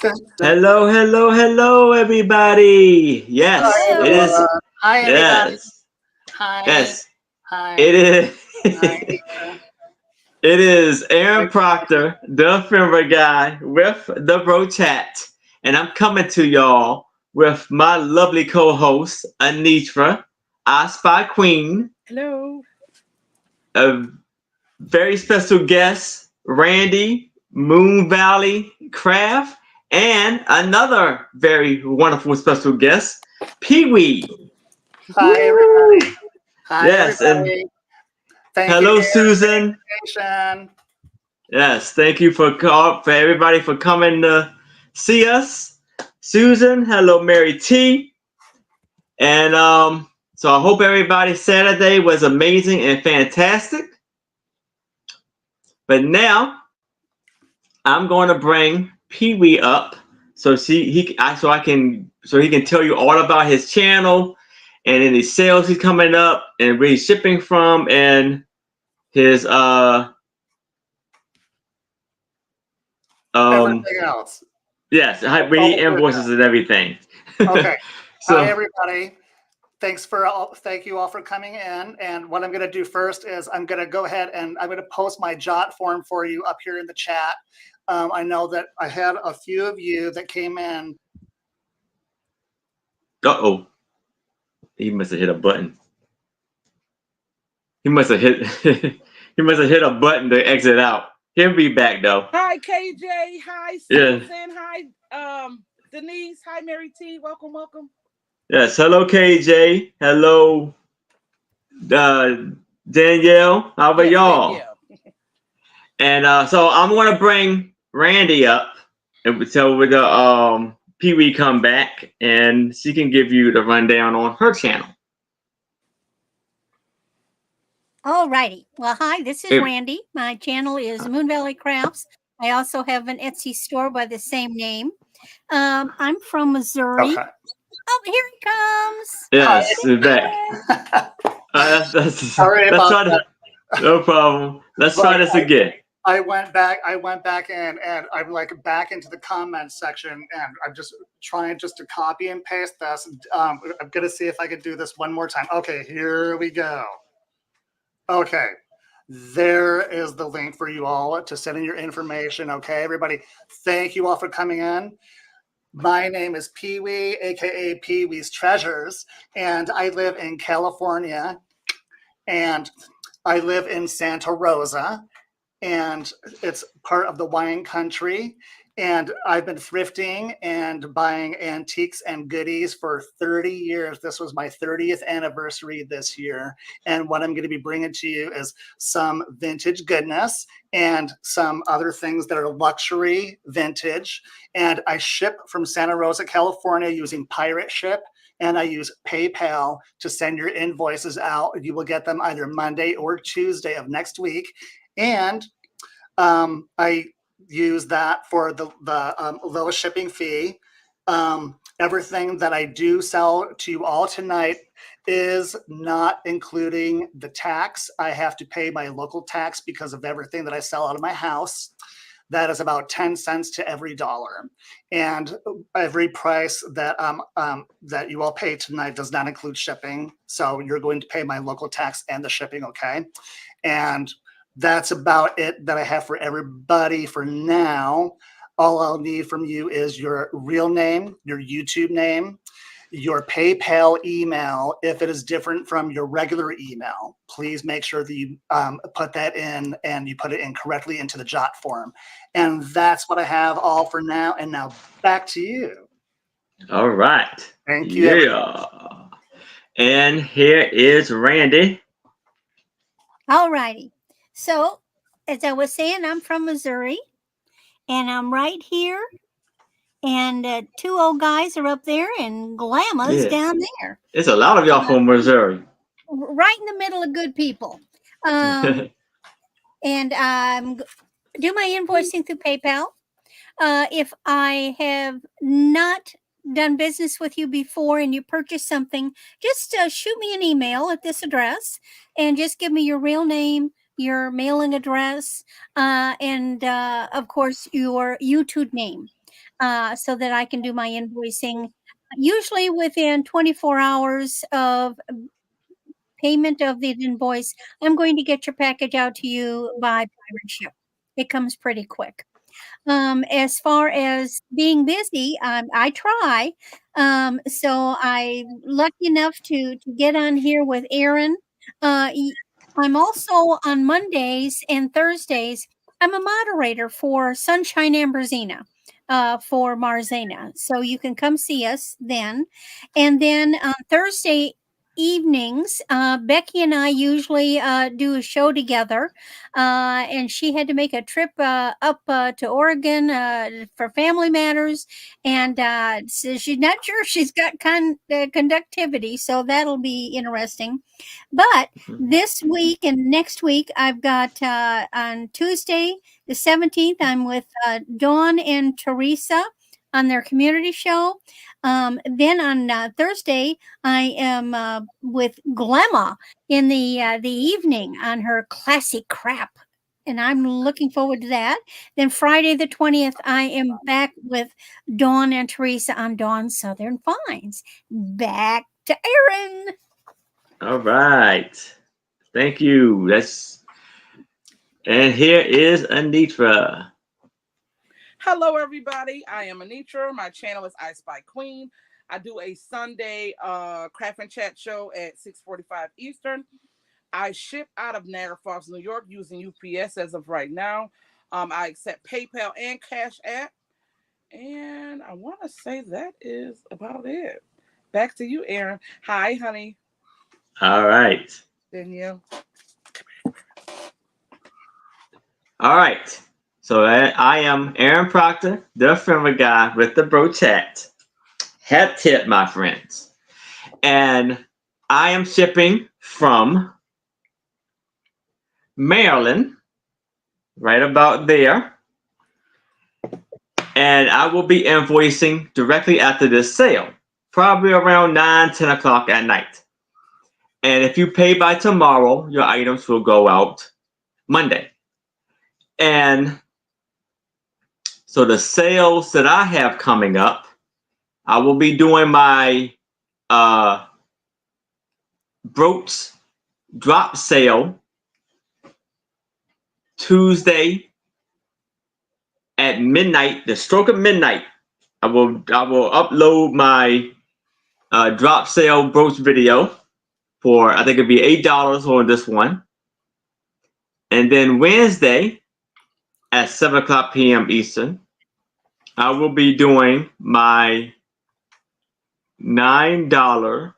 Hello, hello, hello, everybody. Yes, Hi, it Hello. is. everyone. Hi, everybody. Yes, Hi. yes, it Hi. is. Hi, Eva. It is Aaron Proctor, the Finver guy, with the Bro Chat, and I'm coming to y'all with my lovely co-host Anitra, I Spy Queen, Hello. a very special guest Randy Moon Valley Craft, and another very wonderful special guest Pee Wee. Hi, Woo! everybody. Hi, Yes, and everybody. Thank you, hello, Aaron, for Susan. the invitation. Yes, thank you for everybody for coming to see us. Susan, hello, Mary T. And so I hope everybody's Saturday was amazing and fantastic. But now I'm going to bring Pee Wee up so he can tell you all about his channel and any sales he's coming up and where he's shipping from and his um Everything else. yes, where he All good invoices and everything. now. Okay. Hi, So everybody. Thank you all for coming in. And what I'm going to do first is I'm going to go ahead and I'm going to post my jot form for you up here in the chat. I know that I had a few of you that came in. uh-oh, he must have hit a button. He must have hit he must have hit a button to exit out. He'll be back though. Hi, KJ. Hi, Yeah. Susan. Hi, Denise. Hi, Mary T. Welcome, welcome. Yes. Hello, KJ. Hello, uh, Danielle. How about Yes, y'all? Danielle. And so I'm gonna bring Randy up, and so with the Pee Wee come back, and she can give you the rundown on her channel. Alrighty. Well, hi, this is If, Randy. My channel is Moon Valley Crafts. I also have an Etsy store by the same name. I'm from Missouri. Okay. Oh, here he comes. Hi. yes, he's back. Sorry Let's about try that. to. No problem. Let's try But this again. I went back in and I'm like back into the comments section and I'm just trying just to copy and paste this. I'm going to see if I can do this one more time. Okay, here we go. Okay. There is the link for you all to send in your information. Okay, everybody. Thank you all for coming in. My name is Pee Wee, aka Pee Wee's Treasures, and I live in California. And I live in Santa Rosa, and it's part of the wine country. And I've been thrifting and buying antiques and goodies for 30 years. This was my 30th anniversary this year. And what I'm going to be bringing to you is some vintage goodness and some other things that are luxury vintage. And I ship from Santa Rosa, California using Pirate Ship. And I use PayPal to send your invoices out. You will get them either Monday or Tuesday of next week. And I use that for the lowest shipping fee. Everything that I do sell to you all tonight is not including the tax. I have to pay my local tax because of everything that I sell out of my house. That is about 10 cents to every dollar. And every price that that you all pay tonight does not include shipping. So you're going to pay my local tax and the shipping, okay? And that's about it that I have for everybody for now. All I'll need from you is your real name, your YouTube name, your PayPal email. If it is different from your regular email, please make sure that you put that in and you put it in correctly into the jot form. And that's what I have all for now. And now back to you. All right. Thank you, everybody. Yeah. And here is Randy. Alrighty. So, as I was saying, I'm from Missouri, and I'm right here. And two old guys are up there, and Glamma's Yeah. down there, It's a lot of y'all from Missouri. right in the middle of good people. And do my invoicing through PayPal. If I have not done business with you before and you purchase something, just shoot me an email at this address and just give me your real name, your mailing address, and of course your YouTube name. so that I can do my invoicing. Usually within 24 hours of payment of the invoice, I'm going to get your package out to you by pirate ship. It comes pretty quick. As far as being busy, I try. So I'm lucky enough to get on here with Aaron. I'm also on Mondays and Thursdays. I'm a moderator for Sunshine Ambrosina, for Marzana. So you can come see us then. And then on Thursday evenings, Becky and I usually do a show together, and she had to make a trip up to Oregon for family matters, and so she's not sure she's got conductivity, so that'll be interesting. But this week and next week, I've got on Tuesday, the 17th, I'm with Dawn and Teresa on their community show. Then on Thursday, I am with Glemma in the evening on her classic crap, and I'm looking forward to that. Then Friday the 20th, I am back with Dawn and Teresa on Dawn's Southern Finds. Back to Aaron. All right. Thank you. And here is Anitra. Hello, everybody. I am Anitra. My channel is I Spy Queen. I do a Sunday craft and chat show at 6:45 Eastern. I ship out of Niagara Falls, New York, using UPS as of right now. I accept PayPal and Cash App. And I want to say that is about it. Back to you, Aaron. Hi, honey. All right. Danielle. All right. So I am Aaron Proctor, the Ephemeral Guy with the Brochat. Hat tip, my friends. And I am shipping from Maryland, right about there. And I will be invoicing directly after this sale, probably around 9-10 o'clock at night. And if you pay by tomorrow, your items will go out Monday. And so the sales that I have coming up, I will be doing my brooch drop sale Tuesday at midnight, the stroke of midnight. I will upload my drop sale brooch video for, I think it'd be $8 on this one. And then Wednesday at 7 o'clock p.m. Eastern, I will be doing my $9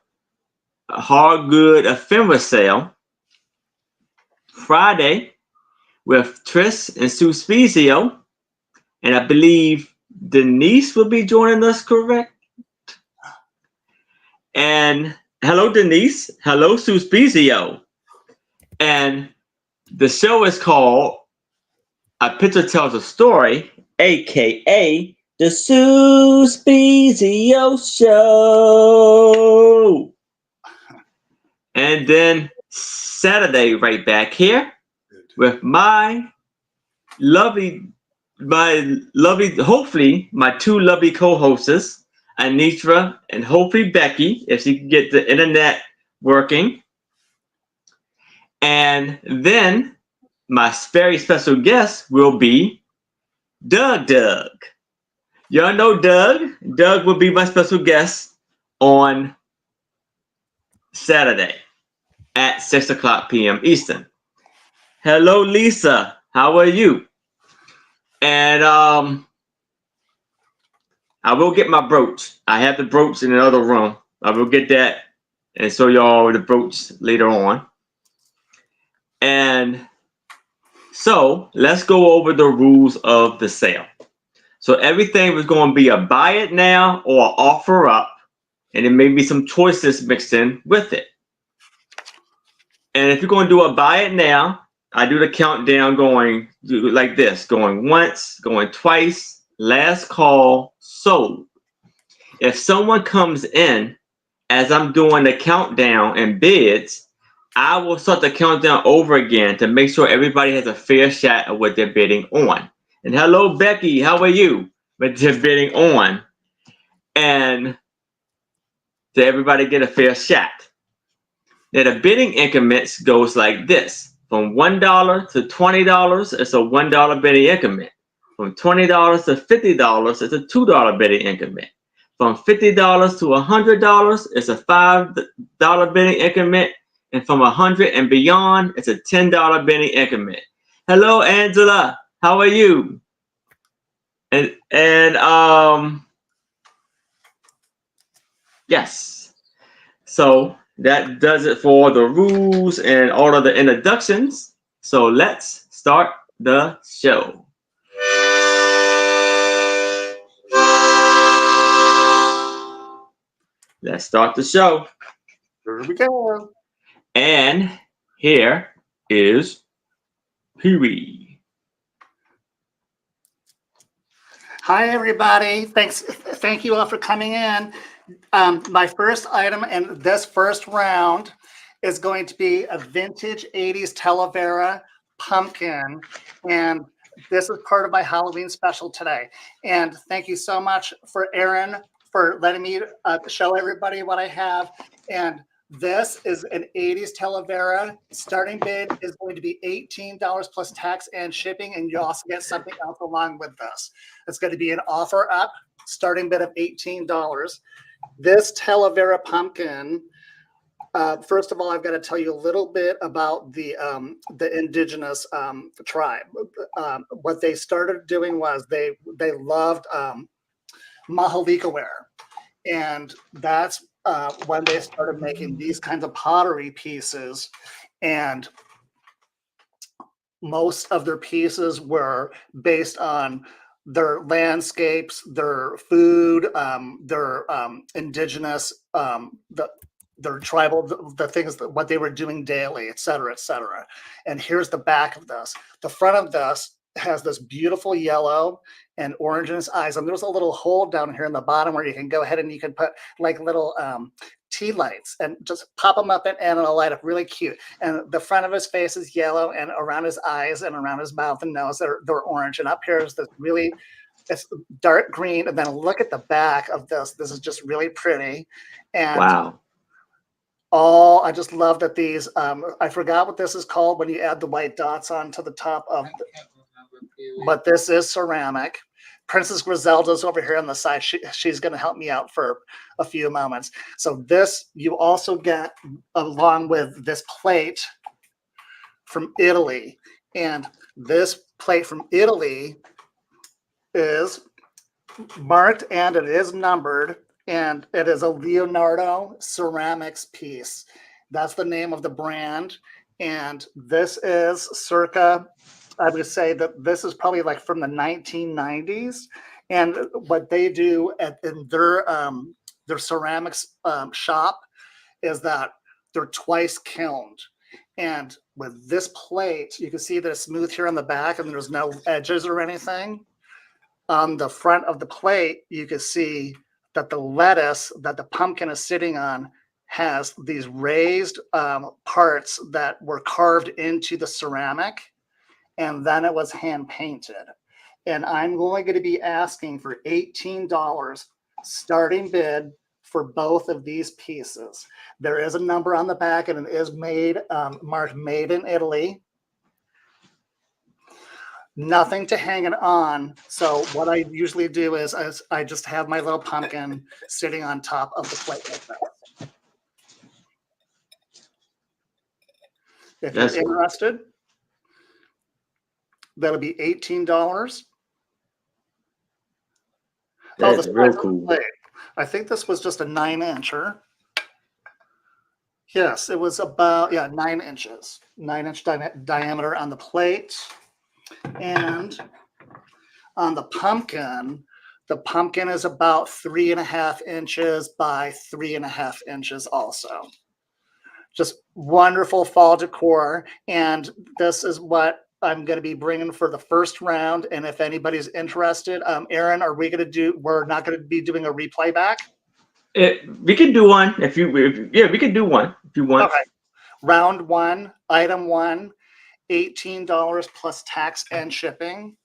hard good ephemera sale Friday with Tris and Sue Spezio. And I believe Denise will be joining us, correct? And hello, Denise. Hello, Sue Spezio. And the show is called A Picture Tells a Story, aka the Sue Spezio Show. And then Saturday, right back here with my lovely, hopefully my two lovely co-hosts, Anitra and hopefully Becky, if she can get the internet working. And then my very special guest will be Doug. Y'all know Doug. Doug will be my special guest on Saturday at 6 o'clock p.m. Eastern. Hello, Lisa. How are you? And I will get my brooch. I have the brooch in another room. I will get that and show y'all the brooch later on. And so let's go over the rules of the sale. So everything was going to be a buy it now or offer up, and there may be some choices mixed in with it. And if you're going to do a buy it now, I do the countdown going like this, going once, going twice, last call, sold. If someone comes in as I'm doing the countdown and bids, I will start the countdown over again to make sure everybody has a fair shot of what they're bidding on. And hello, Becky, how are you? but they're bidding on, and to everybody get a fair shot. Now the bidding increments goes like this: from $1 to $20, it's a $1 bidding increment. From $20 to $50, it's a $2 bidding increment. From $50 to $100, it's a $5 bidding increment. And from $100 and beyond, it's a $10 bidding increment. Hello, Angela. How are you? And yes. So that does it for the rules and all of the introductions. So let's start the show. Let's start the show. Here we go. And here is Pee-wee. Hi, everybody. Thank you all for coming in. My first item in this first round is going to be a vintage 80s Talavera pumpkin. And this is part of my Halloween special today. And thank you so much for Aaron for letting me show everybody what I have. And this is an 80s Talavera. Starting bid is going to be $18 plus tax and shipping, and you also get something else along with this. It's going to be an offer up, starting bid of $18. This Talavera pumpkin, first of all, I've got to tell you a little bit about the indigenous tribe. What they started doing was they loved Mahalika ware, and that's when they started making these kinds of pottery pieces. And most of their pieces were based on their landscapes, their food, their indigenous, their tribal, the things that what they were doing daily, et cetera, et cetera. And here's the back of this. The front of this has this beautiful yellow and orange in its eyes. And there's a little hole down here in the bottom where you can go ahead and you can put like little tea lights and just pop them up and it'll light up really cute. And the front of his face is yellow, and around his eyes and around his mouth and nose, they're orange. And up here is this really, it's dark green. And then look at the back of this. This is just really pretty. And wow. I just love that these, I forgot what this is called when you add the white dots onto the top of, but this is ceramic. Princess Griselda's over here on the side. She's going to help me out for a few moments. So this, you also get along with this plate from Italy. And this plate from Italy is marked and it is numbered. And it is a Leonardo ceramics piece. That's the name of the brand. And this is circa, I would say that this is probably like from the 1990s. And what they do in their ceramics shop is that they're twice kilned. And with this plate, you can see that it's smooth here on the back and there's no edges or anything. On the front of the plate, you can see that the lettuce that the pumpkin is sitting on has these raised parts that were carved into the ceramic, and then it was hand painted. And I'm going to be asking for $18 starting bid for both of these pieces. There is a number on the back and it is made, marked made in Italy. Nothing to hang it on. So what I usually do is I just have my little pumpkin sitting on top of the plate like that. If you're interested, that'll be $18. That's real cool. Plate. I think this was just a 9-incher. Yes, it was about 9 inches, 9-inch diameter on the plate. And on the pumpkin is about 3.5 inches by 3.5 inches also. Just wonderful fall decor. And this is what I'm going to be bringing for the first round. And if anybody's interested, Aaron, we're not going to be doing a replay back? We can do one we can do one if you want. Okay. Round 1, item 1. $18 plus tax and shipping.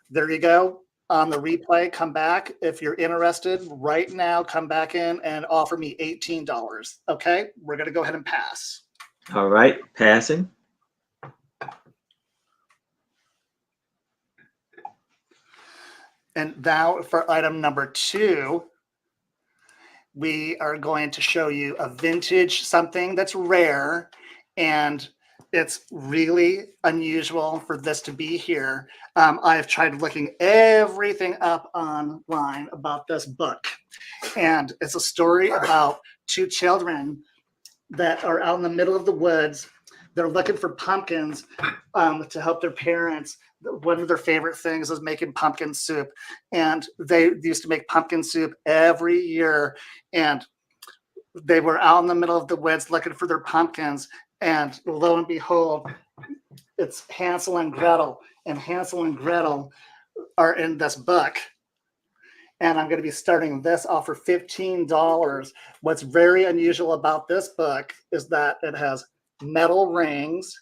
There you go. on the replay, come back. If you're interested right now, come back in and offer me $18. Okay, we're going to go ahead and pass. All right, passing. And now for item number 2, we are going to show you a vintage, something that's rare, and it's really unusual for this to be here. I've tried looking everything up online about this book, and it's a story about 2 children that are out in the middle of the woods. They're looking for pumpkins to help their parents. One of their favorite things is making pumpkin soup, and they used to make pumpkin soup every year. And they were out in the middle of the woods looking for their pumpkins, and lo and behold, it's Hansel and Gretel. And Hansel and Gretel are in this book. And I'm going to be starting this off for $15. What's very unusual about this book is that it has metal rings,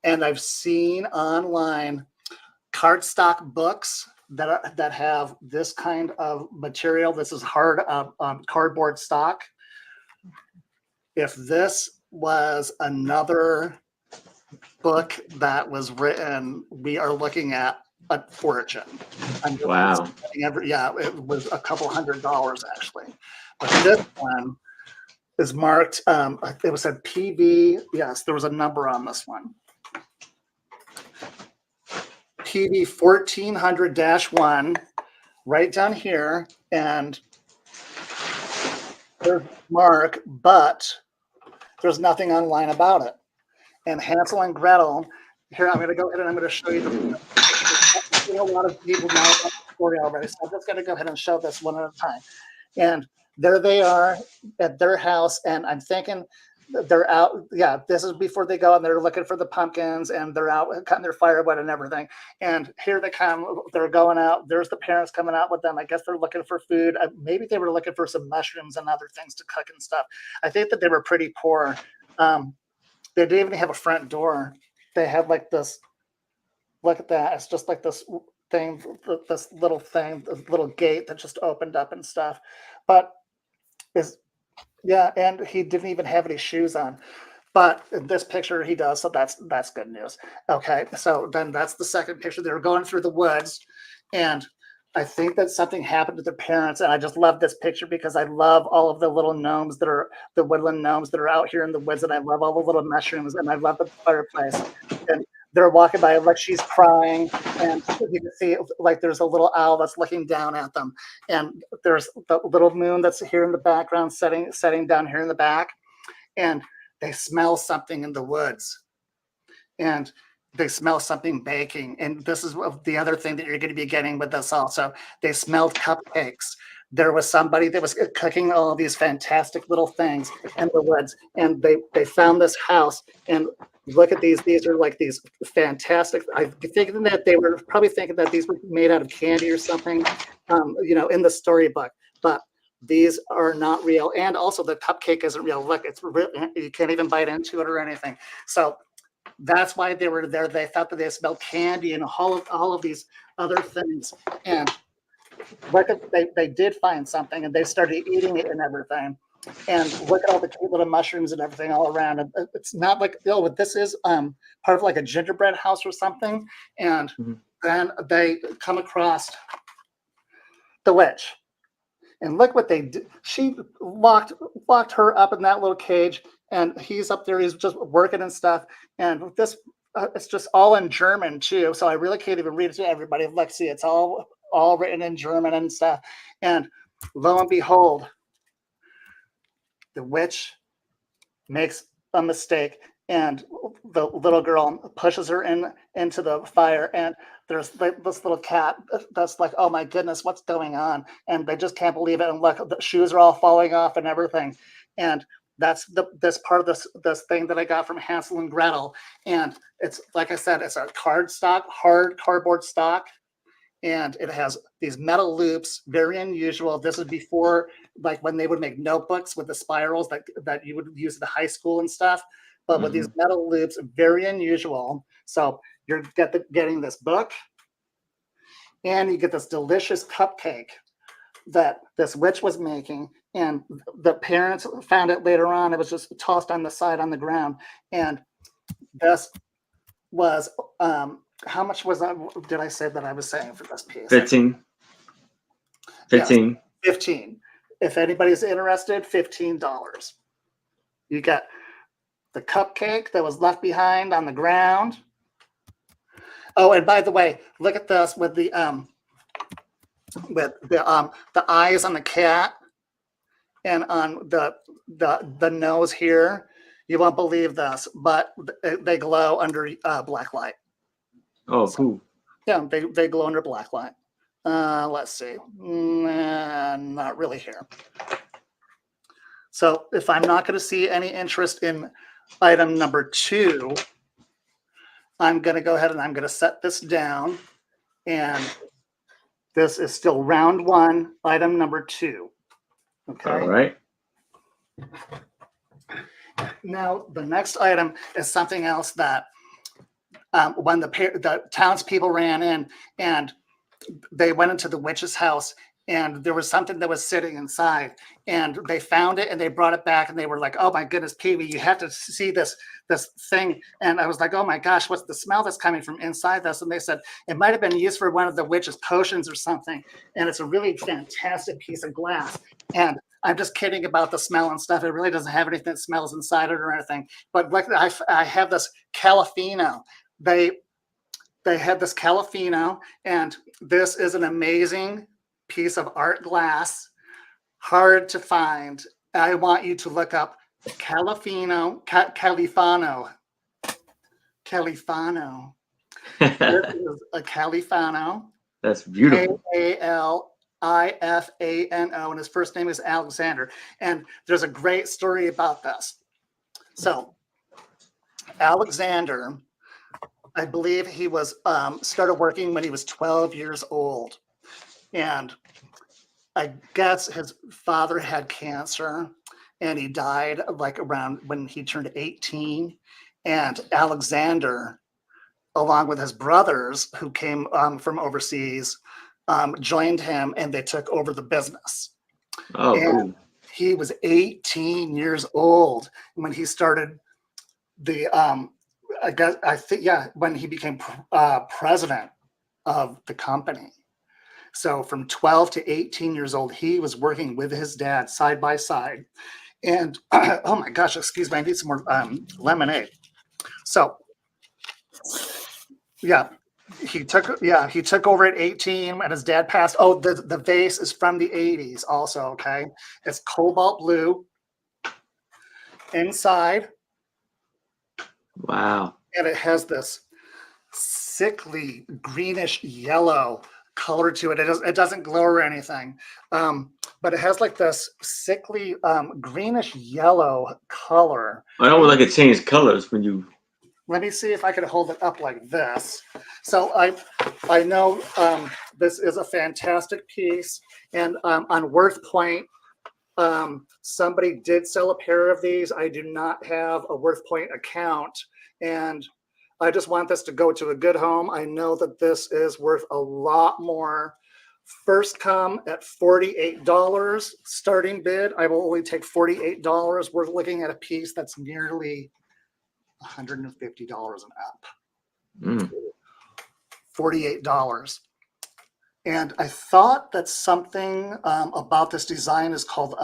and I've seen online cardstock books that have this kind of material. This is hard cardboard stock. If this was another book that was written, we are looking at a fortune. Wow. Yeah, it was a couple $100 actually. But this one is marked, it was said PB, yes, there was a number on this one. PB 1400-1, right down here, and there's Mark, but there's nothing online about it. And Hansel and Gretel, here I'm going to go ahead and I'm going to show you a lot of people know about the story already, so I'm just going to go ahead and show this one at a time. And there they are at their house, and I'm thinking they're out. Yeah, this is before they go, and they're looking for the pumpkins, and they're out cutting their firewood and everything. And here they come. They're going out. There's the parents coming out with them. I guess they're looking for food. Maybe they were looking for some mushrooms and other things to cook and stuff. I think that they were pretty poor. They didn't even have a front door. They had like this. Look at that. It's just like this thing, this little thing, this little gate that just opened up and stuff. But yeah, and he didn't even have any shoes on. But in this picture he does, so that's good news. Okay, so then that's the second picture. They were going through the woods, and I think that something happened to their parents, and I just love this picture because I love all of the little gnomes that are the woodland gnomes that are out here in the woods, and I love all the little mushrooms, and I love the fireplace. And they're walking by like she's crying, and you can see like there's a little owl that's looking down at them, and there's the little moon that's here in the background setting down here in the back, and they smell something in the woods, and they smell something baking. And this is the other thing that you're going to be getting with this also. They smelled cupcakes. There was somebody that was cooking all of these fantastic little things in the woods, and they found this house, and look at these. These are like these fantastic. I'm thinking that they were probably thinking that these were made out of candy or something, in the storybook. But these are not real, and also the cupcake isn't real. Look, it's real. You can't even bite into it or anything. So that's why they were there. They thought that they smelled candy and all of these other things. And look at they did find something, and they started eating it and everything. And look at all the cute little mushrooms and everything all around. And it's not like, oh, but this is part of like a gingerbread house or something. And then they come across the witch. And look what they did. She locked her up in that little cage, and he's up there. He's just working and stuff. And this, it's just all in German too. So I really can't even read it to everybody. Let's see, it's all written in German and stuff. And lo and behold, the witch makes a mistake, and the little girl pushes her into the fire, and there's like this little cat that's like, oh my goodness, what's going on? And they just can't believe it. And look, the shoes are all falling off and everything. And that's this part of this thing that I got from Hansel and Gretel. And it's like I said, it's a hard cardboard stock. And it has these metal loops, very unusual. This is before, like when they would make notebooks with the spirals that you would use at the high school and stuff. But with these metal loops, very unusual. So you're getting this book, and you get this delicious cupcake that this witch was making, and the parents found it later on. It was just tossed on the side on the ground, and this was how much was that? Did I say that I was saying for this piece? 15. Yes, 15. 15. If anybody's interested, $15. You got the cupcake that was left behind on the ground. Oh, and by the way, look at this with the eyes on the cat and on the nose here. You won't believe this, but they glow under black light. Oh, cool. Yeah, they glow under black light. Let's see. Not really here. So if I'm not going to see any interest in item number 2, I'm going to go ahead and I'm going to set this down. And this is still round 1, item number 2. Okay. All right. Now, the next item is something else that when the townspeople ran in and they went into the witch's house, and there was something that was sitting inside, and they found it and they brought it back, and they were like, "Oh my goodness, Pee-wee, you have to see this thing." And I was like, "Oh my gosh, what's the smell that's coming from inside this?" And they said it might have been used for one of the witch's potions or something, and it's a really fantastic piece of glass. And I'm just kidding about the smell and stuff. It really doesn't have anything that smells inside it or anything. But like I have this Calafino. They had this Calafino, and this is an amazing piece of art glass, hard to find. I want you to look up Califano. This is a Califano. That's beautiful. Kalifano, and his first name is Alexander. And there's a great story about this. So Alexander, I believe he was started working when he was 12 years old. And I guess his father had cancer, and he died like around when he turned 18. And Alexander, along with his brothers who came from overseas, joined him, and they took over the business. Oh, and cool. He was 18 years old when he started the when he became president of the company. So from 12 to 18 years old, he was working with his dad side by side. And oh my gosh, excuse me, I need some more lemonade. So he took over at 18 when his dad passed. Oh, the vase is from the 80s also, okay? It's cobalt blue inside. Wow. And it has this sickly greenish yellow color to it. It doesn't glow or anything, but it has like this sickly greenish yellow color. I don't like it change colors when you. Let me see if I could hold it up like this. So I know this is a fantastic piece, and on Worth Point, somebody did sell a pair of these. I do not have a Worth Point account, and I just want this to go to a good home. I know that this is worth a lot more. First come at $48 starting bid. I will only take $48. We're looking at a piece that's nearly $150 and up. $48. And I thought that something about this design is called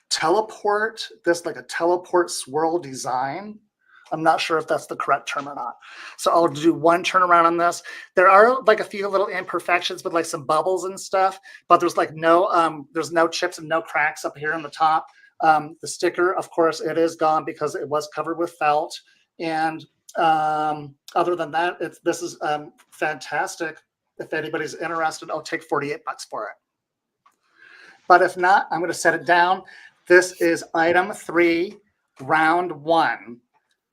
teleport. This like a teleport swirl design. I'm not sure if that's the correct term or not. So I'll do one turnaround on this. There are like a few little imperfections with like some bubbles and stuff, but there's like there's no chips and no cracks up here on the top. The sticker, of course, it is gone because it was covered with felt. And other than that, this is fantastic. If anybody's interested, I'll take $48 for it. But if not, I'm going to set it down. This is item 3, round 1.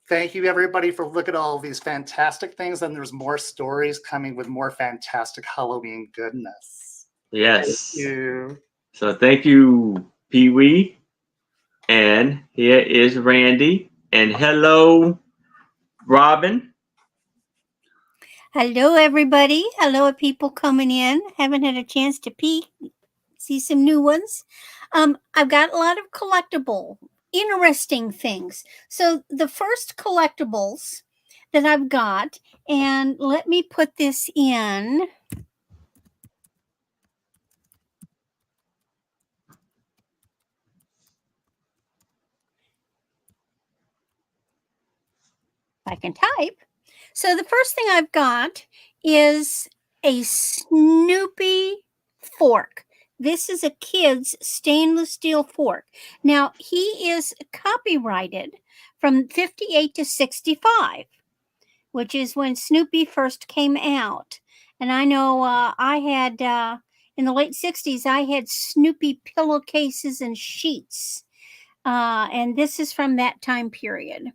Thank you, everybody, for looking at all these fantastic things. And there's more stories coming with more fantastic Halloween goodness. Yes. Thank you. So thank you, Pee-wee. And here is Randy. And hello, Robin. Hello, everybody. Hello, people coming in. Haven't had a chance to peek, see some new ones. I've got a lot of collectible, interesting things. So the first collectibles that I've got, and let me put this in. I can type. So the first thing I've got is a Snoopy fork. This is a kid's stainless steel fork. Now, he is copyrighted from 58 to 65, which is when Snoopy first came out. And I know I had, in the late 60s, I had Snoopy pillowcases and sheets. And this is from that time period.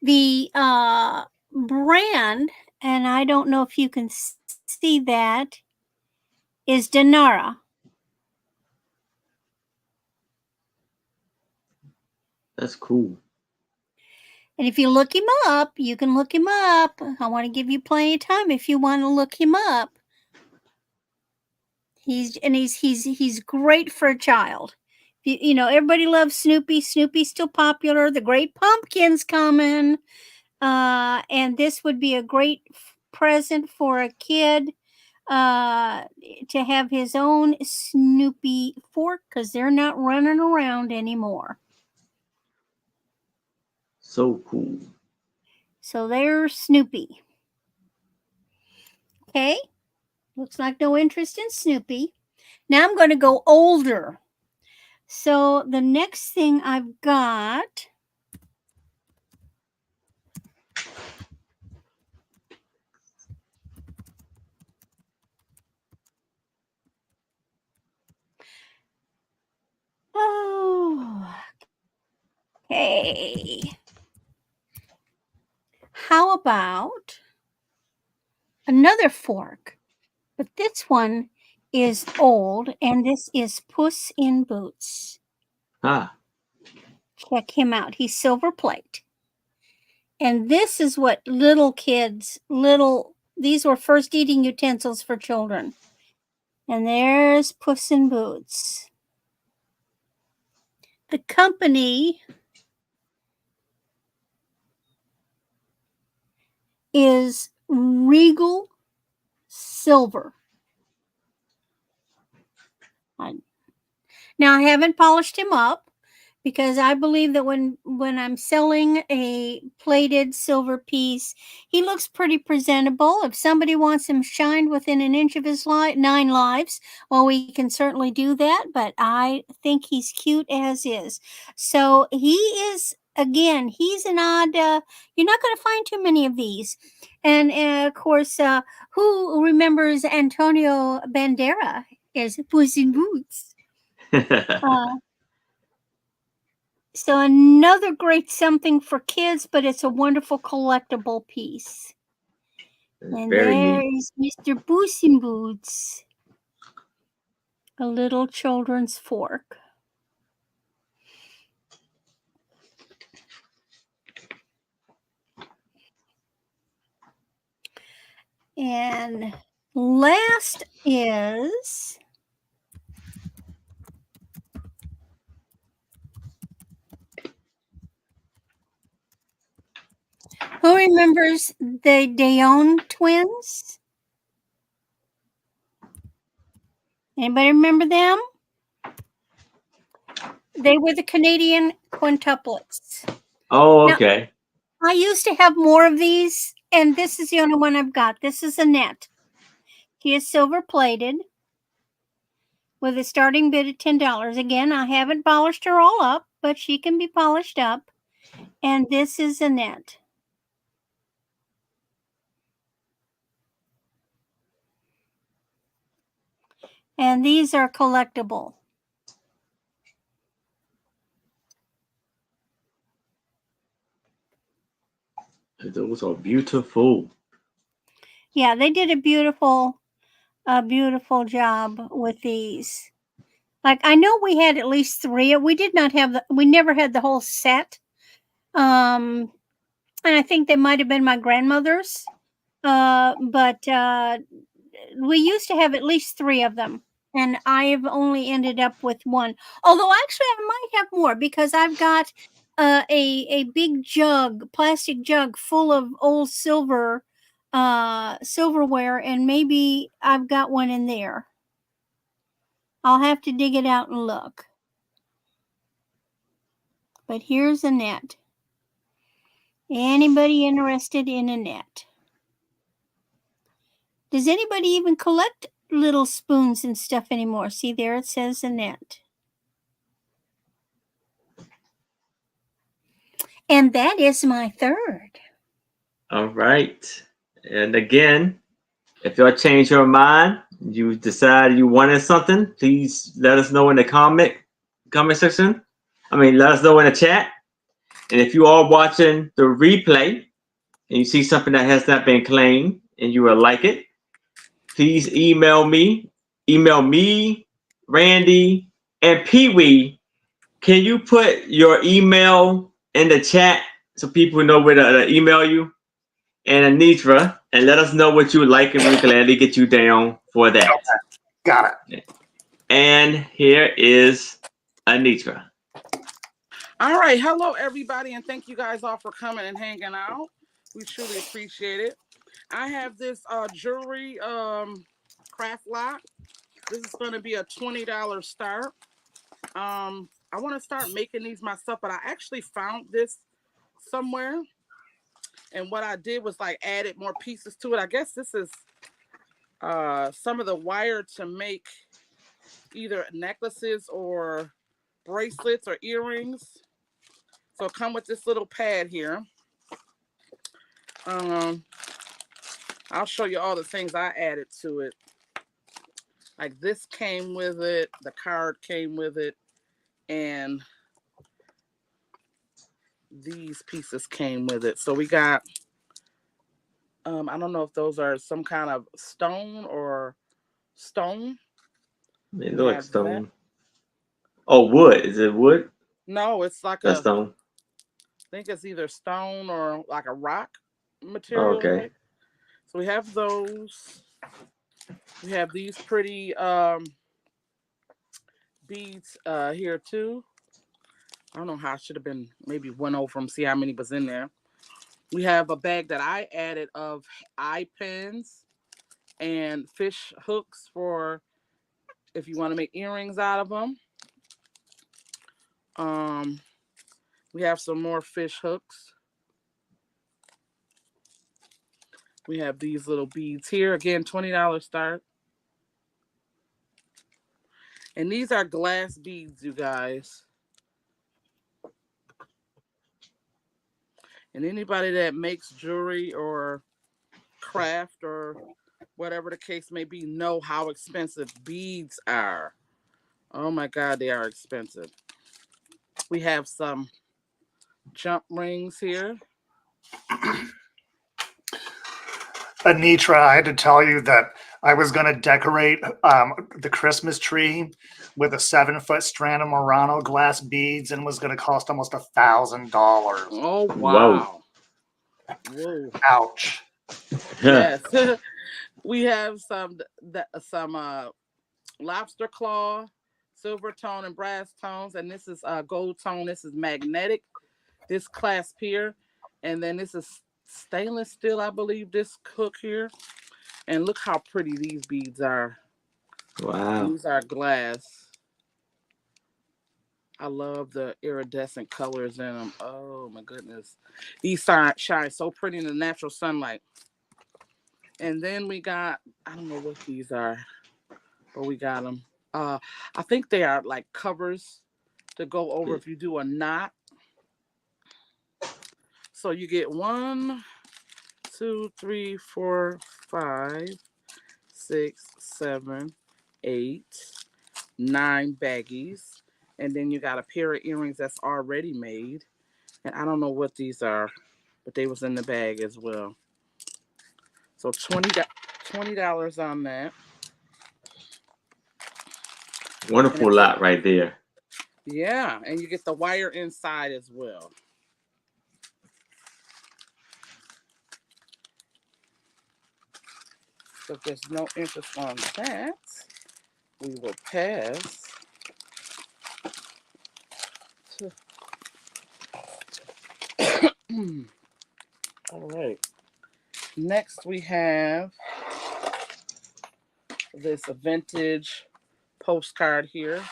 The brand, and I don't know if you can see that, is Denara. That's cool. And if you look him up, you can look him up. I want to give you plenty of time if you want to look him up. He's great for a child. You know, everybody loves Snoopy. Snoopy's still popular. The Great Pumpkin's coming. And this would be a great present for a kid to have his own Snoopy fork, because they're not running around anymore. So cool. So there's Snoopy. Okay. Looks like no interest in Snoopy. Now I'm going to go older. So the next thing I've got. Oh, okay. How about another fork? But this one is old, and this is Puss in Boots. Ah. Check him out. He's silver plate. And this is what little kids, these were first eating utensils for children. And there's Puss in Boots. The company is Regal Silver. Now, I haven't polished him up because I believe that when I'm selling a plated silver piece, he looks pretty presentable. If somebody wants him shined within an inch of his 9 lives, well, we can certainly do that, but I think he's cute as is. So he is, again, he's an odd, you're not going to find too many of these. And of course, who remembers Antonio Bandera as Puss in Boots? So another great something for kids, but it's a wonderful collectible piece. And Very there neat. is Mr. Puss in Boots, a little children's fork. And last is who remembers the Dayon twins? Anybody remember them? They were the Canadian quintuplets. Oh, okay. Now, I used to have more of these, and this is the only one I've got. This is Annette. She is silver plated with a starting bid of $10. Again, I haven't polished her all up, but she can be polished up. And this is Annette. And these are collectible. Those are beautiful. Yeah, they did a beautiful job with these. Like, I know we had at least 3. We did not have we never had the whole set. And I think they might have been my grandmother's. but we used to have at least 3 of them, and I've only ended up with 1. Although actually I might have more because I've got a big jug, plastic jug full of old silverware, and maybe I've got one in there. I'll have to dig it out and look. But here's a net. Anybody interested in a net? Does anybody even collect little spoons and stuff anymore? See, there it says Annette. And that is my 3rd. All right. And again, if y'all change your mind, you decide you wanted something, please let us know in the comment section. Let us know in the chat. And if you are watching the replay and you see something that has not been claimed and you will like it, please email me, Randy, and Pee Wee. Can you put your email in the chat so people know where to email you? And Anitra, and let us know what you would like, and we can gladly get you down for that. Okay. Got it. And here is Anitra. All right. Hello, everybody, and thank you guys all for coming and hanging out. We truly appreciate it. I have this jewelry craft lot. This is going to be a $20 start. I want to start making these myself, but I actually found this somewhere. And what I did was like added more pieces to it. I guess this is some of the wire to make either necklaces or bracelets or earrings. So come with this little pad here. I'll show you all the things I added to it. Like this came with it, the card came with it, and these pieces came with it. So we got, I don't know if those are some kind of stone or stone. They look like stone. That. Oh, wood. Is it wood? No, it's like a stone. I think it's either stone or like a rock material. Okay. Right? So we have those. We have these pretty beads here too. I don't know how I should have been maybe went over them, see how many was in there. We have a bag that I added of eye pins and fish hooks for if you want to make earrings out of them. We have some more fish hooks. We have these little beads here. Again, $20 start. And these are glass beads, you guys. And anybody that makes jewelry or craft or whatever the case may be know how expensive beads are. Oh my God, they are expensive. We have some jump rings here. Anitra, I had to tell you that I was going to decorate the Christmas tree with a 7-foot strand of Murano glass beads and was going to cost almost $1,000. Oh, wow. Whoa. Ouch. Yes. We have some lobster claw, silver tone, and brass tones. And this is gold tone. This is magnetic. This clasp here. And then this is stainless steel, I believe, this hook here. And look how pretty these beads are. Wow. These are glass. I love the iridescent colors in them. Oh my goodness. These shine so pretty in the natural sunlight. And then we got, I don't know what these are, but we got them. I think they are like covers to go over if you do a knot. So you get 1, 2, 3, 4, 5, 6, 7, 8, 9 baggies. And then you got a pair of earrings that's already made. And I don't know what these are, but they was in the bag as well. So $20 on that. Wonderful lot right there. Yeah, and you get the wire inside as well. So if there's no interest on that, we will pass to all right. Next we have this vintage postcard here.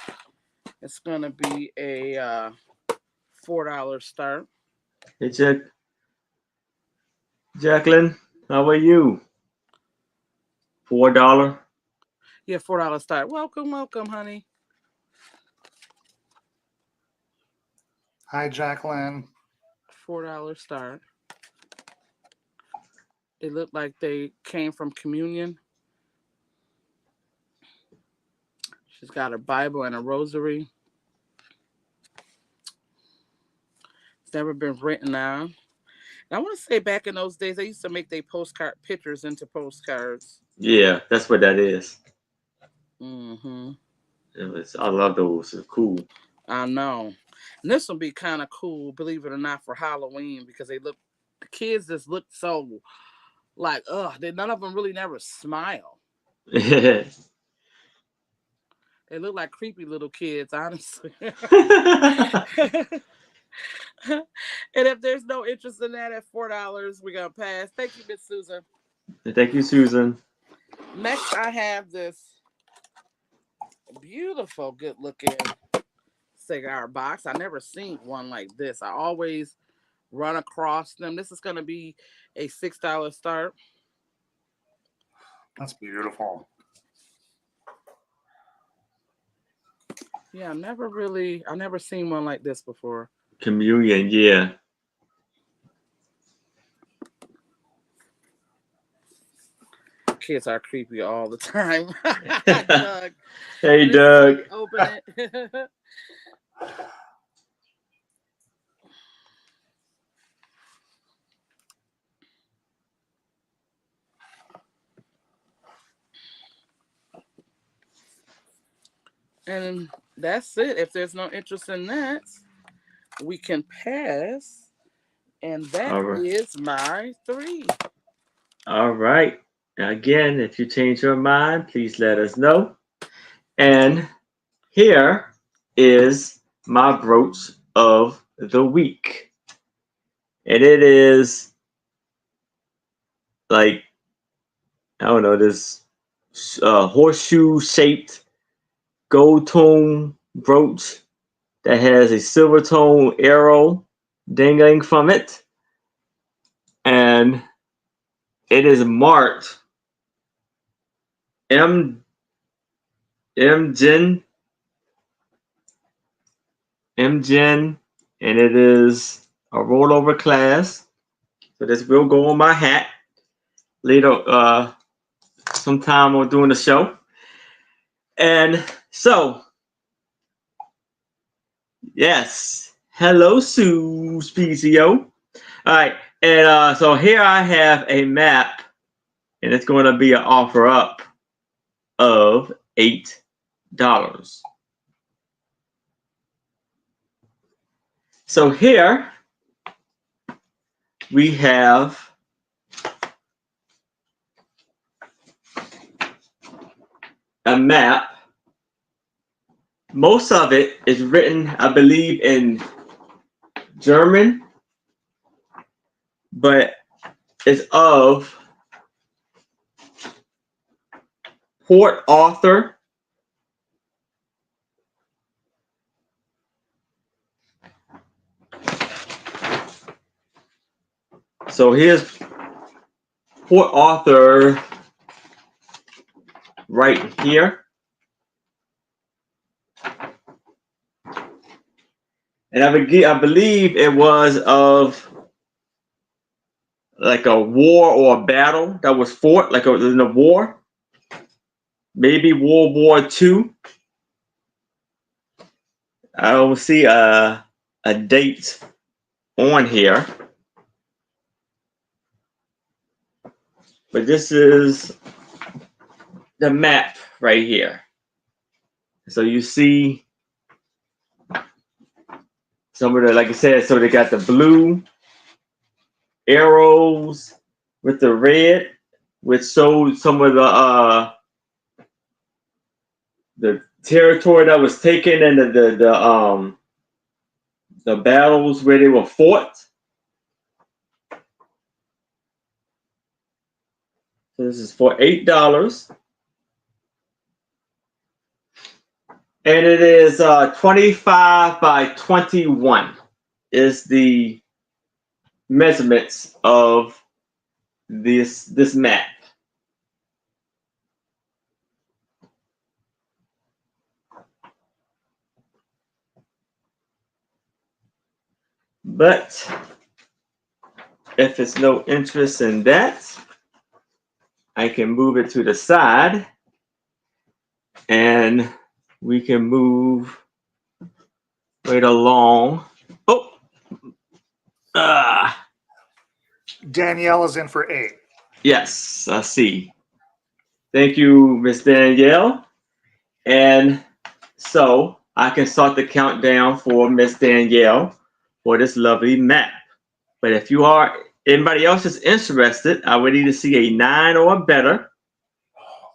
It's gonna be a $4 start. Hey, Jacqueline, how are you? $4. Yeah, $4 start. Welcome, welcome, honey. Hi, Jacqueline. $4 start. It looked like they came from communion. She's got a Bible and a rosary. It's never been written on. And I want to say back in those days, they used to make their postcard pictures into postcards. Yeah, that's what that is. Mm-hmm. I love those. It's cool. I know. And this will be kind of cool, believe it or not, for Halloween because the kids just look so like, none of them really never smile. They look like creepy little kids, honestly. And if there's no interest in that at $4, we're going to pass. Thank you, Miss Susan. Thank you, Susan. Next, I have this beautiful, good-looking cigar box. I never seen one like this. I always run across them. This is going to be a $6 start. That's beautiful. Yeah, I never seen one like this before. Communion, yeah. Kids are creepy all the time. Doug. Hey, Doug. Open it. And that's it. If there's no interest in that, we can pass. And that is my 3. All right. Again, if you change your mind, please let us know. And here is my brooch of the week. And it is like, I don't know, this horseshoe shaped gold tone brooch that has a silver tone arrow dangling from it. And it is marked M. Gen, and it is a rollover class. So this will go on my hat later, sometime or during the show. And so, yes, hello, Sue's PCO. All right, and so here I have a map, and it's going to be an offer up of $8. So here we have a map. Most of it is written, I believe, in German, but it's of Port Arthur, so here's Port Arthur right here. And I believe it was of like a war or a battle that was fought, like in a war, maybe World War II. I don't see a date on here, but this is the map right here. So you see some of the, like I said, so they got the blue arrows with the red which showed some of the territory that was taken and the battles where they were fought. So this is for $8. And it is 25 by 21 is the measurements of this map. But if it's no interest in that, I can move it to the side and we can move right along. Oh, Danielle is in for 8. yes, I see. Thank you, Miss Danielle. And so I can start the countdown for Miss Danielle for this lovely map. But if anybody else is interested, I would need to see a 9 or better.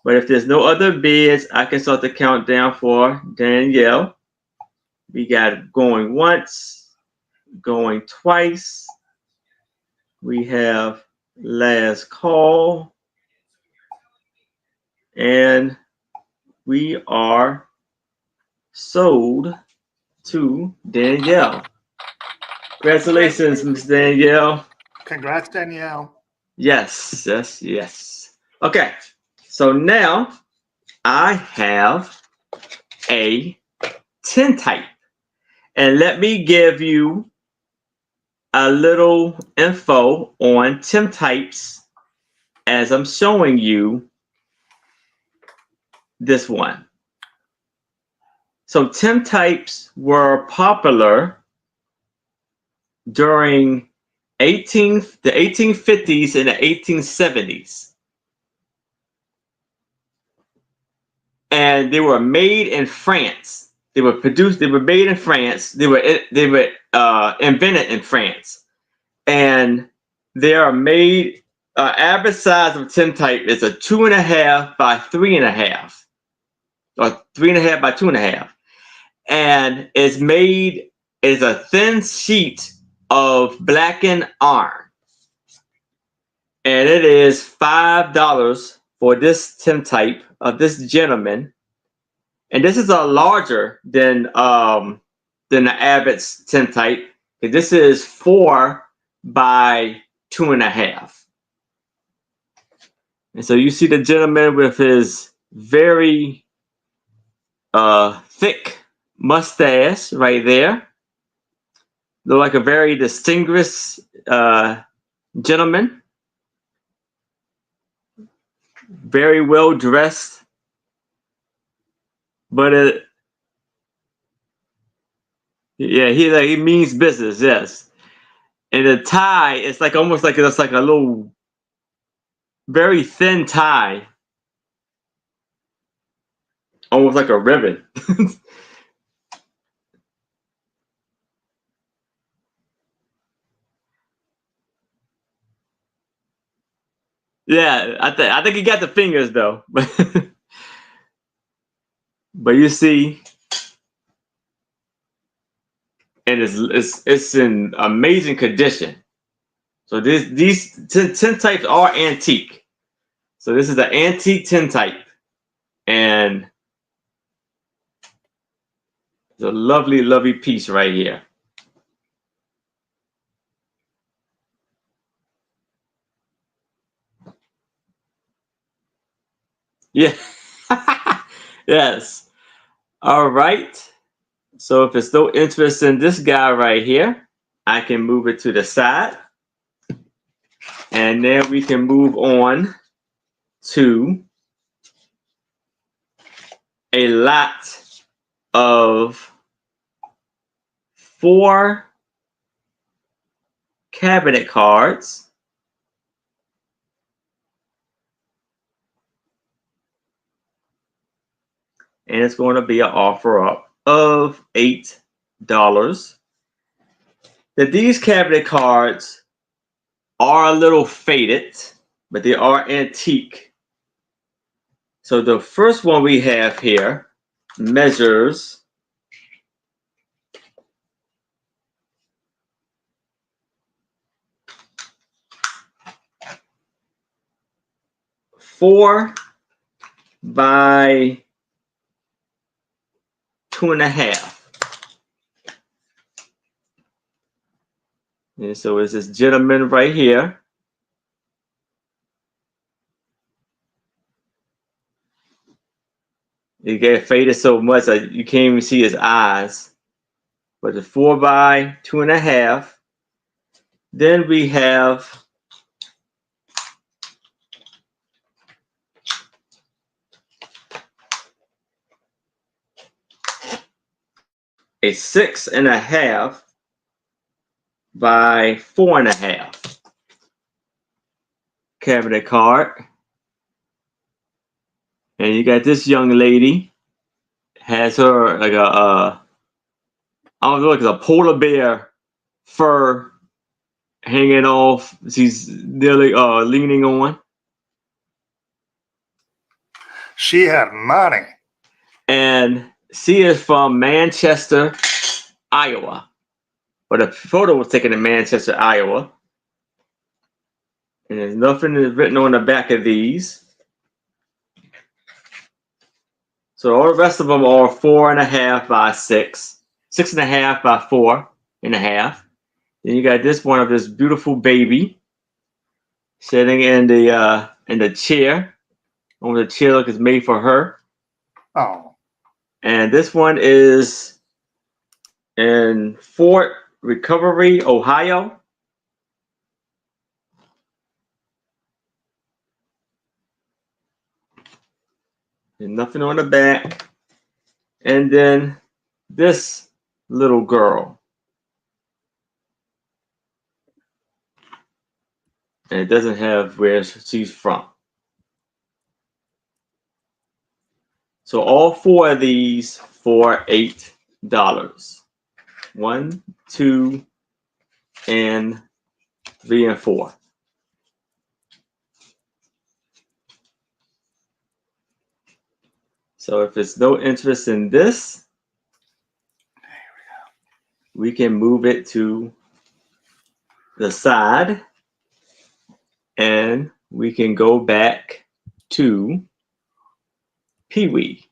But if there's no other bids, I can start the countdown for Danielle. We got going once, going twice. We have last call. And we are sold to Danielle. Congratulations, Miss Danielle. Congrats, Danielle. Yes, yes, yes. Okay, so now I have a tintype. And let me give you a little info on tintypes as I'm showing you this one. So tintypes were popular during the 1850s and the 1870s. And they were made in France. They were made in France. They were invented in France. And they are made, average size of tintype is a 2.5 by 3.5. Or 3.5 by 2.5. And it's made is a thin sheet of blackened iron. And it is $5 for this tintype of this gentleman. And this is a larger than the average tintype. This is 4 by 2.5. And so you see the gentleman with his very thick mustache right there. Look like a very distinguished gentleman. Very well dressed. But he means business, yes. And the tie, it's like almost like it's like a little very thin tie. Almost like a ribbon. Yeah, I think he got the fingers though. But you see, and it's in amazing condition. So these tintypes are antique. So this is an antique tintype, and it's a lovely, lovely piece right here. Yeah. Yes. All right. So if there's no interest in this guy right here, I can move it to the side. And then we can move on to a lot of 4 cabinet cards. And it's going to be an offer up of $8. That these cabinet cards are a little faded. but they are antique. So the first one we have here measures 4 by 2.5. And so it's this gentleman right here. It get faded so much that you can't even see his eyes. But the 4 by 2.5. Then we have a 6.5 by 4.5 cabinet card. And you got this young lady has her like a I don't know, like a polar bear fur hanging off. She's nearly leaning on. She had money. And she is from Manchester, Iowa. But the photo was taken in Manchester, Iowa. And there's nothing written on the back of these. So all the rest of them are 4.5 by 6, 6.5 by 4.5. Then you got this one of this beautiful baby sitting in the chair. On the chair look is made for her. Oh. And this one is in Fort Recovery, Ohio. And nothing on the back. And then this little girl. And it doesn't have where she's from. So all 4 of these for $8. 1, 2, and 3 and 4. So if it's no interest in this, we can move it to the side and we can go back to Pee-wee.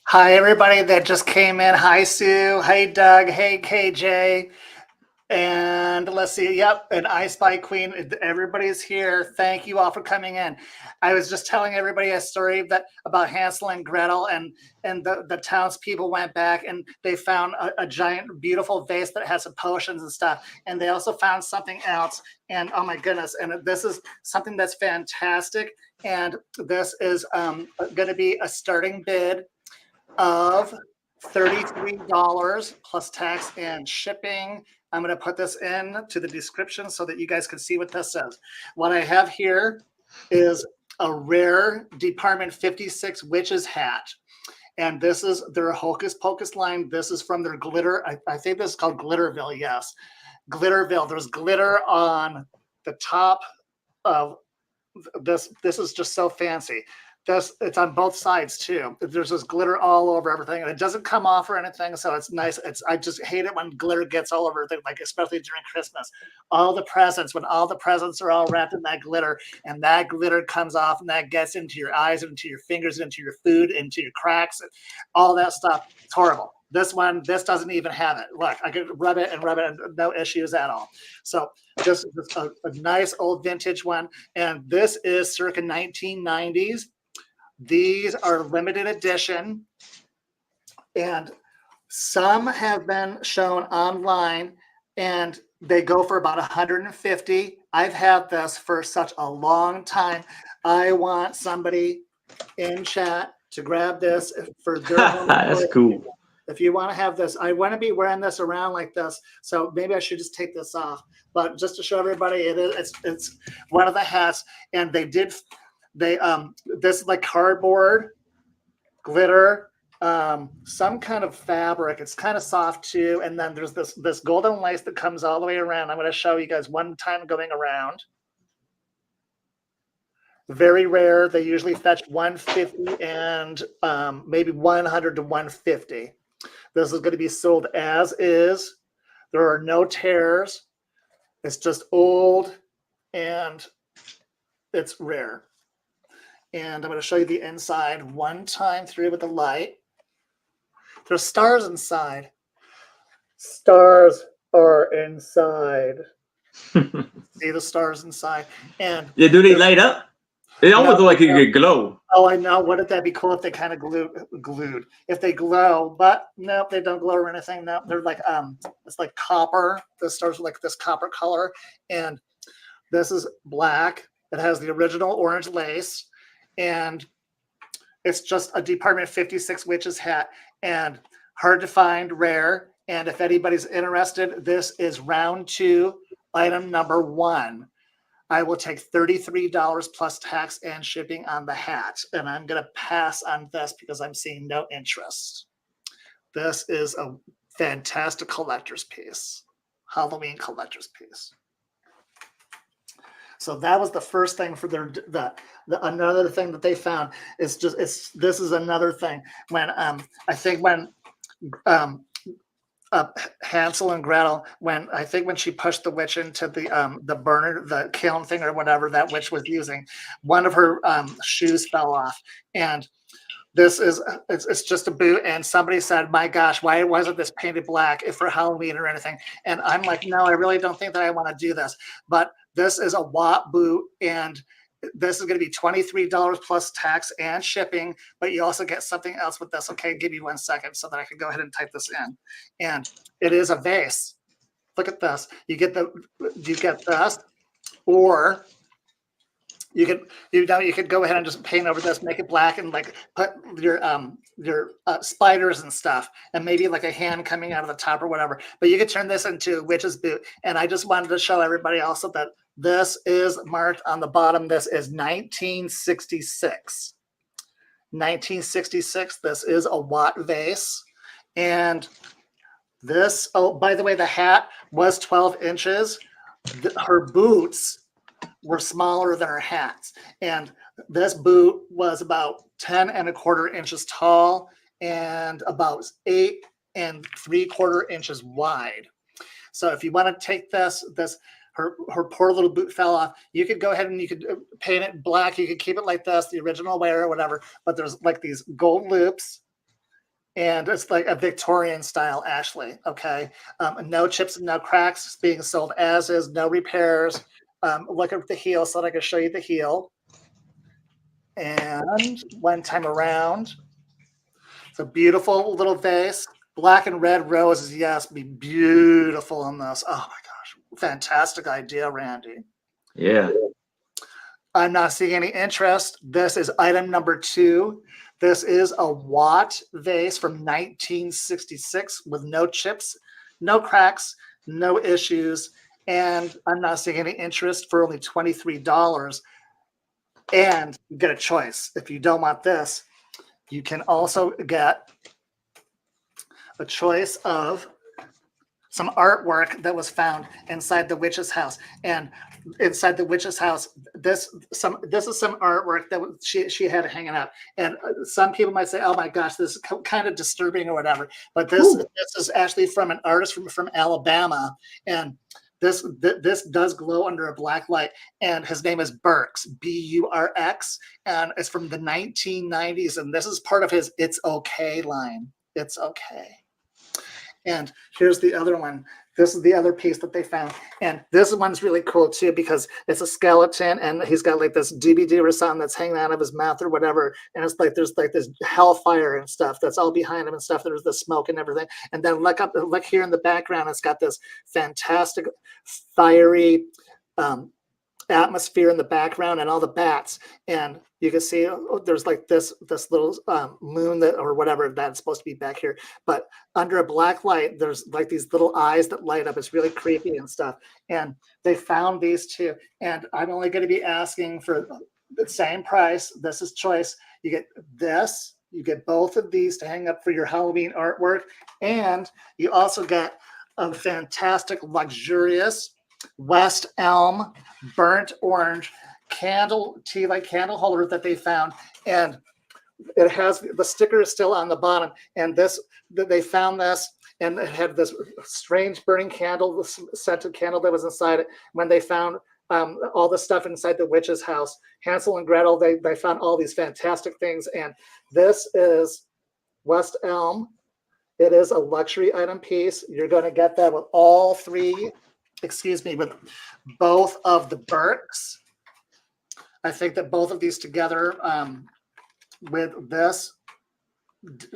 Hi, everybody that just came in. Hi, Sue. Hey, Doug. Hey, KJ. And let's see. Yep. And I Spy Queen. Everybody's here. Thank you all for coming in. I was just telling everybody a story about Hansel and Gretel, and the townspeople went back and they found a giant, beautiful vase that has some potions and stuff. And they also found something else. And oh my goodness. And this is something that's fantastic. And this is going to be a starting bid of $33 plus tax and shipping. I'm going to put this in to the description so that you guys can see what this says. What I have here is a rare Department 56 witch's hat. And this is their Hocus Pocus line. This is from their glitter. I think this is called Glitterville. Yes. Glitterville. There's glitter on the top of this. This is just so fancy. It's on both sides too. There's this glitter all over everything, and it doesn't come off or anything, so it's nice. I just hate it when glitter gets all over everything, like especially during Christmas. When all the presents are all wrapped in that glitter, and that glitter comes off, and that gets into your eyes, into your fingers, into your food, into your cracks, and all that stuff. It's horrible. This doesn't even have it. Look, I could rub it, and no issues at all. So just a nice old vintage one, and this is circa 1990s. These are limited edition, and some have been shown online, and they go for about $150. I've had this for such a long time. I want somebody in chat to grab this for their home. That's cool. If you want to have this, I want to be wearing this around like this, so maybe I should just take this off. But just to show everybody, it's one of the hats, and this is like cardboard, glitter, some kind of fabric. It's kind of soft too. And then there's this golden lace that comes all the way around. I'm going to show you guys one time going around. Very rare. They usually fetch 150 and maybe 100 to 150. This is going to be sold as is. There are no tears. It's just old and it's rare. And I'm going to show you the inside one time through with the light. There's stars inside. Stars are inside. See the stars inside. And yeah, do they light up? It almost look like it could glow. Oh, I know. Wouldn't that be cool if they kind of glued? If they glow, but nope, they don't glow or anything. No, they're like it's like copper. The stars are like this copper color, and this is black. It has the original orange lace, and it's just a Department 56 witch's hat, and hard to find, rare. And if anybody's interested, this is round 2, item number 1. I will take $33 plus tax and shipping on the hat. And I'm going to pass on this because I'm seeing no interest. This is a fantastic collector's piece. Halloween collector's piece. So that was the first thing for another thing that they found is this is another thing when I think when Hansel and Gretel, when she pushed the witch into the burner, the kiln thing or whatever that witch was using, one of her shoes fell off, and it's just a boot. And somebody said, "My gosh, why wasn't this painted black for Halloween or anything?" And I'm like, "No, I really don't think that I want to do this." But this is a Watt boot, and this is going to be $23 plus tax and shipping, but you also get something else with this. Okay, give me 1 second so that I can go ahead and type this in. And it is a vase. Look at this. You get this, or you could go ahead and just paint over this, make it black, and like put your spiders and stuff, and maybe like a hand coming out of the top or whatever. But you could turn this into a witch's boot. And I just wanted to show everybody also that this is marked on the bottom. This is 1966. 1966. This is a Watt vase. And this, oh, by the way, the hat was 12 inches. Her boots were smaller than her hats. And this boot was about 10 1/4 inches tall and about 8 3/4 inches wide. So if you want to take this, her poor little boot fell off. You could go ahead and you could paint it black. You could keep it like this, the original way or whatever. But there's like these gold loops, and it's like a Victorian style, Ashley. Okay, no chips and no cracks. It's being sold as is, no repairs. Look at the heel so that I can show you the heel. And one time around, it's a beautiful little vase. Black and red roses, yes, be beautiful in this. Oh my gosh, fantastic idea, Randy. Yeah. I'm not seeing any interest. This is item number 2. This is a Watt vase from 1966 with no chips, no cracks, no issues. And I'm not seeing any interest for only $23. And you get a choice. If you don't want this, you can also get a choice of some artwork that was found inside the witch's house. And inside the witch's house, this is some artwork that she had hanging up. And some people might say, "Oh my gosh, this is kind of disturbing" or whatever. But this is actually from an artist from Alabama, and this does glow under a black light. And his name is Burks, Burx, and it's from the 1990s. And this is part of his "It's Okay" line. It's okay. And here's the other one. This is the other piece that they found. And this one's really cool too because it's a skeleton and he's got like this DVD or something that's hanging out of his mouth or whatever. And it's like there's like this hellfire and stuff that's all behind him and stuff. There's the smoke and everything. And then look here in the background, it's got this fantastic fiery atmosphere in the background and all the bats. And you can see there's like this little moon that or whatever that's supposed to be back here, but under a black light there's like these little eyes that light up. It's really creepy and stuff. And they found these two, and I'm only going to be asking for the same price. This is choice. You get this You get both of these to hang up for your Halloween artwork. And you also get a fantastic, luxurious West Elm burnt orange tea light candle holder that they found. And it has the sticker is still on the bottom. And they found this, and it had this strange burning candle, this scented candle that was inside it. When they found all the stuff inside the witch's house, Hansel and Gretel, they found all these fantastic things. And this is West Elm. It is a luxury item piece. You're going to get that with all three, with both of the Burks. I think that both of these together with this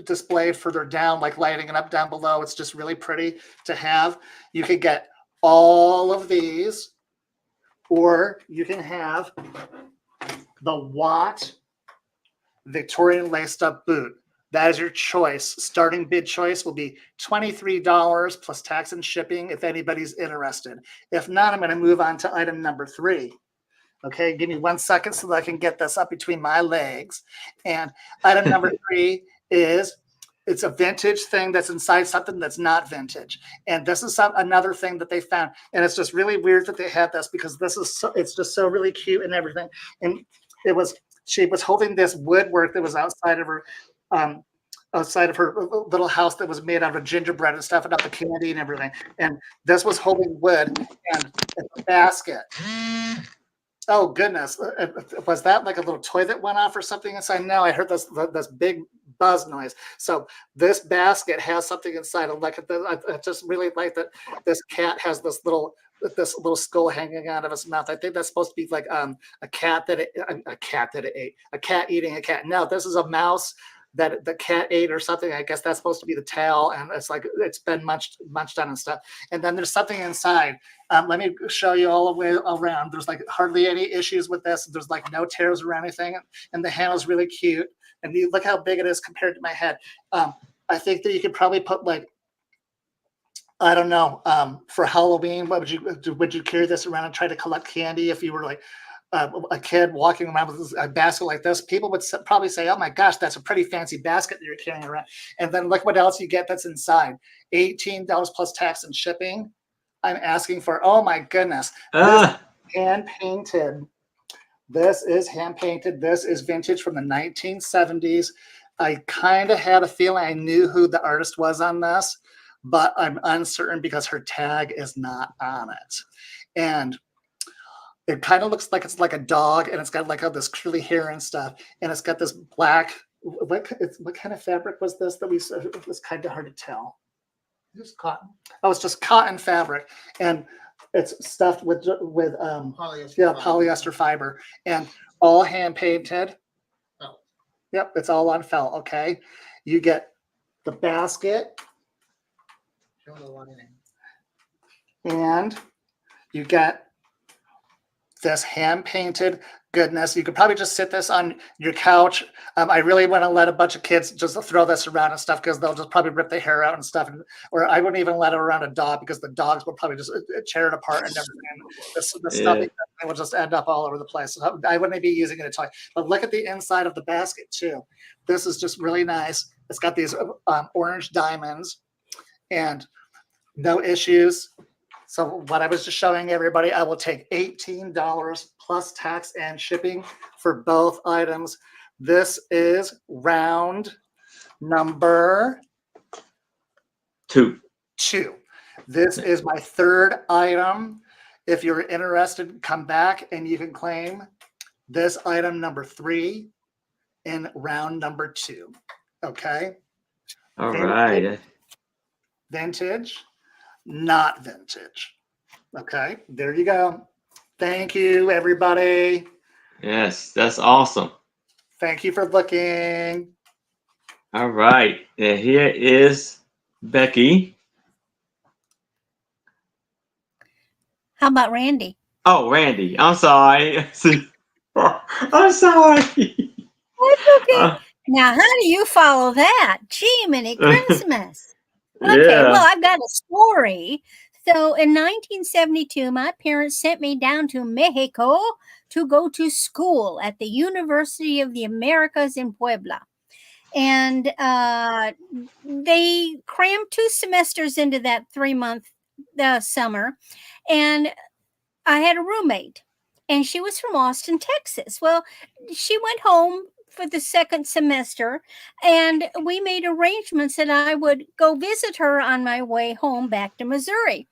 displayed further down, like lighting it up down below, it's just really pretty to have. You could get all of these, or you can have the Watt Victorian laced up boot. That is your choice. Starting bid choice will be $23 plus tax and shipping if anybody's interested. If not, I'm going to move on to item number 3. Okay, give me 1 second so that I can get this up between my legs. And item number 3 is, it's a vintage thing that's inside something that's not vintage. And this is another thing that they found. And it's just really weird that they had this, because it's just so really cute and everything. And she was holding this woodwork that was outside of her little house that was made out of gingerbread and stuff, and up the candy and everything. And this was holding wood, and it's a basket. Oh goodness, was that like a little toy that went off or something inside? No, I heard this big buzz noise. So this basket has something inside. I just really like that this cat has this little skull hanging out of its mouth. I think that's supposed to be like a cat eating a cat. No, this is a mouse that the cat ate or something. I guess that's supposed to be the tail, and it's like it's been munched on and stuff. And then there's something inside. Let me show you all the way around. There's like hardly any issues with this. There's like no tears or anything, and the handle's really cute. And you look how big it is compared to my head. I think that you could probably put like, I don't know, for Halloween, would you carry this around and try to collect candy if you were like a kid walking around with a basket like this? People would probably say, oh my gosh, that's a pretty fancy basket that you're carrying around. And then look what else you get that's inside. $18 plus tax and shipping. I'm asking for, oh my goodness. Hand painted. This is hand painted. This is vintage from the 1970s. I kind of had a feeling I knew who the artist was on this, but I'm uncertain because her tag is not on it. And it kind of looks like it's like a dog, and it's got like all this curly hair and stuff, and it's got this black. What kind of fabric was this? It was kind of hard to tell. Just cotton. Oh, it's just cotton fabric, and it's stuffed with polyester fiber, and all hand painted. Oh. Yep, it's all on felt. Okay, you get the basket, and you get this hand painted goodness. You could probably just sit this on your couch. I really want to let a bunch of kids just throw this around and stuff, because they'll just probably rip their hair out and stuff. Or I wouldn't even let it around a dog, because the dogs will probably just tear it apart and everything. The stuff will just end up all over the place. So I wouldn't be using it as a toy. But look at the inside of the basket too. This is just really nice. It's got these orange diamonds and no issues. So what I was just showing everybody, I will take $18 plus tax and shipping for both items. This is round number 2. This is my 3rd item. If you're interested, come back and you can claim this item number 3 in round number 2. Okay. All right. Vintage. Not vintage. Okay, there you go. Thank you, everybody. Yes, that's awesome. Thank you for looking. All right, and here is Becky. How about Randy? Oh, Randy. I'm sorry. I'm sorry. That's okay. Now, how do you follow that? Jiminy Christmas. Okay, Yeah. well, I've got a story. So in 1972, my parents sent me down to Mexico to go to school at the University of the Americas in Puebla. And they crammed 2 semesters into that 3-month summer. And I had a roommate, and she was from Austin, Texas. Well, she went home for the second semester, and we made arrangements that I would go visit her on my way home back to Missouri.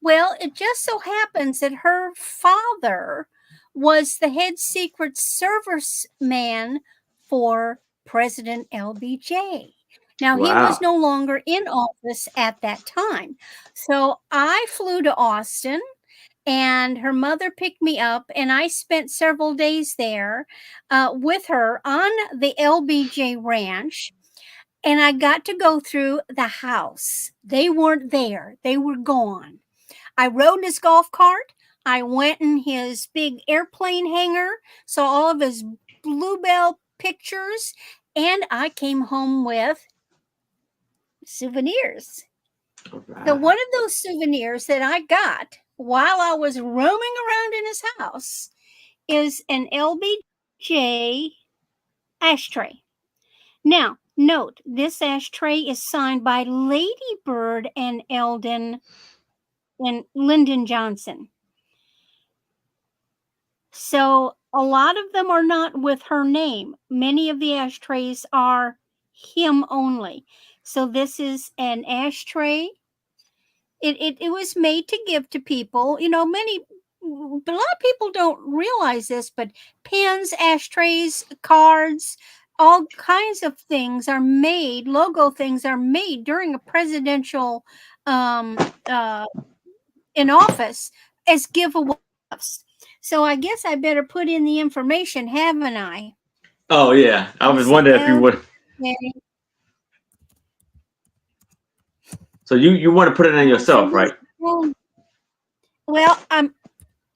Well, it just so happens that her father was the head Secret Service man for President LBJ. Now, he was Wow. no longer in office at that time. So I flew to Austin, and her mother picked me up, and I spent several days there with her on the LBJ ranch. And I got to go through the house. They weren't there, they were gone. I rode in his golf cart. I went in his big airplane hangar, saw all of his Bluebell pictures, and I came home with souvenirs. All So right. one of those souvenirs that I got while I was roaming around in his house is an LBJ ashtray. Now, note, this ashtray is signed by Lady Bird and Lyndon Johnson. So a lot of them are not with her name. Many of the ashtrays are him only. So this is an ashtray. It was made to give to people. You know, a lot of people don't realize this, but pens, ashtrays, cards, all kinds of things are made, logo things are made during a presidential in office as giveaways. So I guess I better put in the information, haven't I? Oh yeah, I Let's was see. wondering if you would. Okay. So you want to put it in yourself, right? Well,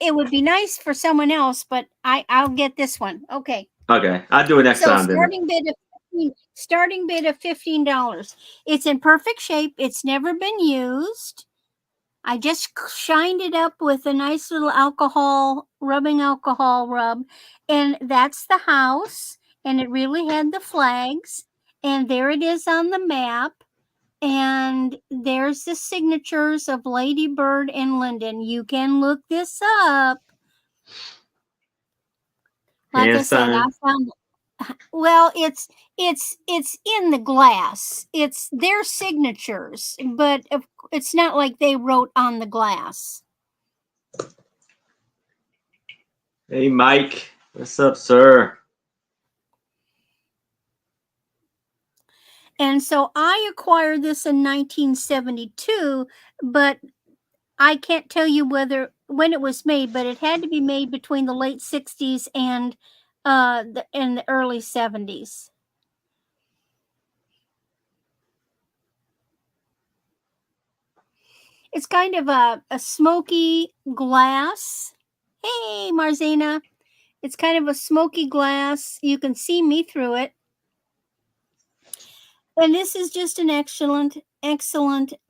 it would be nice for someone else, but I'll get this one. Okay. Okay, I'll do it next So time then. starting bid of $15. It's in perfect shape. It's never been used. I just shined it up with a nice little rubbing alcohol rub, and that's the house. And it really had the flags, and there it is on the map. And there's the signatures of Lady Bird and Lyndon. You can look this up. Like Hand I said, I sign. found. Well, it's in the glass. It's their signatures, but it's not like they wrote on the glass. Hey Mike, what's up, sir? And so I acquired this in 1972, but I can't tell you when it was made, but it had to be made between the late 60s and the early 70s. It's kind of a smoky glass. Hey, Marzena. It's kind of a smoky glass. You can see me through it. And this is just an excellent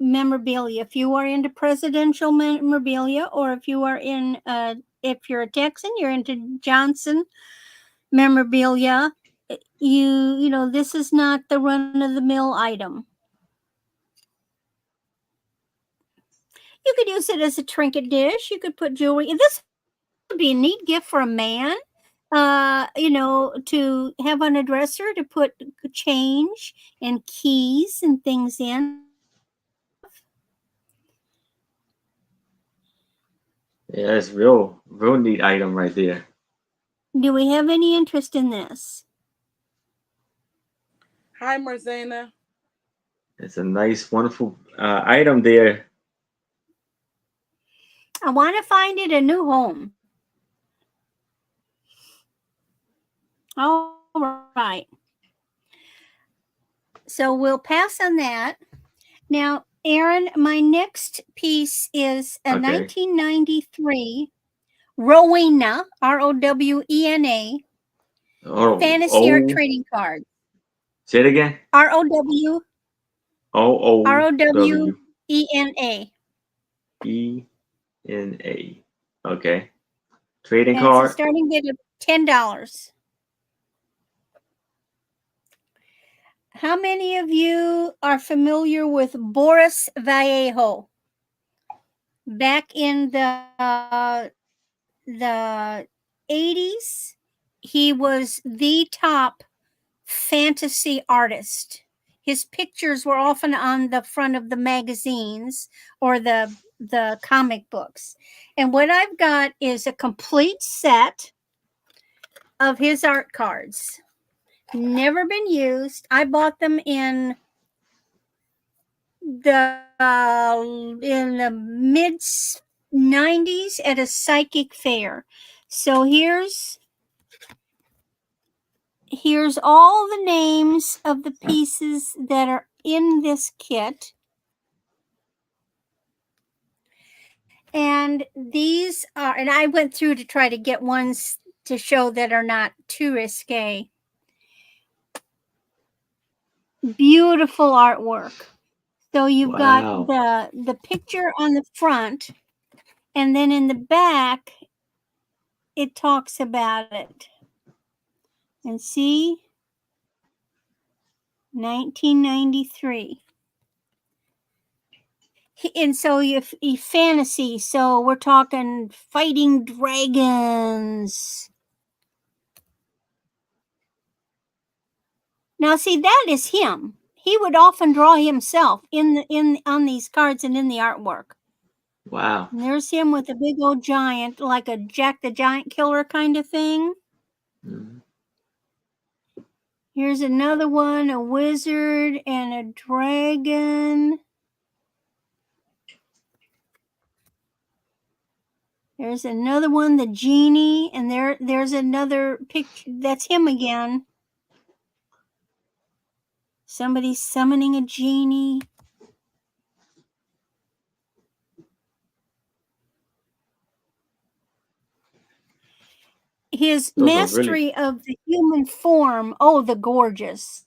memorabilia. If you are into presidential memorabilia, or if you are if you're a Texan, you're into Johnson memorabilia, you know, this is not the run-of-the-mill item. You could use it as a trinket dish. You could put jewelry. This would be a neat gift for a man. You know, to have on a dresser to put change and keys and things in. Yeah, it's real neat item right there. Do we have any interest in this? Hi, Marzena. It's a nice, wonderful item there. I want to find it a new home. All right. So we'll pass on that. Now, Aaron, my next piece is a 1993 Rowena, Rowena, fantasy art trading card. Say it again. Rowena. Ena. Okay. Trading And card. it's a starting bid of $10. How many of you are familiar with Boris Vallejo? Back in the 80s, he was the top fantasy artist. His pictures were often on the front of the magazines or the comic books. And what I've got is a complete set of his art cards. Never been used. I bought them in the mid 90s at a psychic fair. So here's all the names of the pieces that are in this kit. And these are, and I went through to try to get ones to show that are not too risque. Beautiful artwork. So you've Wow. got the picture on the front, and then in the back, it talks about it. And see, 1993. And so you fantasy, so we're talking fighting dragons. Now see, that is him. He would often draw himself on these cards and in the artwork. Wow. And there's him with a big old giant, like a Jack the Giant Killer kind of thing. Mhm. Here's another one, a wizard and a dragon. There's another one, the genie, and there's another picture. That's him again. Somebody's summoning a genie. His Those are mastery of the human form. Oh, the gorgeous.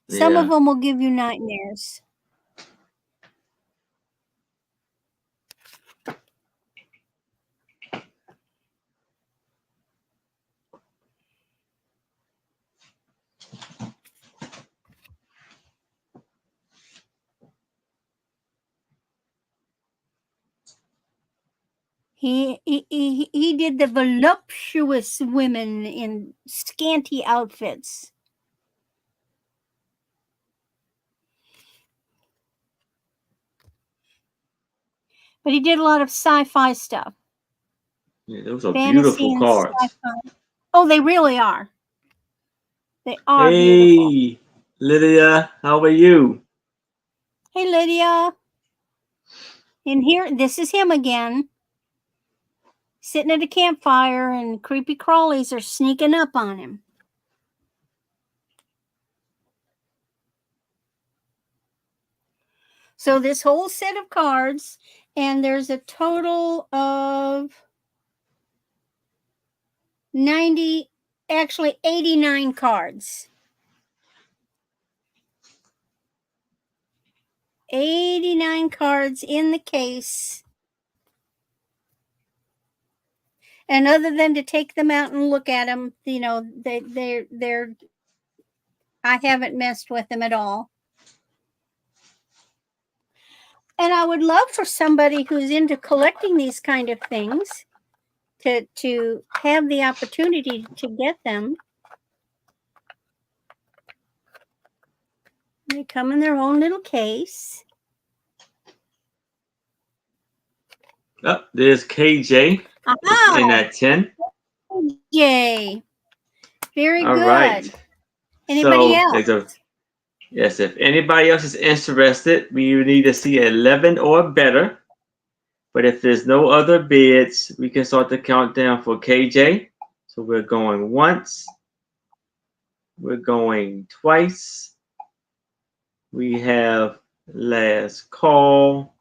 Some of Yeah. them will give you nightmares. He did the voluptuous women in scanty outfits. But he did a lot of sci-fi stuff. Yeah, those are Fantasy beautiful and cards. sci-fi. Oh, they really are. They are beautiful. Hey, Lydia, how are you? Hey, Lydia. And here, this is him again. Sitting at a campfire, and creepy crawlies are sneaking up on him. So this whole set of cards, and there's a total of 90, actually 89 cards. 89 cards in the case. And other than to take them out and look at them, you know, they're I haven't messed with them at all. And I would love for somebody who's into collecting these kind of things to have the opportunity to get them. They come in their own little case. Oh, there's KJ in that 10. Yay. Very All good. right. Anybody So else? yes, if anybody else is interested, we need to see 11 or better. But if there's no other bids, we can start the countdown for KJ. So we're going once. We're going twice. We have last call.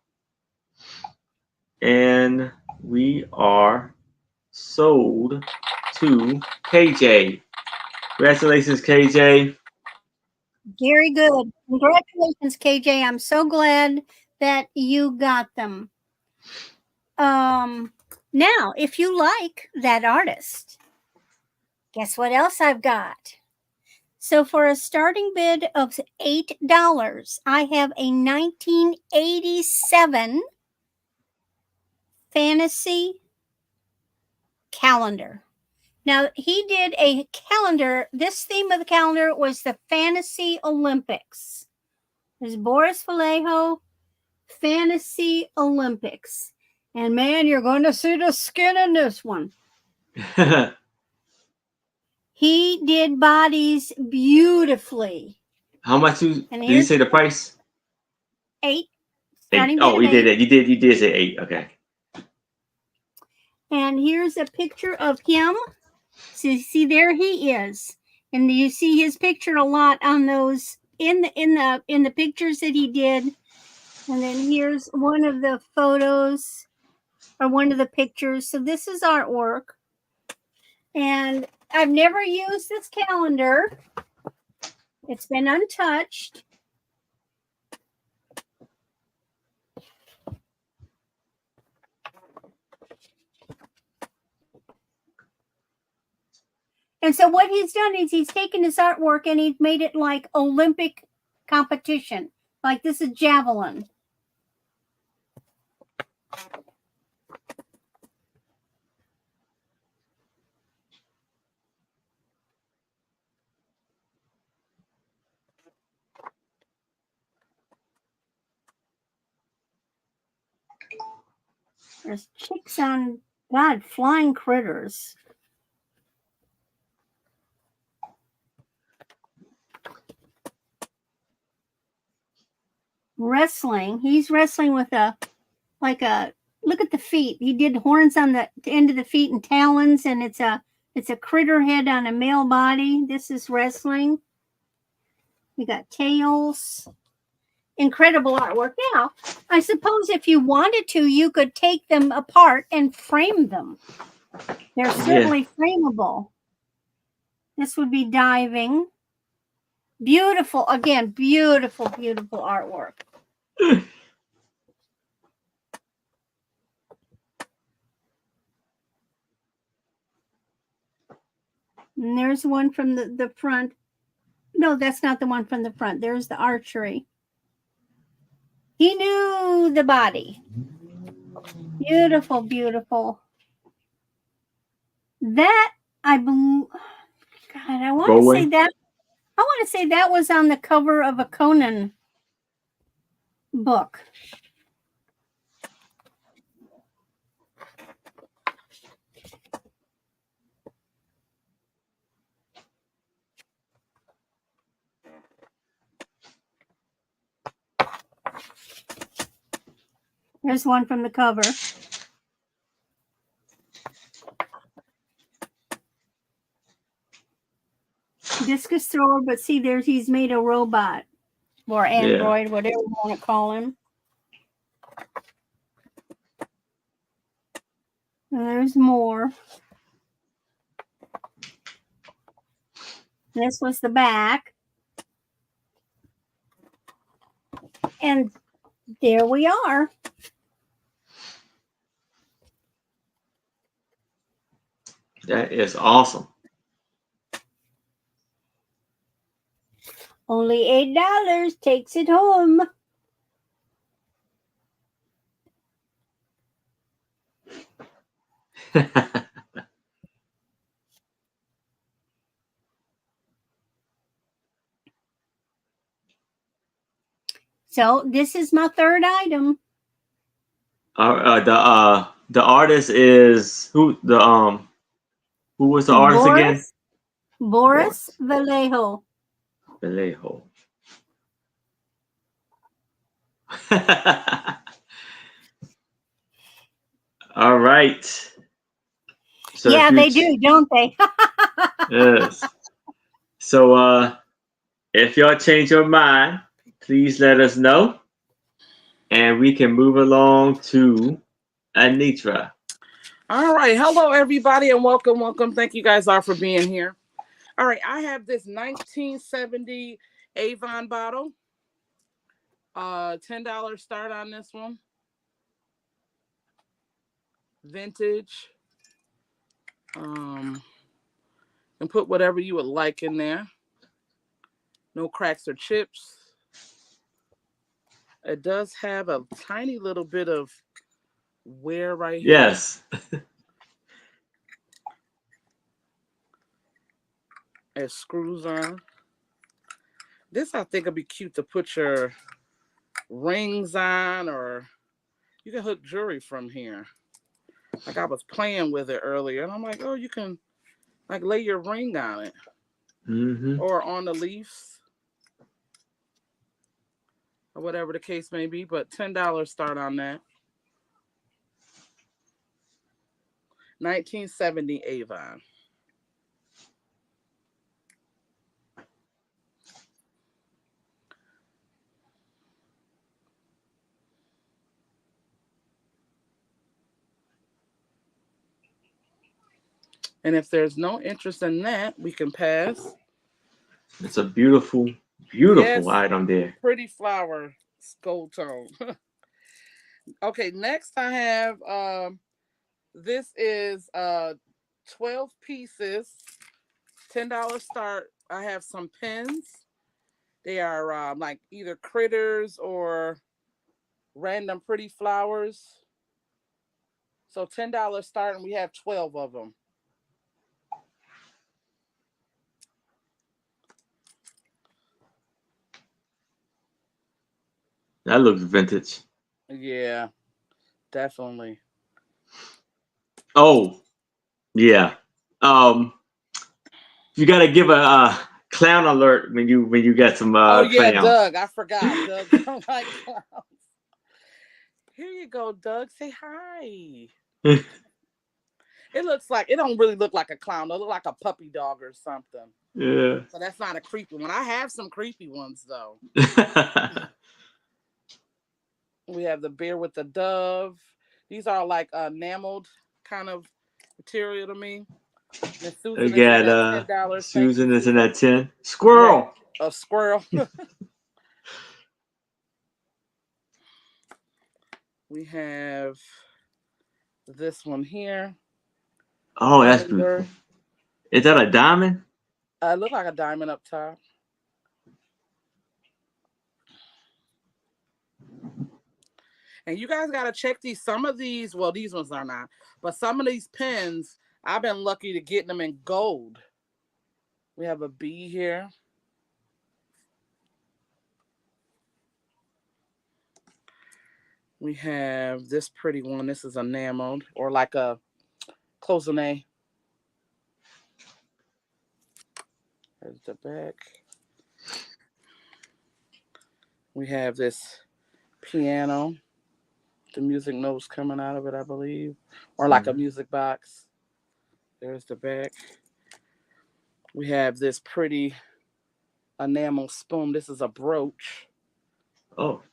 And we are sold to KJ. Congratulations, KJ. Very good. Congratulations, KJ. I'm so glad that you got them. Now, if you like that artist, guess what else I've got? So for a starting bid of $8, I have a 1987 fantasy calendar. Now, he did a calendar. This theme of the calendar was the Fantasy Olympics. There's Boris Vallejo, Fantasy Olympics. And man, you're going to see the skin in this one. He did bodies beautifully. How much did you say the price? 8. Oh, you did that. You did say 8. Okay. And here's a picture of him. So see, there he is, and you see his picture a lot on those in the pictures that he did. And then here's one of the photos or one of the pictures. So this is artwork, and I've never used this calendar. It's been untouched. And so what he's done is he's taken his artwork and he's made it like Olympic competition. Like this is javelin. There's chicks on, God, flying critters. Wrestling. He's wrestling with look at the feet. He did horns on the end of the feet and talons, and it's a critter head on a male body. This is wrestling. We got tails. Incredible artwork. Now, I suppose if you wanted to, you could take them apart and frame them. They're certainly frameable. This would be diving. Beautiful, again, beautiful artwork. And there's one from the front. No, that's not the one from the front. There's the archery. He knew the body. Beautiful, beautiful. That, I believe, God, I want to say that. I want to say that was on the cover of a Conan book. There's one from the cover. Discus thrower, but see, he's made a robot or android, whatever you want to call him. And there's more. This was the back. And there we are. That is awesome. Only $8 takes it home. So this is my third item. The artist is who was the artist again? Boris Vallejo. Vallejo. All right. So yeah, they do, don't they? Yes. So if y'all change your mind, please let us know, and we can move along to Antria. All right. Hello, everybody, and welcome. Thank you guys all for being here. All right. I have this 1970 Avon bottle. $10 start on this one. Vintage. And put whatever you would like in there. No cracks or chips. It does have a tiny little bit of wear right here. Yes. It screws on. This I think would be cute to put your rings on, or you can hook jewelry from here. Like I was playing with it earlier, and I'm like, oh, you can like lay your ring on it, or on the leaves, or whatever the case may be. But $10 start on that. 1970 Avon. And if there's no interest in that, we can pass. It's a beautiful, beautiful item there. Pretty flower gold tone. Okay, next I have this is 12 pieces, $10 start. I have some pins. They are like either critters or random pretty flowers. So $10 start, and we have 12 of them. That looks vintage. Yeah, definitely. Oh, yeah. You gotta give a clown alert when you get some oh yeah, clowns. Doug. I forgot. Doug don't like clowns. Here you go, Doug. Say hi. It looks like, it don't really look like a clown. It look like a puppy dog or something. Yeah. So that's not a creepy one. I have some creepy ones though. We have the bear with the dove. These are like enameled kind of material to me. And Susan We got $10. Susan is in at 10. Squirrel. Yeah, a squirrel. We have this one here. Oh, that's beautiful. Is that a diamond? It looks like a diamond up top. And you guys got to check these. Some of these, well, these ones are not. But some of these pins, I've been lucky to get them in gold. We have a bee here. We have this pretty one. This is enameled, or like a cloisonne. There's the back. We have this piano. The music notes coming out of it, I believe. Or like a music box. There's the back. We have this pretty enamel spoon. This is a brooch. Oh.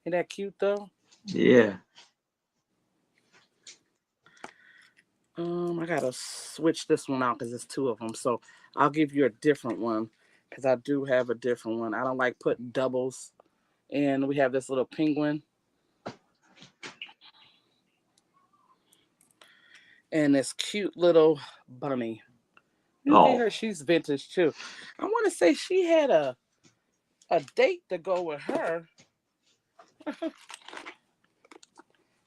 Isn't that cute though? Yeah. I gotta switch this one out because there's two of them. So I'll give you a different one because I do have a different one. I don't like putting doubles. And we have this little penguin. And this cute little bunny. You see her, she's vintage too. I want to say she had a date to go with her.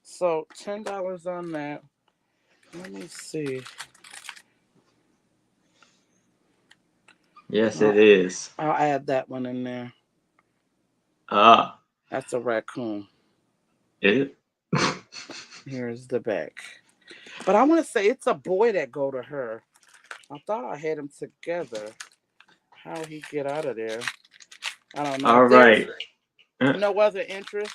So $10 on that. Let me see. Yes, it is. I'll add that one in there. That's a raccoon. Is it? Here's the back. But I want to say it's a boy that go to her. I thought I had them together. How he get out of there? I don't know. All right. No other interest?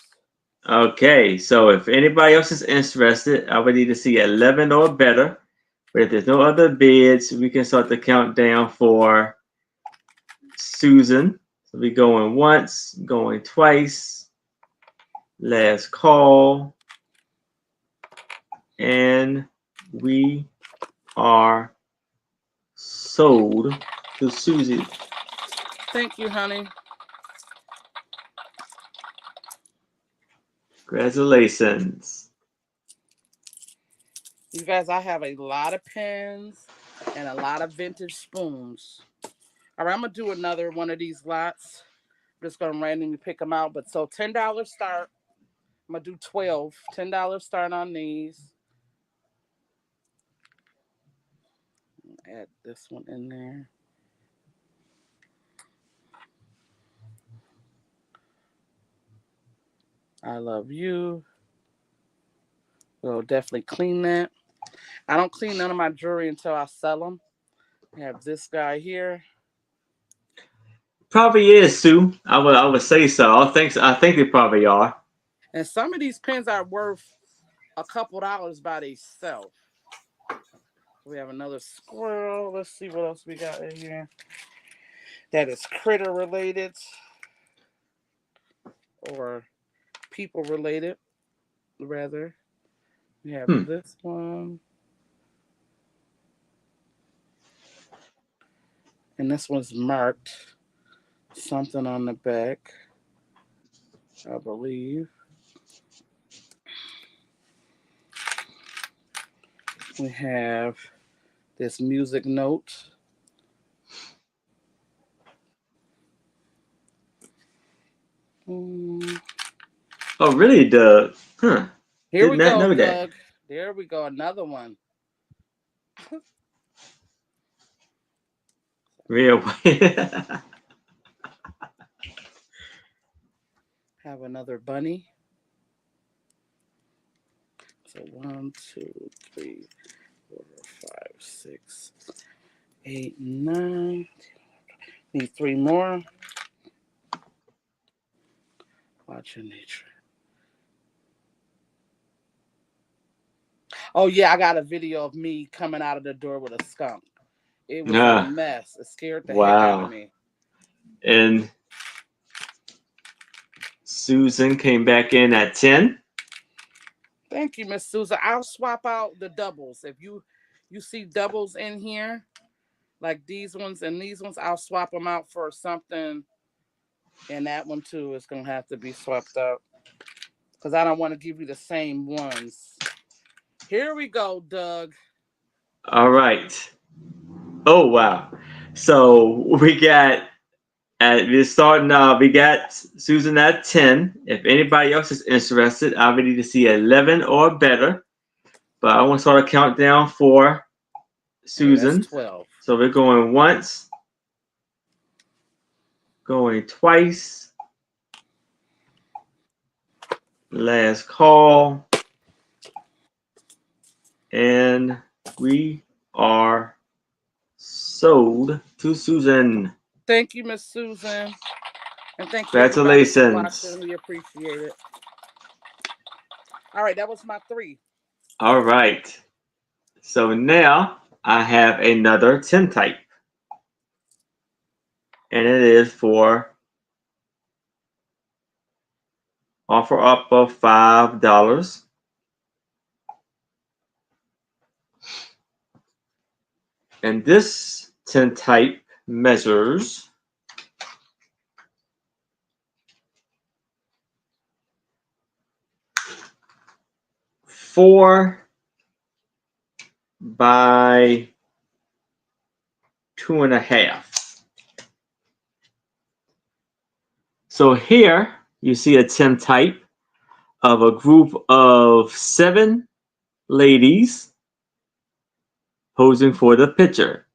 Okay, so if anybody else is interested, I would need to see 11 or better. But if there's no other bids, we can start the countdown for Susan. So we going once, going twice. Last call. And we are sold to Susie. Thank you, honey. Congratulations. You guys, I have a lot of pens and a lot of vintage spoons. All right, I'm gonna do another one of these lots. I'm just gonna randomly pick them out. But so $10 start. I'm gonna do 12. $10 start on these. Add this one in there. I love you. We'll definitely clean that. I don't clean none of my jewelry until I sell them. I have this guy here. Probably is, Sue. I would say so. I think they probably are. And some of these pins are worth a couple dollars by themselves. We have another squirrel. Let's see what else we got in here. That is critter related or people related, rather. We have this one. And this one's marked something on the back, I believe. We have this music note. Oh, really, Doug? Huh. Here Did we not go, know that. Doug. There we go. Another one. Real. Have another bunny. So 1, 2, 3, 4, 5, 6, 8, 9. Need 3 more. Watching nature. Oh yeah, I got a video of me coming out of the door with a skunk. It was a mess. It scared the heck out of me. And Susan came back in at 10. Thank you, Miss Susan. I'll swap out the doubles. If you see doubles in here, like these ones and these ones, I'll swap them out for something. And that one too is gonna have to be swapped out because I don't want to give you the same ones. Here we go, Doug. All right. Oh wow. So we got we're starting. We got Susan at 10. If anybody else is interested, I would need to see 11 or better. But I want to start a countdown for Susan. That's 12. So we're going once, going twice. Last call. And we are sold to Susan. Thank you, Miss Susan. And thank you, everybody, for Congratulations. watching. We appreciate it. All right, that was my 3. All right. So now I have another 10 type. And it is for offer up of $5. And this 10 type measures 4 by 2.5. So here you see a 10 type of a group of 7 ladies posing for the picture.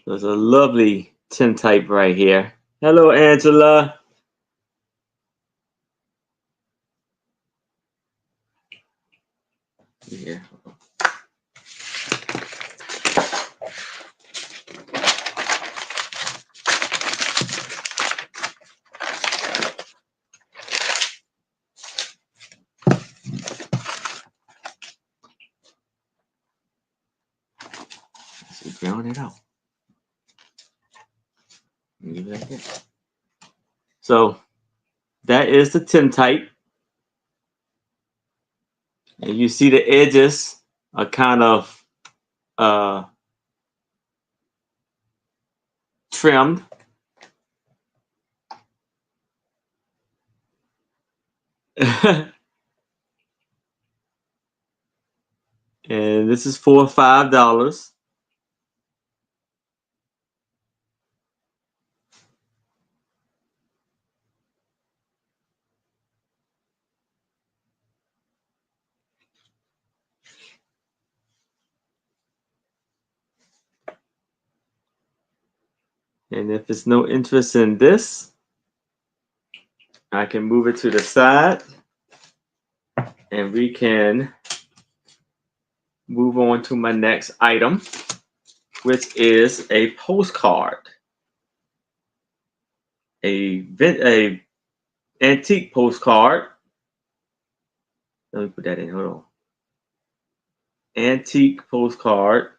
There's a lovely 10 type right here. Hello, Angela. Yeah. Let's ground it out. Leave it like that. So that is the 10 type. And you see the edges are kind of trimmed. And this is for $5. And if there's no interest in this, I can move it to the side and we can move on to my next item, which is a postcard. A antique postcard. Let me put that in, hold on. Antique postcard.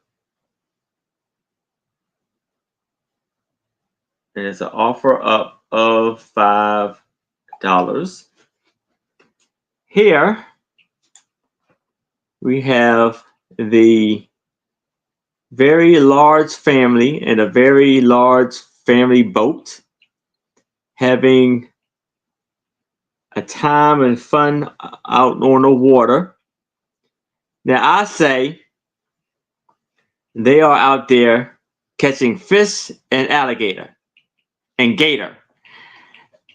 And it's an offer up of $5. Here we have the very large family and a very large family boat having a time and fun out on the water. Now I say they are out there catching fish and alligator and gator.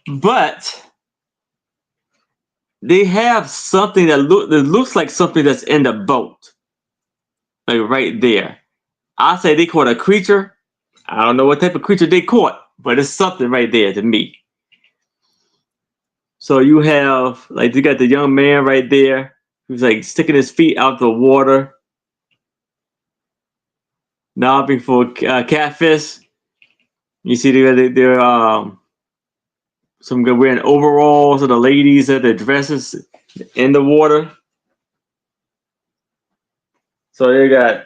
But they have something that looks like something that's in the boat. Like right there. I say they caught a creature. I don't know what type of creature they caught, but it's something right there to me. So you have, like, you got the young man right there who's like sticking his feet out the water, knobbing for catfish. You see they're some good wearing overalls, and the ladies have their dresses in the water. So they got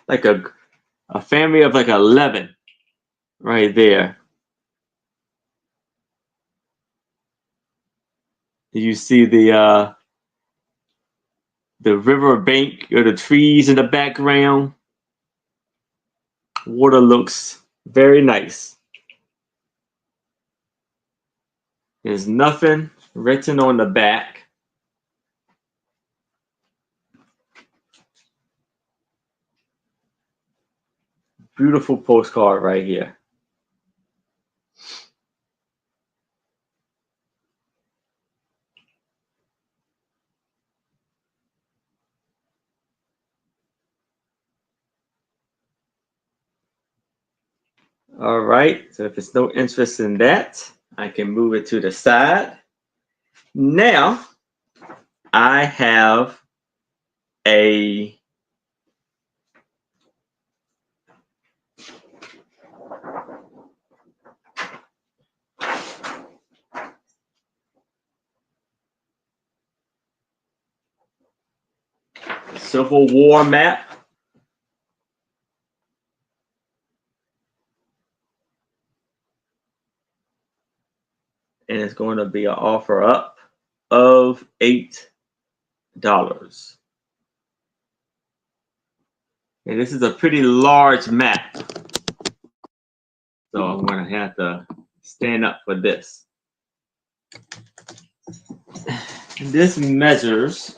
like a family of like 11 right there. You see the river bank or the trees in the background. Water looks very nice. There's nothing written on the back. Beautiful postcard right here. All right, so if there's no interest in that, I can move it to the side. Now, I have a Civil War map. And it's going to be an offer up of $8. And this is a pretty large map. So I'm going to have to stand up for this. And this measures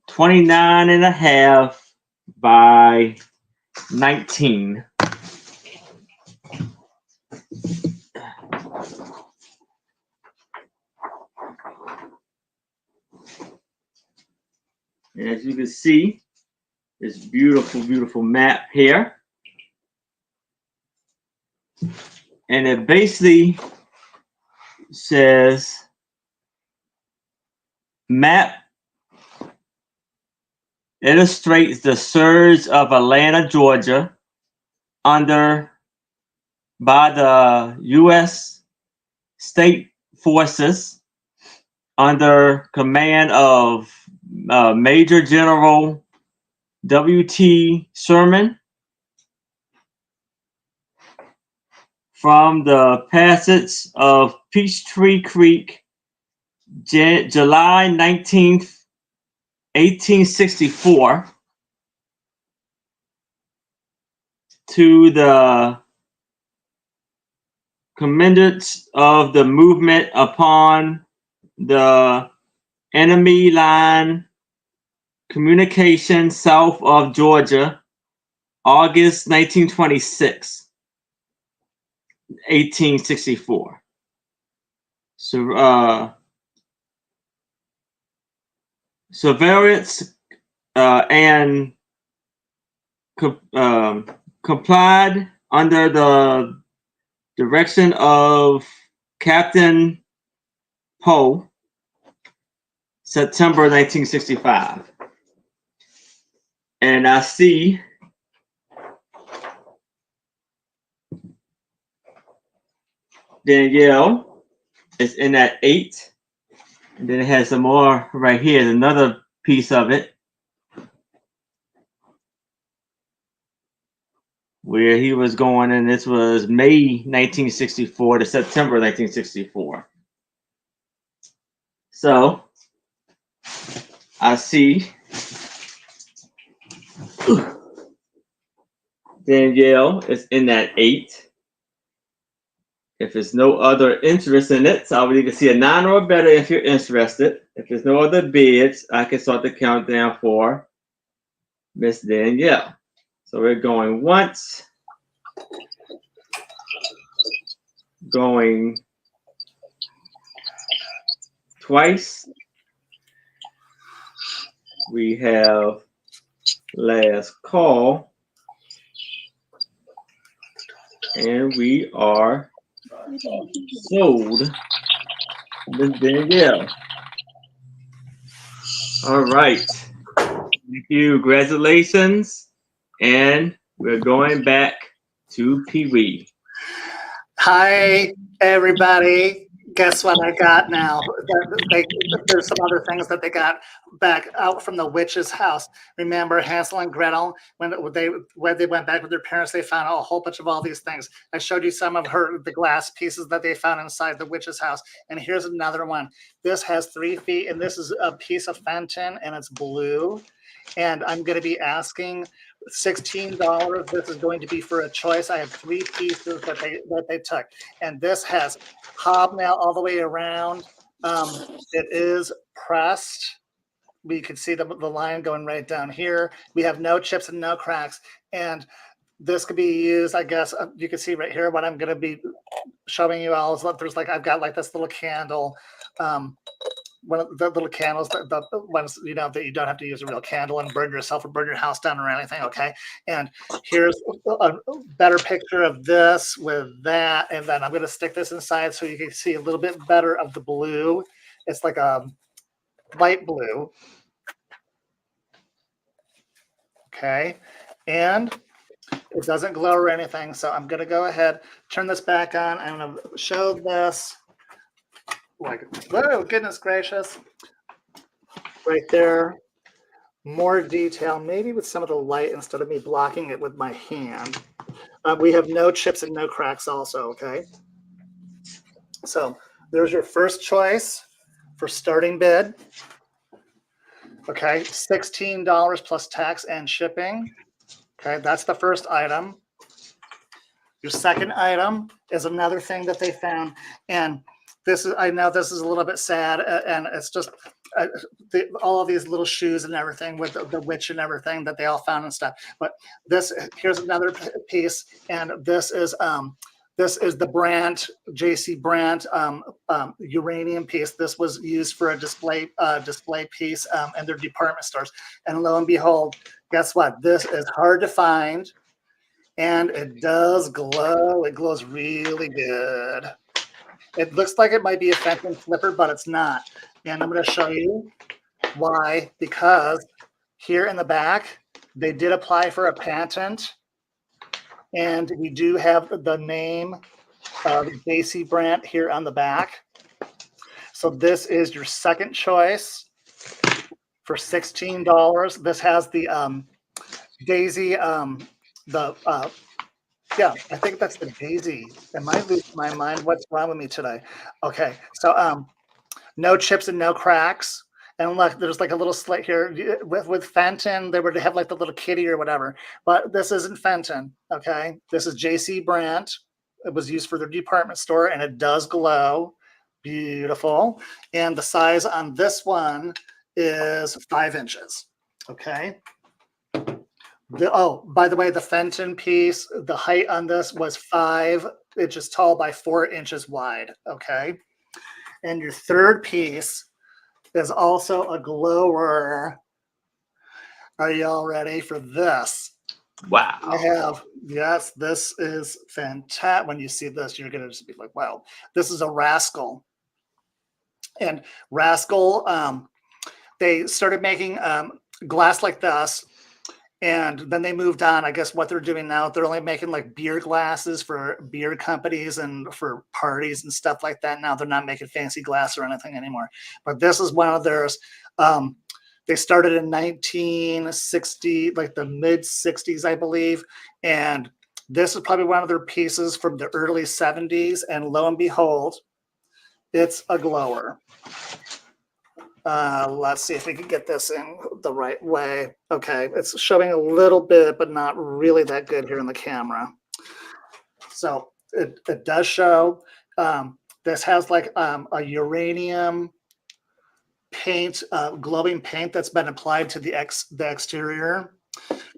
$29.5 by 19. And as you can see, this beautiful, beautiful map here. And it basically says map illustrates the surge of Atlanta, Georgia by the U.S. state forces under command of Major General W.T. Sherman from the passage of Peachtree Creek, July 19th, 1864, to the commandants of the movement upon the enemy line communication south of Georgia, August 1926, 1864. So, surveillance and complied under the direction of Captain Poe, September 1965. And I see Danielle is in at 8. And then it has some more right here, another piece of it, where he was going, and this was May 1964 to September 1964. So I see Danielle is in that 8. If there's no other interest in it, so I would need to see a 9 or better if you're interested. If there's no other bids, I can start the countdown for Miss Danielle. So we're going once, going twice. We have last call, and we are sold Miss Danielle. All right. Thank you. Congratulations. And we're going back to Pee Wee. Hi, everybody. Guess what I got now? There's some other things that they got back out from the witch's house. Remember Hansel and Gretel? When they went back with their parents, they found a whole bunch of all these things. I showed you some of the glass pieces that they found inside the witch's house. And here's another one. This has 3 feet, and this is a piece of Fenton, and it's blue. And I'm going to be asking $16. This is going to be for a choice. I have 3 pieces that they took, and this has hobnail all the way around. It is pressed. We can see the line going right down here. We have no chips and no cracks, and this could be used, I guess. You can see right here what I'm going to be showing you all is that there's I've got this little candle. One of the little candles, the ones that you don't have to use a real candle and burn yourself or burn your house down or anything. Okay, and here's a better picture of this with that, and then I'm going to stick this inside so you can see a little bit better of the blue. It's like a light blue. Okay, and it doesn't glow or anything, so I'm going to go ahead, turn this back on. I'm going to show this. Oh, goodness gracious. Right there. More detail, maybe with some of the light instead of me blocking it with my hand. We have no chips and no cracks also, okay? So there's your first choice for starting bid. Okay, $16 plus tax and shipping. Okay, that's the first item. Your second item is another thing that they found, and I know this is a little bit sad, and it's just all of these little shoes and everything with the witch and everything that they all found and stuff. But here's another piece, and this is the Brandt, J.C. Brandt uranium piece. This was used for a display piece in their department stores. And lo and behold, guess what? This is hard to find, and it does glow. It glows really good. It looks like it might be a Fenton flipper, but it's not. And I'm going to show you why. Because here in the back, they did apply for a patent. And we do have the name of J.C. Brandt here on the back. So this is your second choice for $16. This has the Daisy, yeah, I think that's the Daisy. Am I losing my mind? What's wrong with me today? Okay, so no chips and no cracks. And look, there's like a little slit here. With Fenton, they were to have like the little kitty or whatever. But this isn't Fenton, okay? This is JC Brandt. It was used for their department store, and it does glow. Beautiful. And the size on this one is 5 inches, okay? Oh, by the way, the Fenton piece, the height on this was 5 inches tall by 4 inches wide, okay? And your third piece is also a glower. Are y'all ready for this? Wow. I have, yes, this is fantastic. When you see this, you're going to just be like, wow, this is a Rascal. And Rascal, they started making glass like this. And then they moved on. I guess what they're doing now, they're only making like beer glasses for beer companies and for parties and stuff like that. Now they're not making fancy glass or anything anymore. But this is one of theirs. They started in 1960, like the mid 60s, I believe. And this is probably one of their pieces from the early 70s. And lo and behold, it's a glower. Let's see if we can get this in the right way. Okay, it's showing a little bit, but not really that good here in the camera. So it does show. This has like a uranium paint, glowing paint that's been applied to the exterior.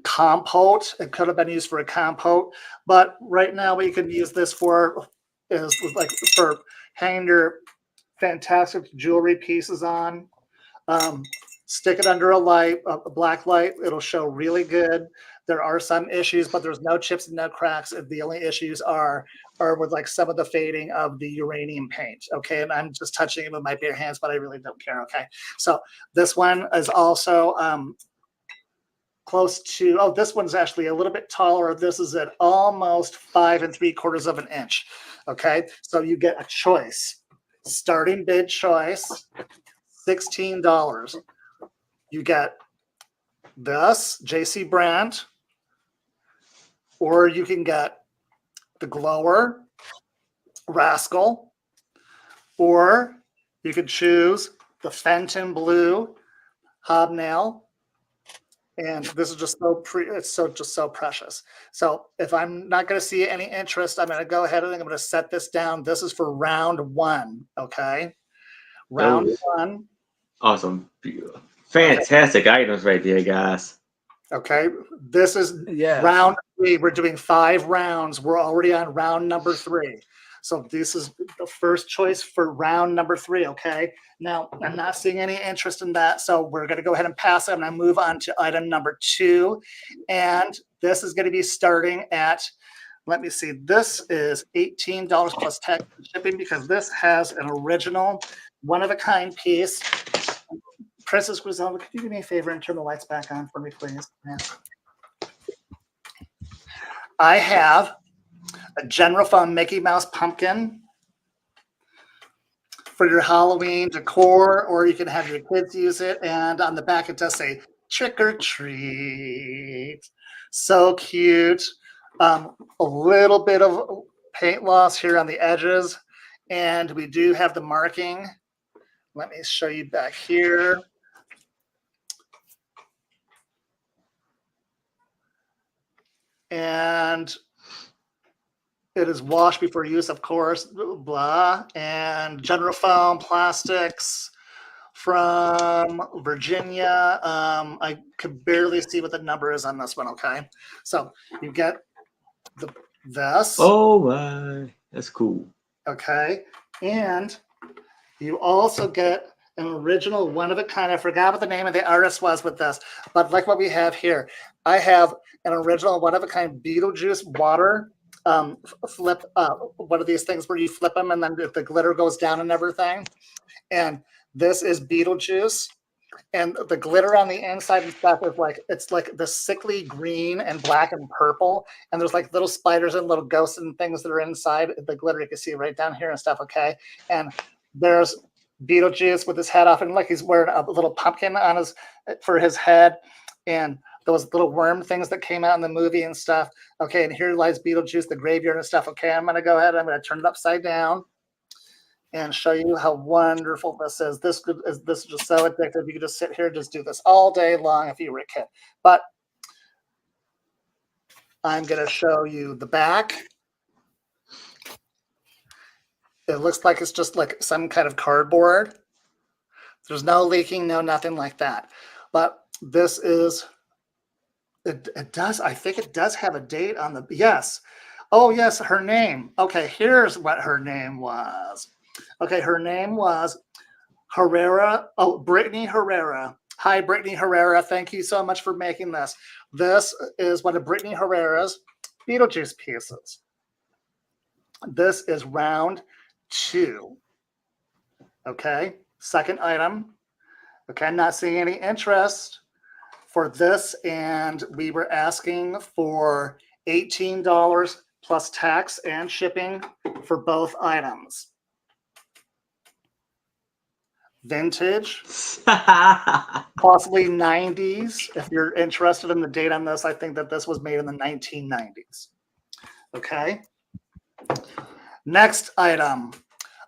Compote. It could have been used for a compote, but right now what you can use this for is like for hanging your fantastic jewelry pieces on. Stick it under a light, a black light. It'll show really good. There are some issues, but there's no chips and no cracks. The only issues are with like some of the fading of the uranium paint. Okay, and I'm just touching it with my bare hands, but I really don't care. Okay, so this one is also close to. Oh, this one's actually a little bit taller. This is at almost 5 3/4 inches. Okay, so you get a choice. Starting bid choice. $16. You get this JC Brandt, or you can get the glower Rascal, or you could choose the Fenton blue hobnail. And this is just just so precious. So if I'm not going to see any interest, I'm going to go ahead and I'm going to set this down. This is for round 1. Okay. Round 1. Awesome. Fantastic items right there, guys. Okay. This is round 3. We're doing 5 rounds. We're already on round number 3. So this is the first choice for round number 3. Okay. Now I'm not seeing any interest in that. So we're going to go ahead and pass it. And I move on to item number 2. And this is going to be starting at, let me see, this is $18 plus tax and shipping because this has an original one-of-a-kind piece. Princess Griselda, could you do me a favor and turn the lights back on for me, please? Yeah. I have a General Fund Mickey Mouse pumpkin for your Halloween decor, or you can have your kids use it. And on the back, it does say trick or treat. So cute. A little bit of paint loss here on the edges. And we do have the marking. Let me show you back here. And it is washed before use, of course, blah. And General Foam Plastics from Virginia. I could barely see what the number is on this one, okay? So you get this. Oh, my. That's cool. Okay. And you also get an original one-of-a-kind. I forgot what the name of the artist was with this, but like what we have here. I have an original one-of-a-kind Beetlejuice water flip, one of these things where you flip them and then the glitter goes down and everything. And this is Beetlejuice. And the glitter on the inside and stuff is like, it's like the sickly green and black and purple. And there's like little spiders and little ghosts and things that are inside the glitter. You can see right down here and stuff, okay? And there's Beetlejuice with his head off, and like he's wearing a little pumpkin on his for his head, and those little worm things that came out in the movie and stuff. Okay, and here lies Beetlejuice, the graveyard and stuff. Okay, I'm gonna go ahead. I'm gonna turn it upside down and show you how wonderful this is. This is just so addictive. You could just sit here and just do this all day long if you were a kid. But I'm gonna show you the back. It looks like it's just like some kind of cardboard. There's no leaking, no nothing like that. But this is, it does, I think it does have a date on the, yes. Oh, yes, her name. Okay, here's what her name was. Okay, her name was Herrera. Oh, Brittany Herrera. Hi, Brittany Herrera. Thank you so much for making this. This is one of Brittany Herrera's Beetlejuice pieces. This is round 2. Okay, second item. Okay, I'm not seeing any interest for this, and we were asking for $18 plus tax and shipping for both items. Vintage, possibly 90s. If you're interested in the date on this, I think that this was made in the 1990s. Okay. Next item.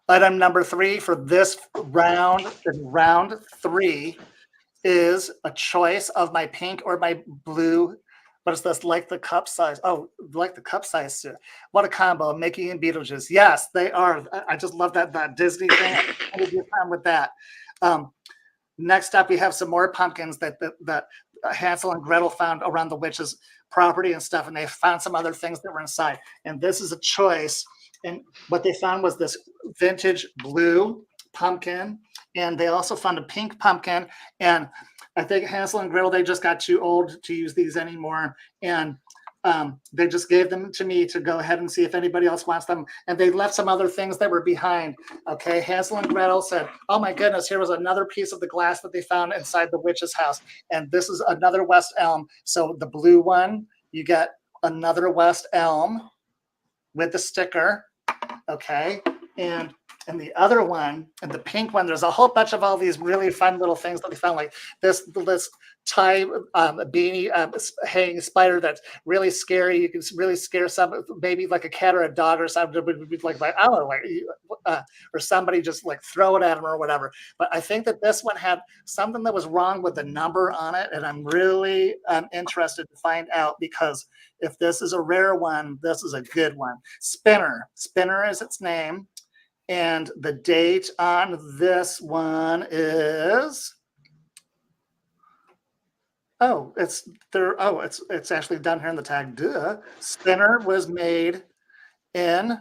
Item number 3 for this round, round 3, is a choice of my pink or my blue. What is this? Like the cup size. Oh, like the cup size too. What a combo. Mickey and Beetlejuice. Yes, they are. I just love that Disney thing. I had a good time with that. Next up, we have some more pumpkins that Hansel and Gretel found around the witch's property and stuff, and they found some other things that were inside. And this is a choice. And what they found was this vintage blue pumpkin, and they also found a pink pumpkin. And I think Hansel and Gretel, they just got too old to use these anymore, and they just gave them to me to go ahead and see if anybody else wants them. And they left some other things that were behind. Okay, Hansel and Gretel said, "Oh my goodness, here was another piece of the glass that they found inside the witch's house." And this is another West Elm. So the blue one, you get another West Elm with the sticker. Okay, and the other one, and the pink one, there's a whole bunch of all these really fun little things that they found, like this tie beanie hanging spider that's really scary. You can really scare some, maybe like a cat or a dog or something, like I don't know, like or somebody just like throw it at them or whatever. But I think that this one had something that was wrong with the number on it, and I'm really interested to find out, because if this is a rare one, this is a good one. Spinner is its name. And the date on this one is, it's actually done here in the tag. Duh. Spinner was made in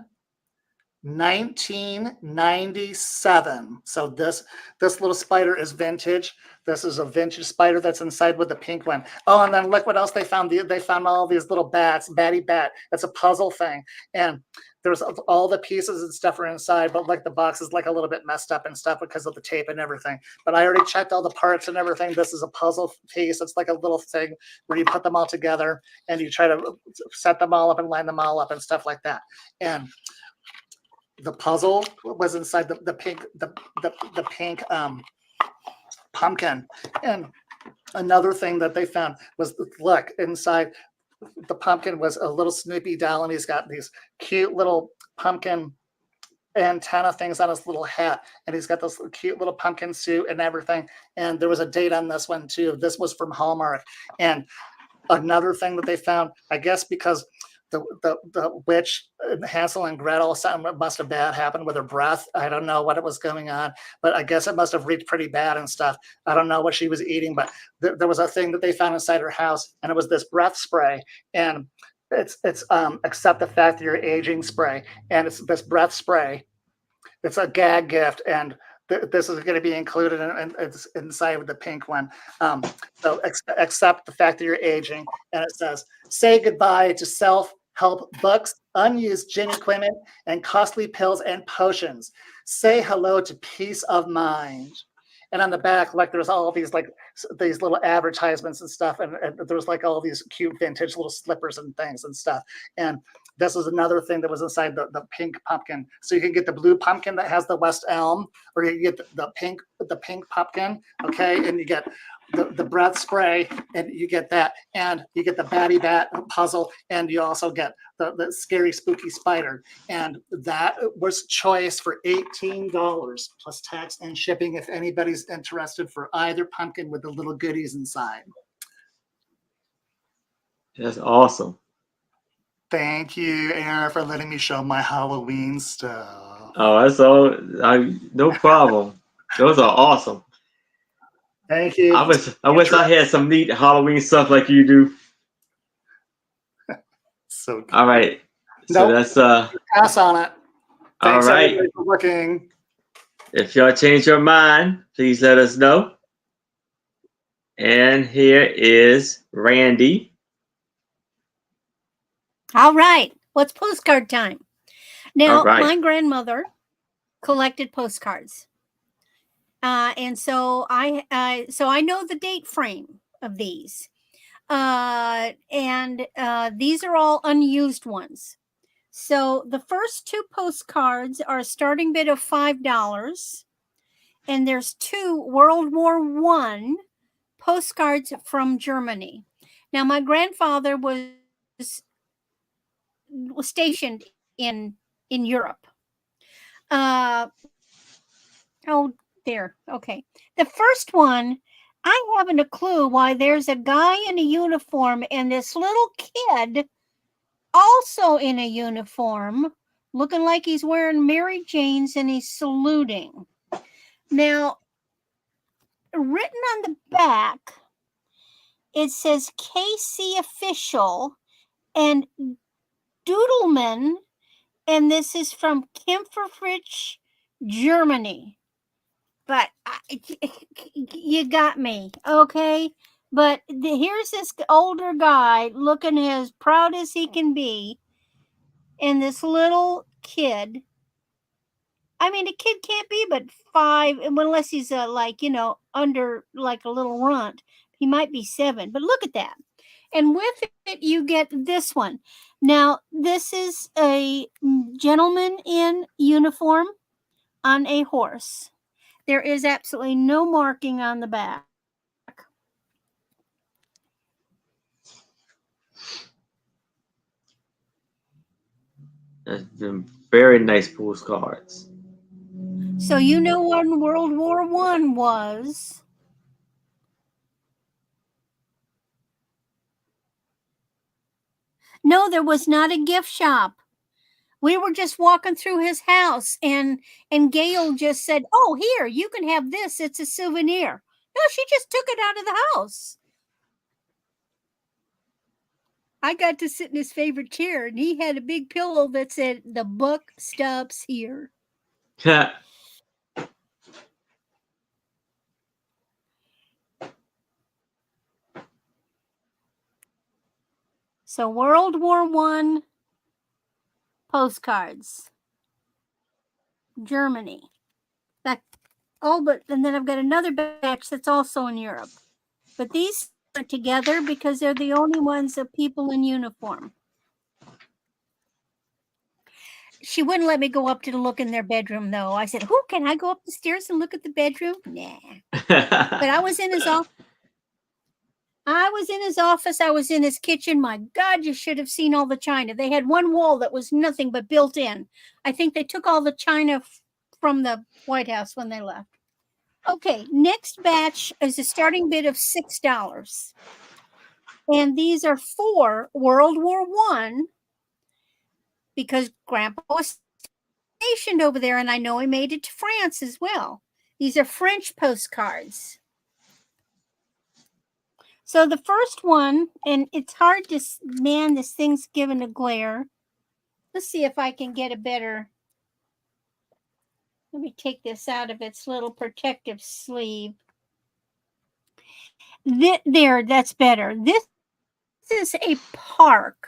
1997. So this little spider is vintage. This is a vintage spider that's inside with the pink one. Oh, and then look what else they found. They found all these little bats, Batty Bat. It's a puzzle thing. And there's all the pieces and stuff are inside, but like the box is like a little bit messed up and stuff because of the tape and everything. But I already checked all the parts and everything. This is a puzzle piece. It's like a little thing where you put them all together and you try to set them all up and line them all up and stuff like that. And the puzzle was inside the pink pumpkin. And another thing that they found was, look, inside the pumpkin was a little Snoopy doll, and he's got these cute little pumpkin antenna things on his little hat, and he's got this cute little pumpkin suit and everything. And there was a date on this one too. This was from Hallmark. And another thing that they found, I guess because the witch, Hansel and Gretel, something must have bad happened with her breath. I don't know what it was going on, but I guess it must have reeked pretty bad and stuff. I don't know what she was eating, but there was a thing that they found inside her house, and it was this breath spray. And it's accept the fact that you're aging spray, and it's this breath spray. It's a gag gift, and this is going to be included and it's inside with the pink one. So accept the fact that you're aging, and it says, say goodbye to self-help books, unused gin equipment, and costly pills and potions. Say hello to peace of mind. And on the back, like there's all these these little advertisements and stuff, and there was like all these cute vintage little slippers and things and stuff. And This is another thing that was inside the pink pumpkin. So you can get the blue pumpkin that has the West Elm, or you can get the pink pumpkin, okay? And you get the breath spray, and you get that, and you get the Batty Bat puzzle, and you also get the scary spooky spider. And that was choice for $18 plus tax and shipping if anybody's interested for either pumpkin with the little goodies inside. That's awesome. Thank you, Aaron, for letting me show my Halloween stuff. Oh, that's all. No problem. Those are awesome. Thank you. I wish I had some neat Halloween stuff like you do. So good. All right. So Nope. that's Pass on it. all Thanks right. everybody for looking. If y'all change your mind, please let us know. And here is Randy. All right. What's postcard time? Now, All right. my grandmother collected postcards. And so I know the date frame of these. And these are all unused ones. So the first two postcards are a starting bid of $5. And there's 2 World War I postcards from Germany. Now, my grandfather was stationed in Europe. Oh, there. Okay. The first one, I haven't a clue why there's a guy in a uniform and this little kid also in a uniform, looking like he's wearing Mary Jane's and he's saluting. Now, written on the back, it says KC Official and Doodleman, and this is from Kempferfritsch, Germany. But you got me, okay? But here's this older guy looking as proud as he can be, and this little kid. I mean, a kid can't be but 5, unless he's under like a little runt. He might be 7, but look at that. And with it, you get this one. Now, this is a gentleman in uniform on a horse. There is absolutely no marking on the back. That's been very nice postcards. So you know when World War I was. No, there was not a gift shop. We were just walking through his house, and Gail just said, "Oh, here, you can have this. It's a souvenir." No, she just took it out of the house. I got to sit in his favorite chair, and he had a big pillow that said, "The buck stops here." So World War I postcards. Germany. And then I've got another batch that's also in Europe. But these are together because they're the only ones of people in uniform. She wouldn't let me go up to look in their bedroom, though. I said, "Who can I go up the stairs and look at the bedroom?" Nah. But I was in his office. I was in his kitchen. My God, you should have seen all the china. They had one wall that was nothing but built in. I think they took all the china from the White House when they left. Okay, next batch is a starting bid of $6. And these are for World War I, because Grandpa was stationed over there, and I know he made it to France as well. These are French postcards. So the first one, and it's hard to, man, this thing's giving a glare. Let's see if I can get a better. Let me take this out of its little protective sleeve. There, that's better. This is a park.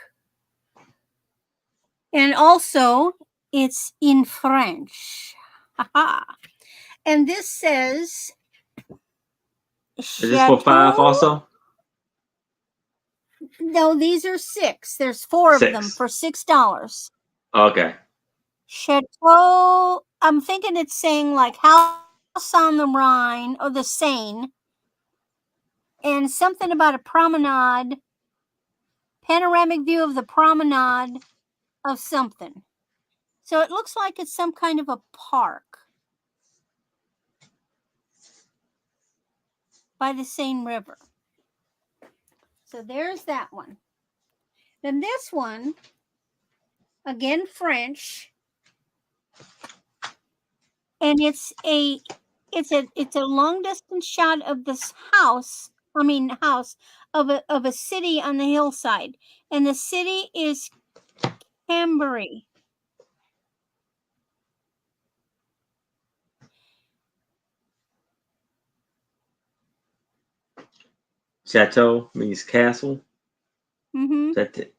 And also, it's in French. And this says, Is this for $5 also? No, these are 6. There's 4 of them 6. for $6. Okay. Chateau, I'm thinking it's saying like House on the Rhine or the Seine, and something about a promenade, panoramic view of the promenade of something. So it looks like it's some kind of a park by the Seine River. So there's that one. Then this one, again French, and it's a long distance shot of this house of a city on the hillside, and the city is Cambury. Chateau means castle. Mm-hmm. Is that it?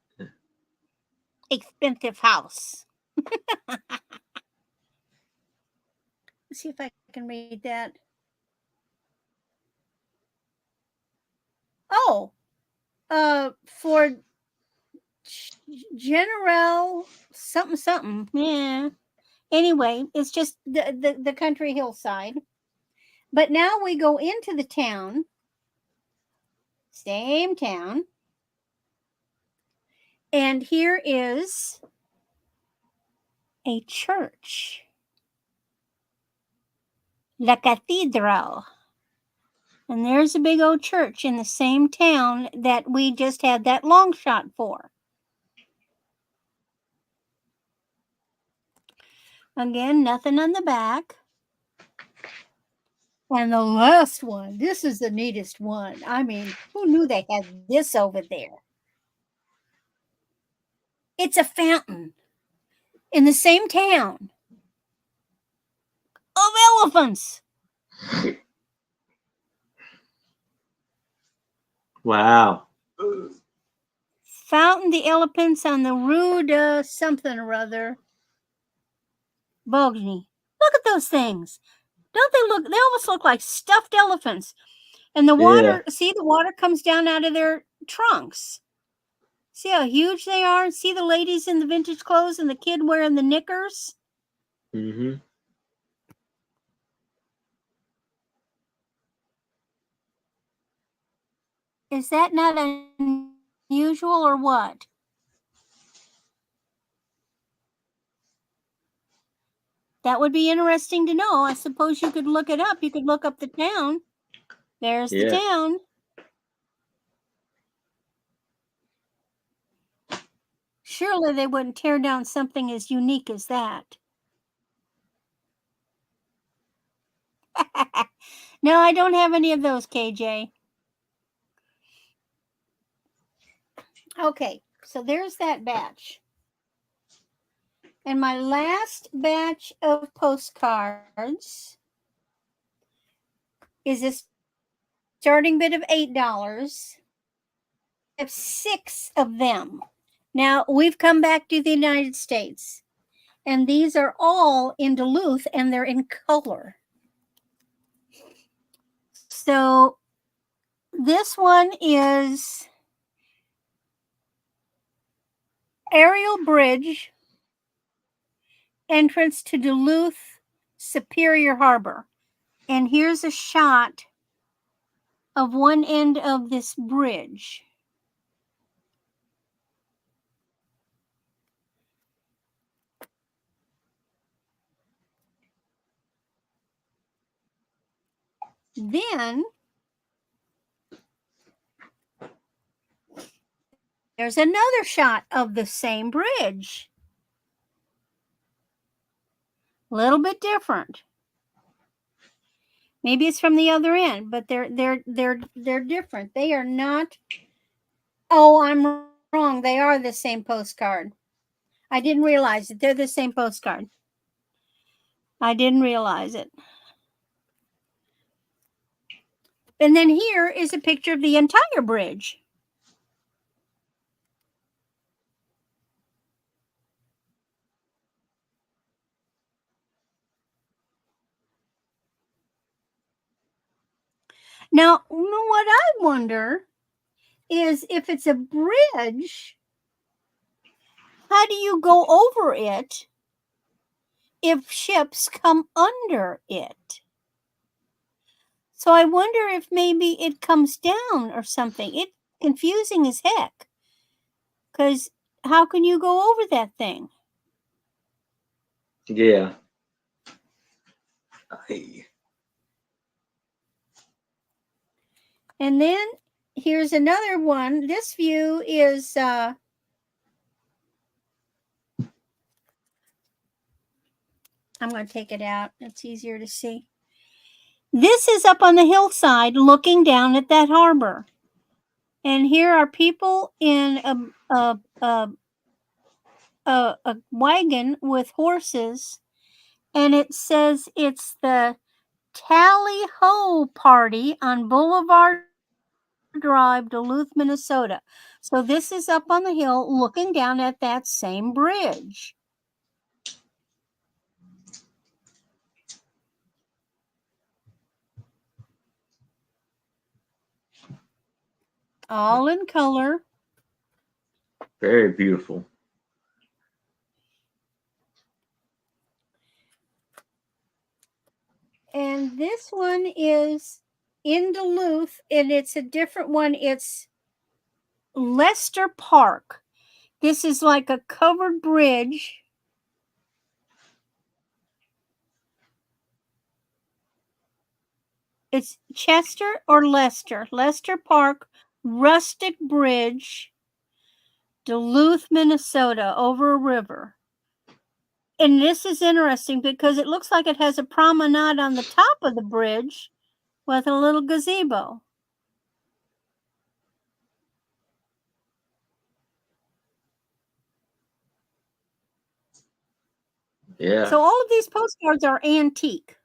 Expensive house. Let's see if I can read that. Oh, for General something something. Yeah. Anyway, it's just the country hillside. But now we go into the town. Same town. And here is a church. La Cathedral. And there's a big old church in the same town that we just had that long shot for. Again, nothing on the back. And the last one, this is the neatest one. I mean, who knew they had this over there? It's a fountain in the same town of elephants. Wow. Fountain the elephants on the Rue de something or other. Bogny. Look at those things. Don't they look? They almost look like stuffed elephants. And the water, see, the water comes down out of their trunks. See how huge they are? See the ladies in the vintage clothes and the kid wearing the knickers? Mm-hmm. Is that not unusual or what? That would be interesting to know. I suppose you could look it up. You could look up the town. There's the town. Surely they wouldn't tear down something as unique as that. No, I don't have any of those, KJ. Okay, so there's that batch. And my last batch of postcards is a starting bid of $8. I have 6 of them. Now, we've come back to the United States, and these are all in Duluth, and they're in color. So this one is Aerial Bridge, entrance to Duluth Superior Harbor. And here's a shot of one end of this bridge. Then there's another shot of the same bridge. A little bit different. Maybe it's from the other end, but they're different. They are not. Oh, I'm wrong. They are the same postcard. I didn't realize it. They're the same postcard. I didn't realize it. And then here is a picture of the entire bridge. Now, what I wonder, is if it's a bridge, how do you go over it if ships come under it? So I wonder if maybe it comes down or something. It's confusing as heck. Because how can you go over that thing? Yeah. Ay. And then here's another one. This view is I'm going to take it out. It's easier to see. This is up on the hillside looking down at that harbor. And here are people in a wagon with horses. And it says it's the Tally Ho Party on Boulevard Drive, Duluth, Minnesota. So this is up on the hill looking down at that same bridge. All in color. Very beautiful. And this one is in Duluth, and it's a different one. It's Lester Park. This is like a covered bridge. It's Chester or Lester. Lester Park, rustic bridge, Duluth, Minnesota, over a river. And this is interesting because it looks like it has a promenade on the top of the bridge with a little gazebo. Yeah. So all of these postcards are antique.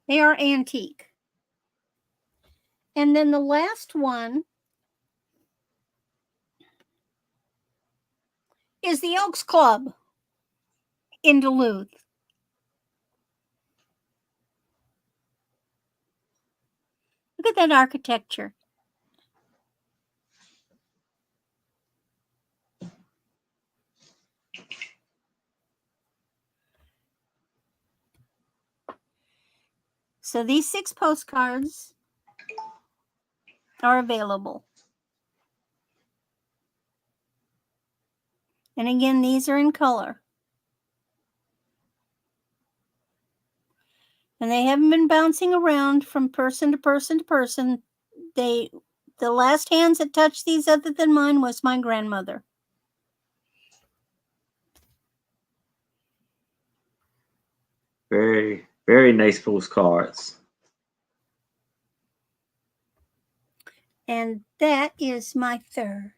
They are antique. And then the last one is the Elks Club in Duluth. Look at that architecture. So these 6 postcards are available. And again, these are in color. And they haven't been bouncing around from person to person to person. The last hands that touched these other than mine was my grandmother. Very, very nice postcards. And that is my third.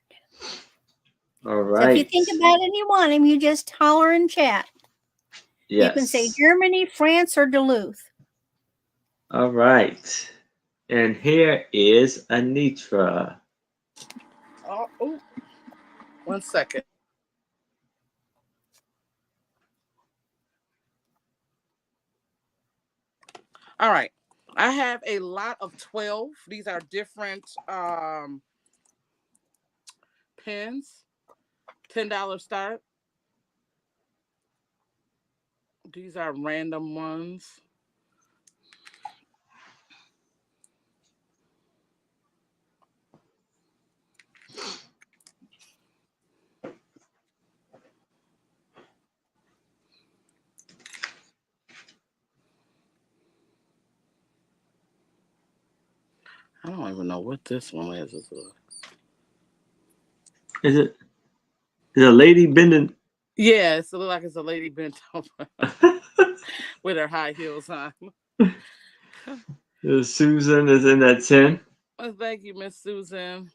All So if you right. think about it and you want him, you just holler and chat. Yes. You can say Germany, France, or Duluth. All right. And here is Anitra. Oh, 1 second. All right. I have a lot of 12. These are different pens. $10 start. These are random ones. I don't even know what this one is. Is it a lady bending? Yeah, it looks like it's a lady bent over with her high heels on. Susan is in that 10. Well, thank you, Miss Susan.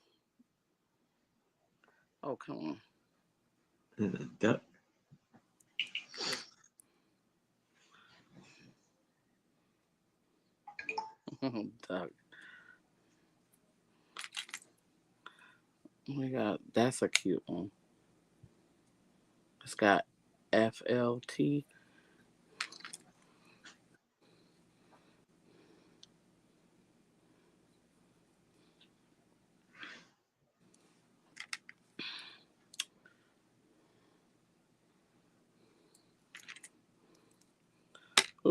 Oh, come on. And a duck. Duck. Oh my God, that's a cute one. It's got FLT.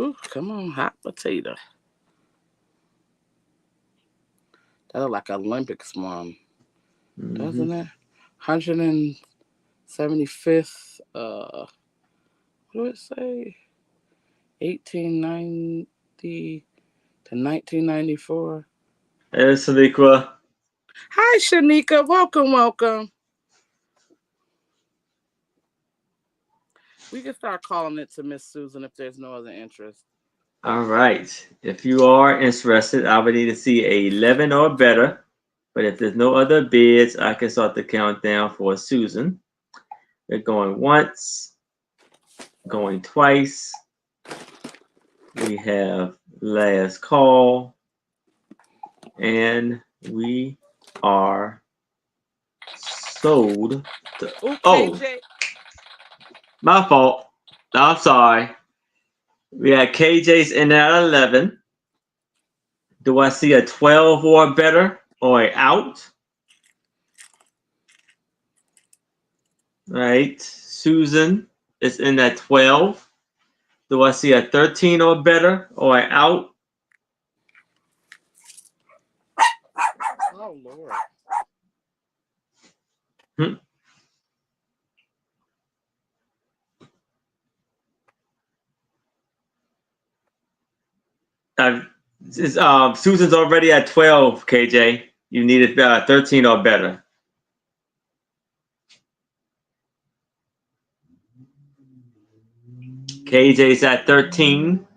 Ooh, come on, hot potato. That look like Olympics one, doesn't it? 175th. What do it say? 1890 to 1994. Hey, Saniqua. Hi, Shanika. Welcome. We can start calling it to Miss Susan if there's no other interest. All right. If you are interested, I would need to see a 11 or better. But if there's no other bids, I can start the countdown for Susan. We're going once, going twice. We have last call. And we are sold. Ooh, Oh, KJ. my fault. I'm sorry. We had KJ's in at 11. Do I see a 12 or better or a out? Right. Susan is in at 12. Do I see a 13 or better or a out? Oh, Lord. Susan's already at 12, KJ. You needed 13 or better. KJ's at 13.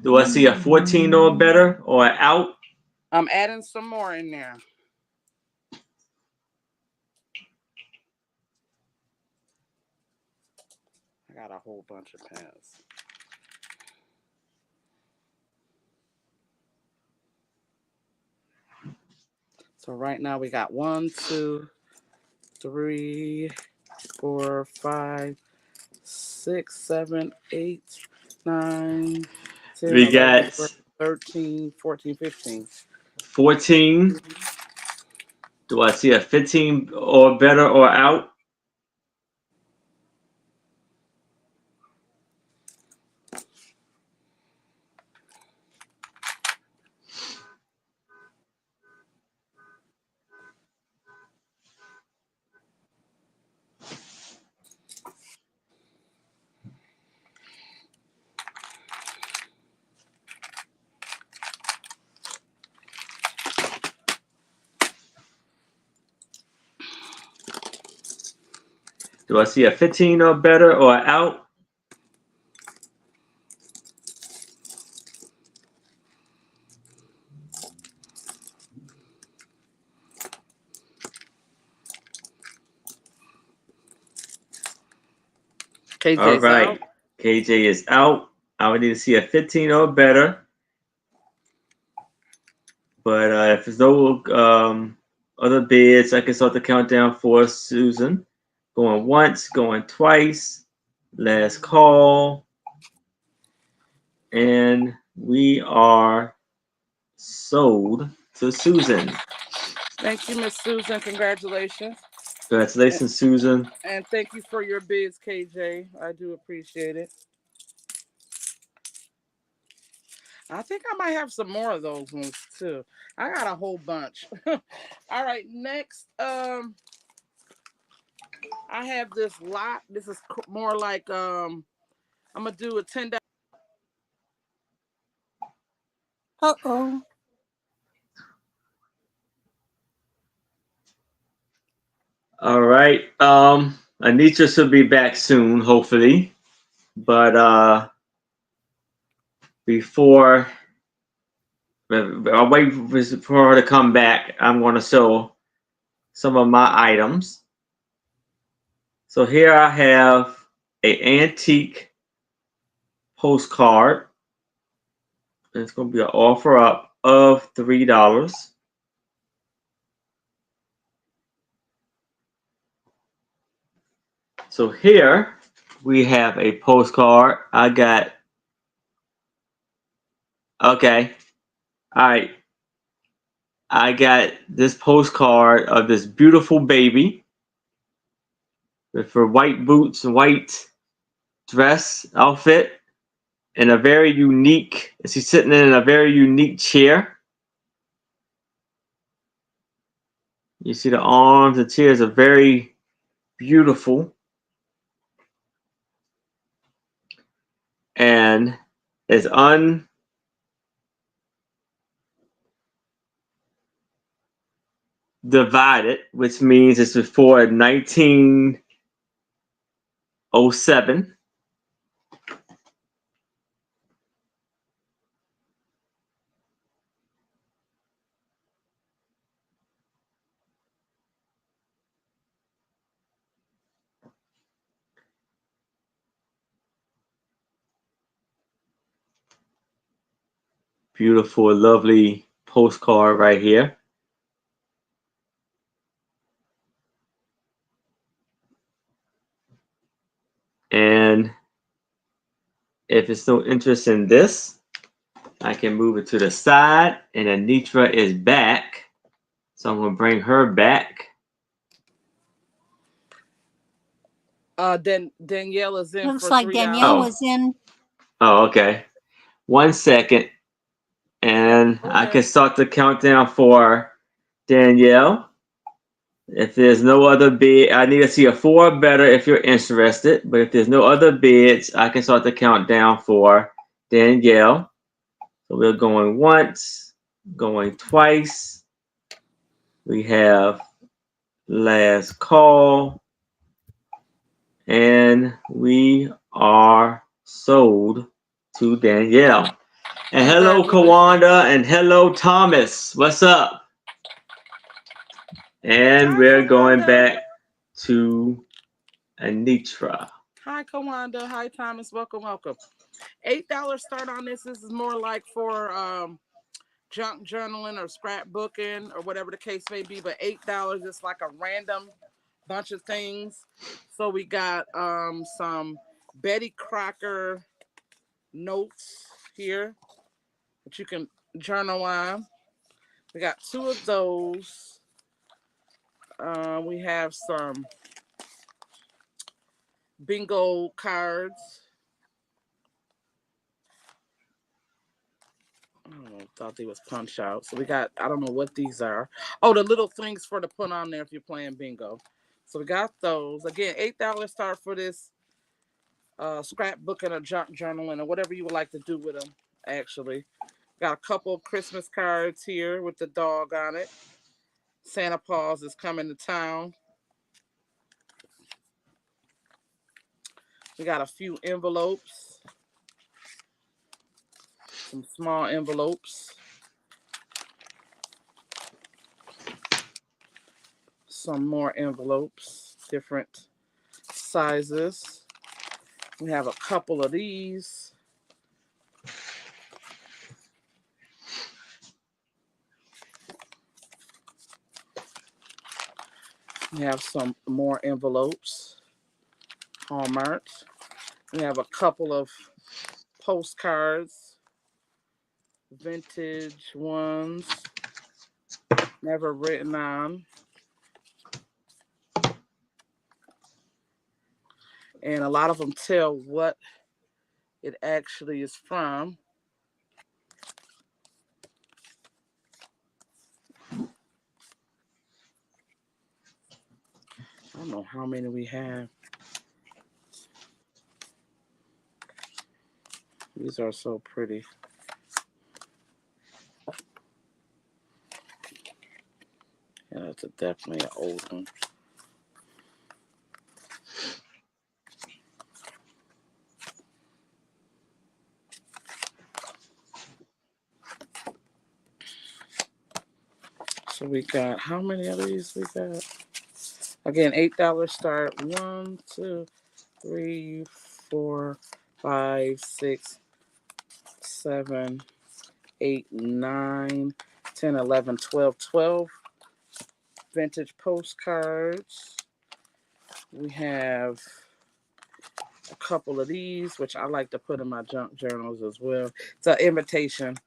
Do I see a 14 or better or an out? I'm adding some more in there. I got a whole bunch of pens. So right now we got 1, 2, 3, 4, 5, 6, 7, 8, 9, 10, We 11, got 12, 13, 14, 15. 14. Do I see a 15 or better or out? Do I see a 15 or better or out? KJ's All right. out. KJ is out. I would need to see a 15 or better. But if there's no other bids, I can start the countdown for Susan. Going once, going twice. Last call. And we are sold to Susan. Thank you, Miss Susan. Congratulations. Congratulations, Susan. And thank you for your bids, KJ. I do appreciate it. I think I might have some more of those ones too. I got a whole bunch. All right, next, I have this lot. This is more like I'm gonna do a $10. Uh-oh. All right. Anitra should be back soon, hopefully. But before I'll wait for her to come back, I'm going to show some of my items. So here I have an antique postcard. It's going to be an offer up of $3. So here we have a postcard. I got, okay, all right. I got this postcard of this beautiful baby with her white boots and white dress outfit. in a very unique, she's sitting in a very unique chair. You see the arms, the chairs are very beautiful. And it's undivided, which means it's before 1907. Beautiful, lovely postcard right here. And if it's no interest in this, I can move it to the side. And Anitra is back. So I'm going to bring her back. Danielle is in Looks for like 3 Danielle hours. was in. Oh, okay. 1 second. And I can start the countdown for Danielle. If there's no other bid, I need to see a 4 or better if you're interested. But if there's no other bids, I can start the countdown for Danielle. So we're going once, going twice. We have last call. And we are sold to Danielle. And hello, Kawanda, and hello, Thomas. What's up? And Hi, we're going Kawanda. back to Anitra. Hi, Kawanda. Hi, Thomas. Welcome. $8 start on this. This is more like for junk journaling or scrapbooking or whatever the case may be. But $8 is like a random bunch of things. So we got some Betty Crocker notes here that you can journal on. We got 2 of those. We have some bingo cards. I don't know, thought they was punch out. So we got, I don't know what these are. Oh, the little things for to put on there if you're playing bingo. So we got those. Again, $8 start for this scrapbooking or junk journaling or whatever you would like to do with them, actually. Got a couple of Christmas cards here with the dog on it. Santa Claus is coming to town. We got a few envelopes. Some small envelopes. Some more envelopes, different sizes. We have a couple of these. We have some more envelopes, Hallmarked. We have a couple of postcards, vintage ones, never written on. And a lot of them tell what it actually is from. I don't know how many we have. These are so pretty. Yeah, that's definitely an old one. So we got, how many of these we got? Again, $8 start. 1, 2, 3, 4, 5, 6, 7, 8, 9, 10, 11, 12. 12 vintage postcards. We have a couple of these, which I like to put in my junk journals as well. It's an invitation.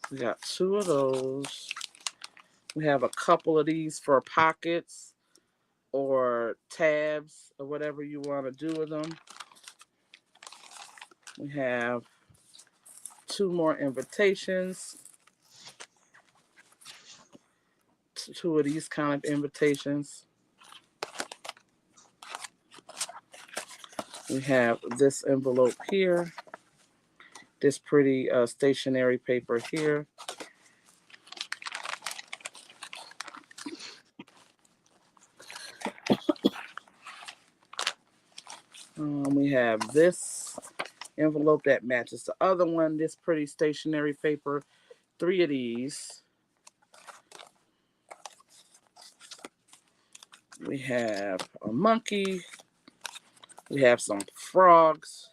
We got 2 of those. We have a couple of these for pockets or tabs or whatever you want to do with them. We have 2 more invitations. 2 of these kind of invitations. We have this envelope here. This pretty stationery paper here. We have this envelope that matches the other one. This pretty stationery paper. 3 of these. We have a monkey. We have some frogs.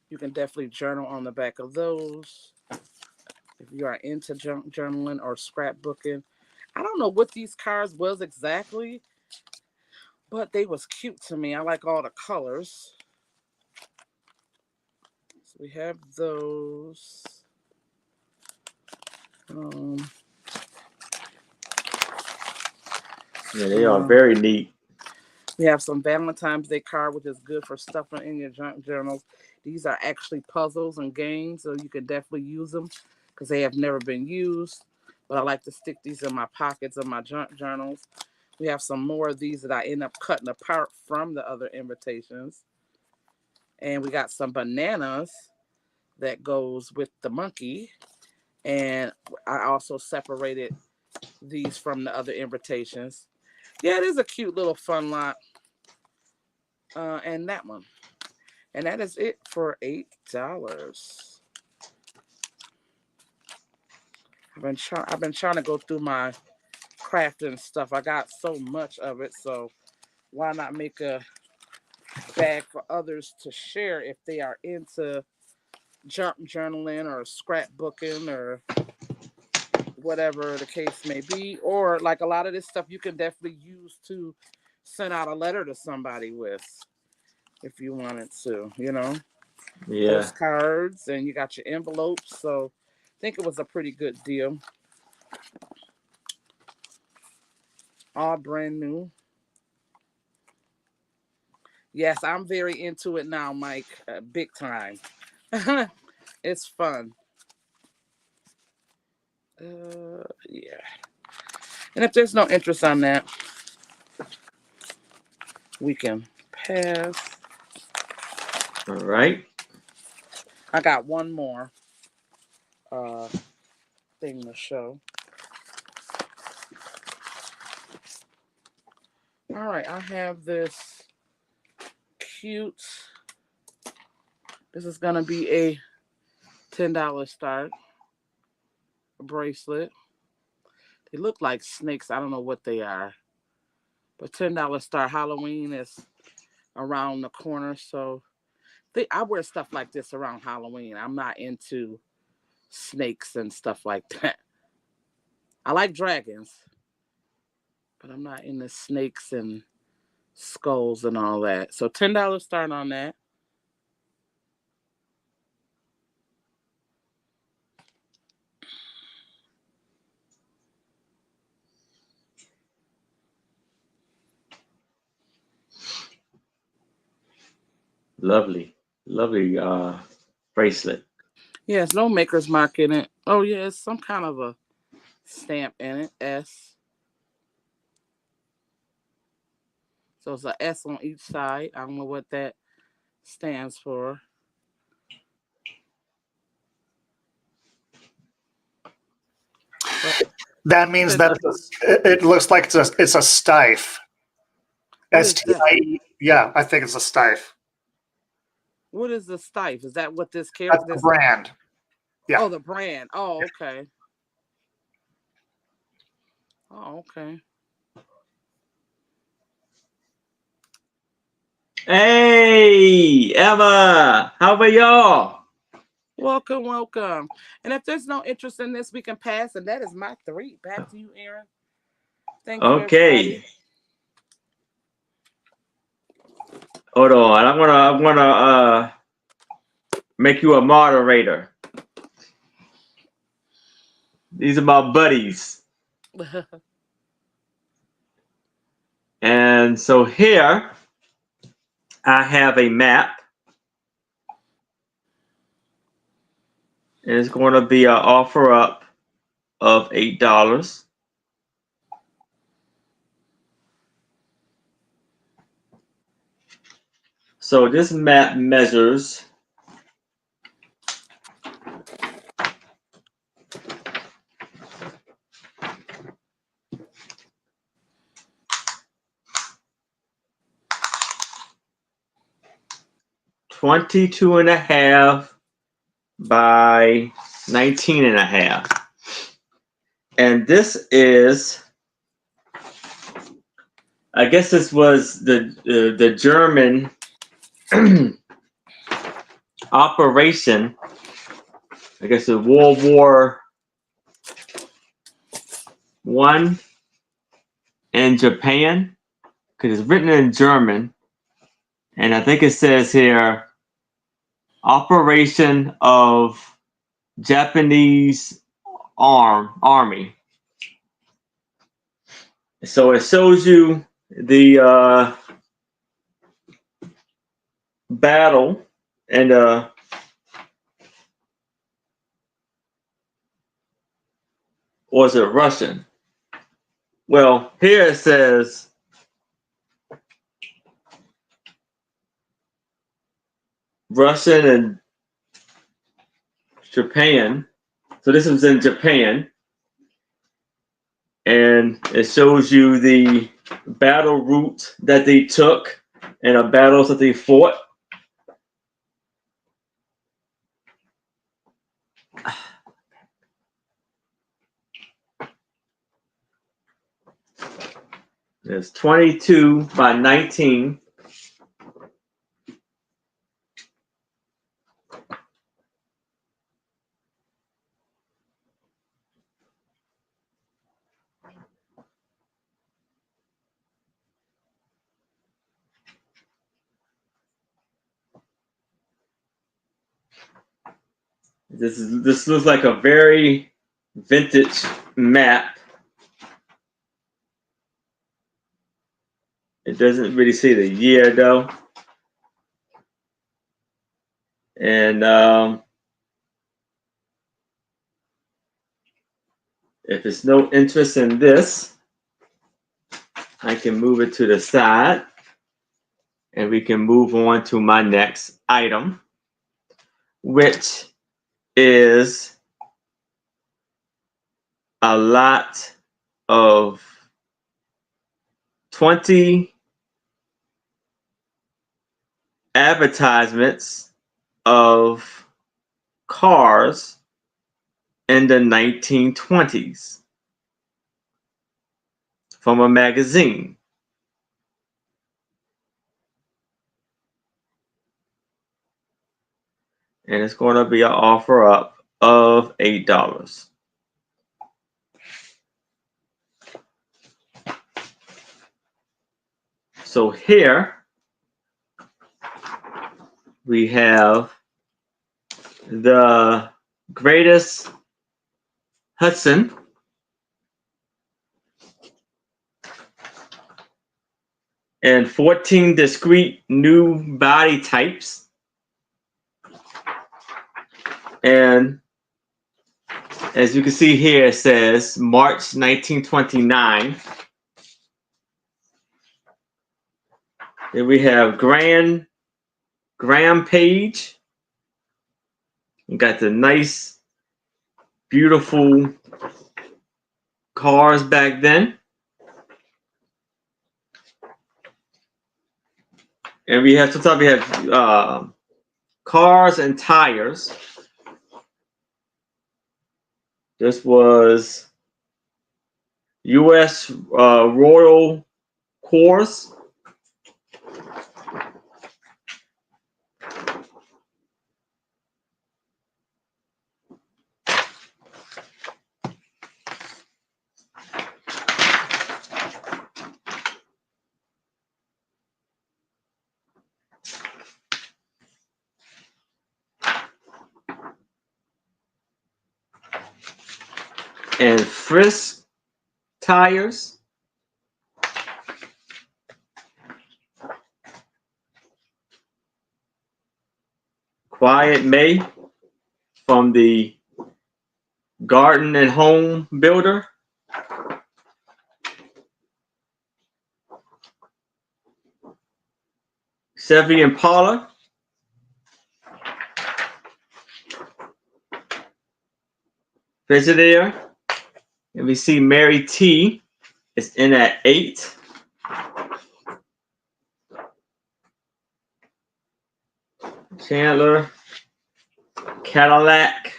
You can definitely journal on the back of those if you are into journaling or scrapbooking. I don't know what these cards was exactly, but they was cute to me. I like all the colors. So we have those. Yeah, they are very neat. We have some Valentine's Day card, which is good for stuffing in your junk journals. These are actually puzzles and games, so you can definitely use them because they have never been used. But I like to stick these in my pockets of my junk journals. We have some more of these that I end up cutting apart from the other invitations. And we got some bananas that goes with the monkey. And I also separated these from the other invitations. Yeah, it is a cute little fun lot. And that one. And that is it for $8. I've been trying to go through my crafting stuff. I got so much of it, so why not make a bag for others to share if they are into junk journaling or scrapbooking or whatever the case may be. Or like a lot of this stuff you can definitely use to send out a letter to somebody with if you wanted to, you know. Yeah. Postcards, and you got your envelopes. So I think it was a pretty good deal. All brand new. Yes, I'm very into it now, Mike. Big time. It's fun. Yeah. And if there's no interest on that, we can pass. All right. I got one more thing to show. All right, I have this cute. This is gonna be a $10 start bracelet. They look like snakes. I don't know what they are, but $10 start. Halloween is around the corner, so I wear stuff like this around Halloween. I'm not into snakes and stuff like that. I like dragons, but I'm not into snakes and skulls and all that. So $10 start on that. Lovely bracelet. Yeah, it's no maker's mark in it. Oh yeah, it's some kind of a stamp in it. S. So it's a S on each side. I don't know what that stands for. That means that it looks like it's a stife. STIE. Yeah, I think it's a stife. What is the stife? Is that what this character? That's the brand. Yeah. Oh, the brand. Oh, okay. Oh, okay. Hey, Emma, how are y'all? Welcome, welcome. And if there's no interest in this, we can pass. And that is my 3. Back to you, Aaron. Thank you. Okay. Everybody. Hold on. I'm gonna make you a moderator. These are my buddies. And so here I have a map. And it's going to be an offer up of $8. So this map measures 22.5 by 19.5. And this is, I guess this was the German operation. I guess the World War I in Japan, because it's written in German, and I think it says here, Operation of Japanese Army. So it shows you the battle, and or is it Russian? Well, here it says Russian and Japan. So this was in Japan, and it shows you the battle route that they took and the battles that they fought. It's 22 by 19. This looks like a very vintage map. It doesn't really say the year though. And if there's no interest in this, I can move it to the side and we can move on to my next item, which is a lot of 20 advertisements of cars in the 1920s from a magazine. And it's going to be an offer up of $8. So here we have the greatest Hudson and 14 discrete new body types. And as you can see here, it says March 1929. Then we have Graham Page. We got the nice, beautiful cars back then. And we have, sometimes we have cars and tires. This was U.S. Royal Course. And Frisk tires. Quiet May from the Garden and Home Builder. Chevy Impala. Visionaire. And we see Mary T is in at 8. Chandler. Cadillac.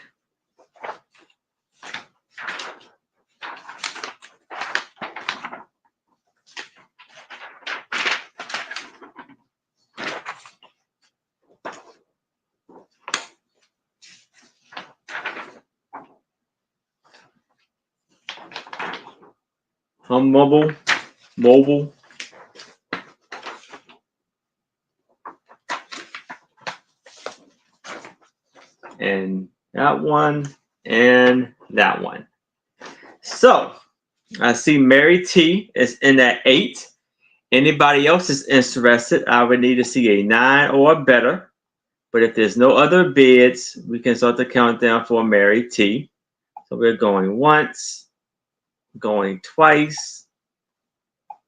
Mobile. And that one and that one. So I see Mary T is in at 8. Anybody else is interested, I would need to see a 9 or better. But if there's no other bids, we can start the countdown for Mary T. So we're going once, going twice.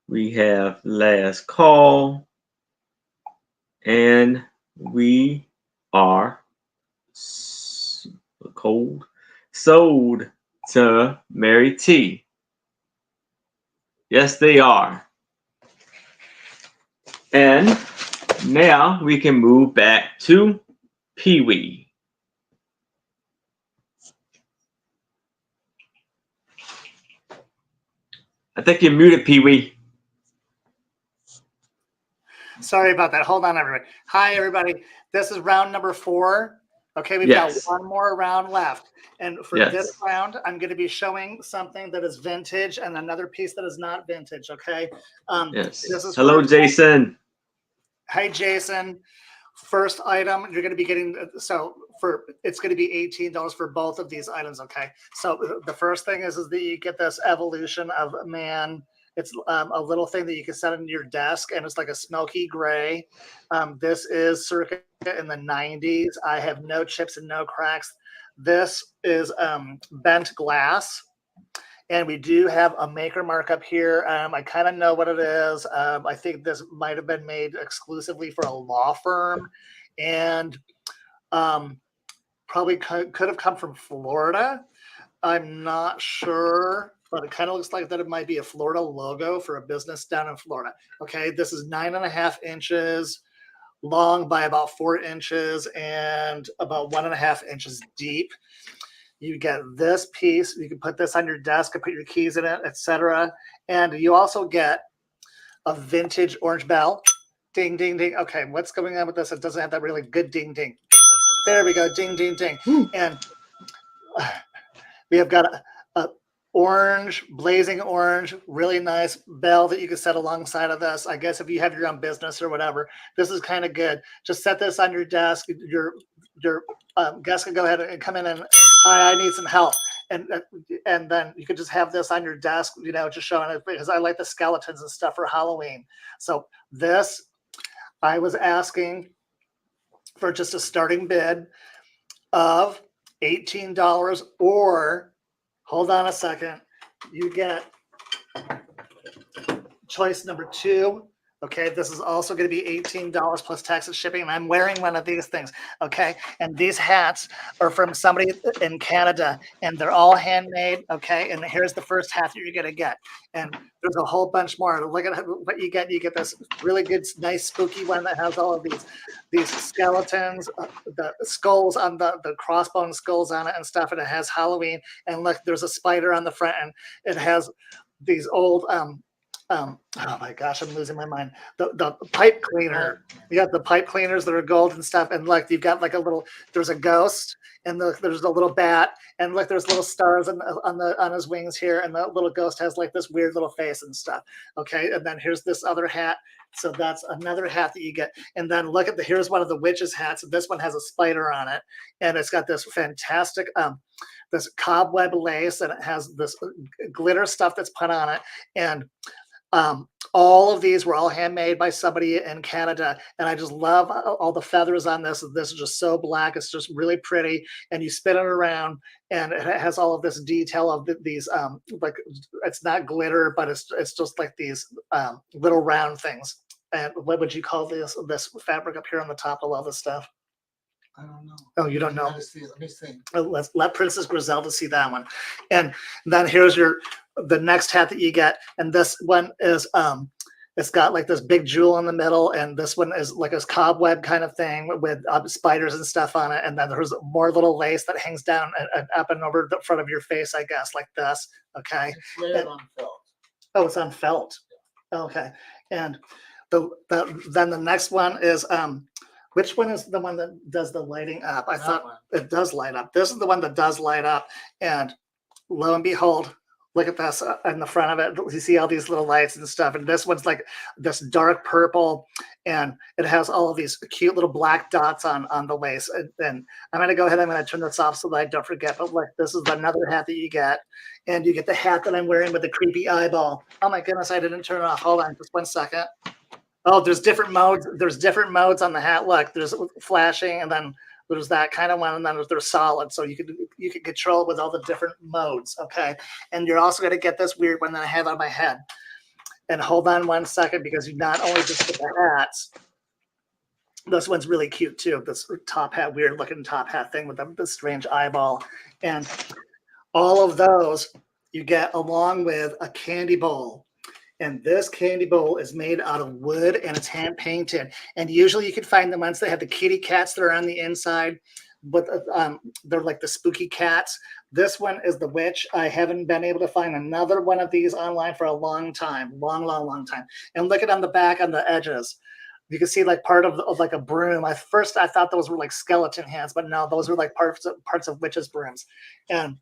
We have last call. And we are sold to Mary T. Yes, they are. And now we can move back to Pee Wee. I think you're muted, Pee Wee. Sorry about that. Hold on, everybody. Hi, everybody. This is round number 4. Okay, we've got one more round left. And for this round, I'm going to be showing something that is vintage and another piece that is not vintage, okay? Yes. This is hello, Jason. Hi, Jason. First item, you're going to be getting, it's going to be $18 for both of these items, okay? So the first thing is that you get this evolution of man. It's a little thing that you can set on your desk, and it's like a smoky gray. This is circa in the 90s. I have no chips and no cracks. This is bent glass, and we do have a maker markup here. I kind of know what it is. I think this might have been made exclusively for a law firm, and probably could have come from Florida. I'm not sure, but it kind of looks like that it might be a Florida logo for a business down in Florida. Okay, this is 9.5 inches long by about 4 inches and about 1.5 inches deep. You get this piece. You can put this on your desk and put your keys in it, etc. And you also get a vintage orange bell. Ding, ding, ding. Okay, what's going on with this? It doesn't have that really good ding, ding. There we go. Ding, ding, ding. And we have got a orange, blazing orange, really nice bell that you can set alongside of this. I guess if you have your own business or whatever, this is kind of good. Just set this on your desk. Your guest can go ahead and come in and, hi, I need some help. And then you could just have this on your desk, just showing it, because I like the skeletons and stuff for Halloween. So this, I was asking for just a starting bid of $18, or hold on a second, you get choice number 2. Okay, this is also going to be $18 plus tax and shipping, and I'm wearing one of these things. Okay, and these hats are from somebody in Canada, and they're all handmade. Okay, and here's the first hat that you're going to get, and there's a whole bunch more. Look at what you get. You get this really good, nice, spooky one that has all of these skeletons, the skulls on the crossbone skulls on it and stuff, and it has Halloween. And look, there's a spider on the front, and it has these old oh my gosh, I'm losing my mind. The pipe cleaner. You got the pipe cleaners that are gold and stuff, and look, you've got like there's a ghost, and there's a little bat, and look, there's little stars on his wings here, and the little ghost has like this weird little face and stuff. Okay, and then here's this other hat. So that's another hat that you get. And then look at here's one of the witches' hats. This one has a spider on it, and it's got this fantastic this cobweb lace, and it has this glitter stuff that's put on it. And all of these were all handmade by somebody in Canada. And I just love all the feathers on this. This is just so black. It's just really pretty. And you spin it around and it has all of this detail of these, like, it's not glitter, but it's just like these little round things. And what would you call this fabric up here on the top of all this stuff? I don't know. Oh, you don't know? Let me see. Let's let Princess Griselda see that one. And then here's the next hat that you get. And this one is it's got like this big jewel in the middle, and this one is like a cobweb kind of thing with spiders and stuff on it. And then there's more little lace that hangs down and up and over the front of your face, I guess, like this. Okay. It's layered on felt. Oh, it's on felt. Okay. And then the next one is which one is the one that does the lighting up? I thought it does light up. This is the one that does light up. And lo and behold, look at this in the front of it. You see all these little lights and stuff. And this one's like this dark purple. And it has all of these cute little black dots on the lace. And I'm going to go ahead. I'm going to turn this off so that I don't forget. But look, this is another hat that you get. And you get the hat that I'm wearing with the creepy eyeball. Oh my goodness, I didn't turn it off. Hold on just 1 second. Oh, there's different modes. There's different modes on the hat. Look, there's flashing, and then there's that kind of one, and then there's solid. So you can control it with all the different modes. Okay, and you're also going to get this weird one that I have on my head. And hold on 1 second, because you not only just get the hats. This one's really cute too. This top hat, weird looking top hat thing with the strange eyeball, and all of those you get along with a candy bowl. And this candy bowl is made out of wood, and it's hand painted. And usually you can find the ones that have the kitty cats that are on the inside, but they're like the spooky cats. This one is the witch. I haven't been able to find another one of these online for a long time, long time. And look at on the back on the edges. You can see like part of like a broom. At first I thought those were like skeleton hands, but no, those were like parts of witches' brooms. And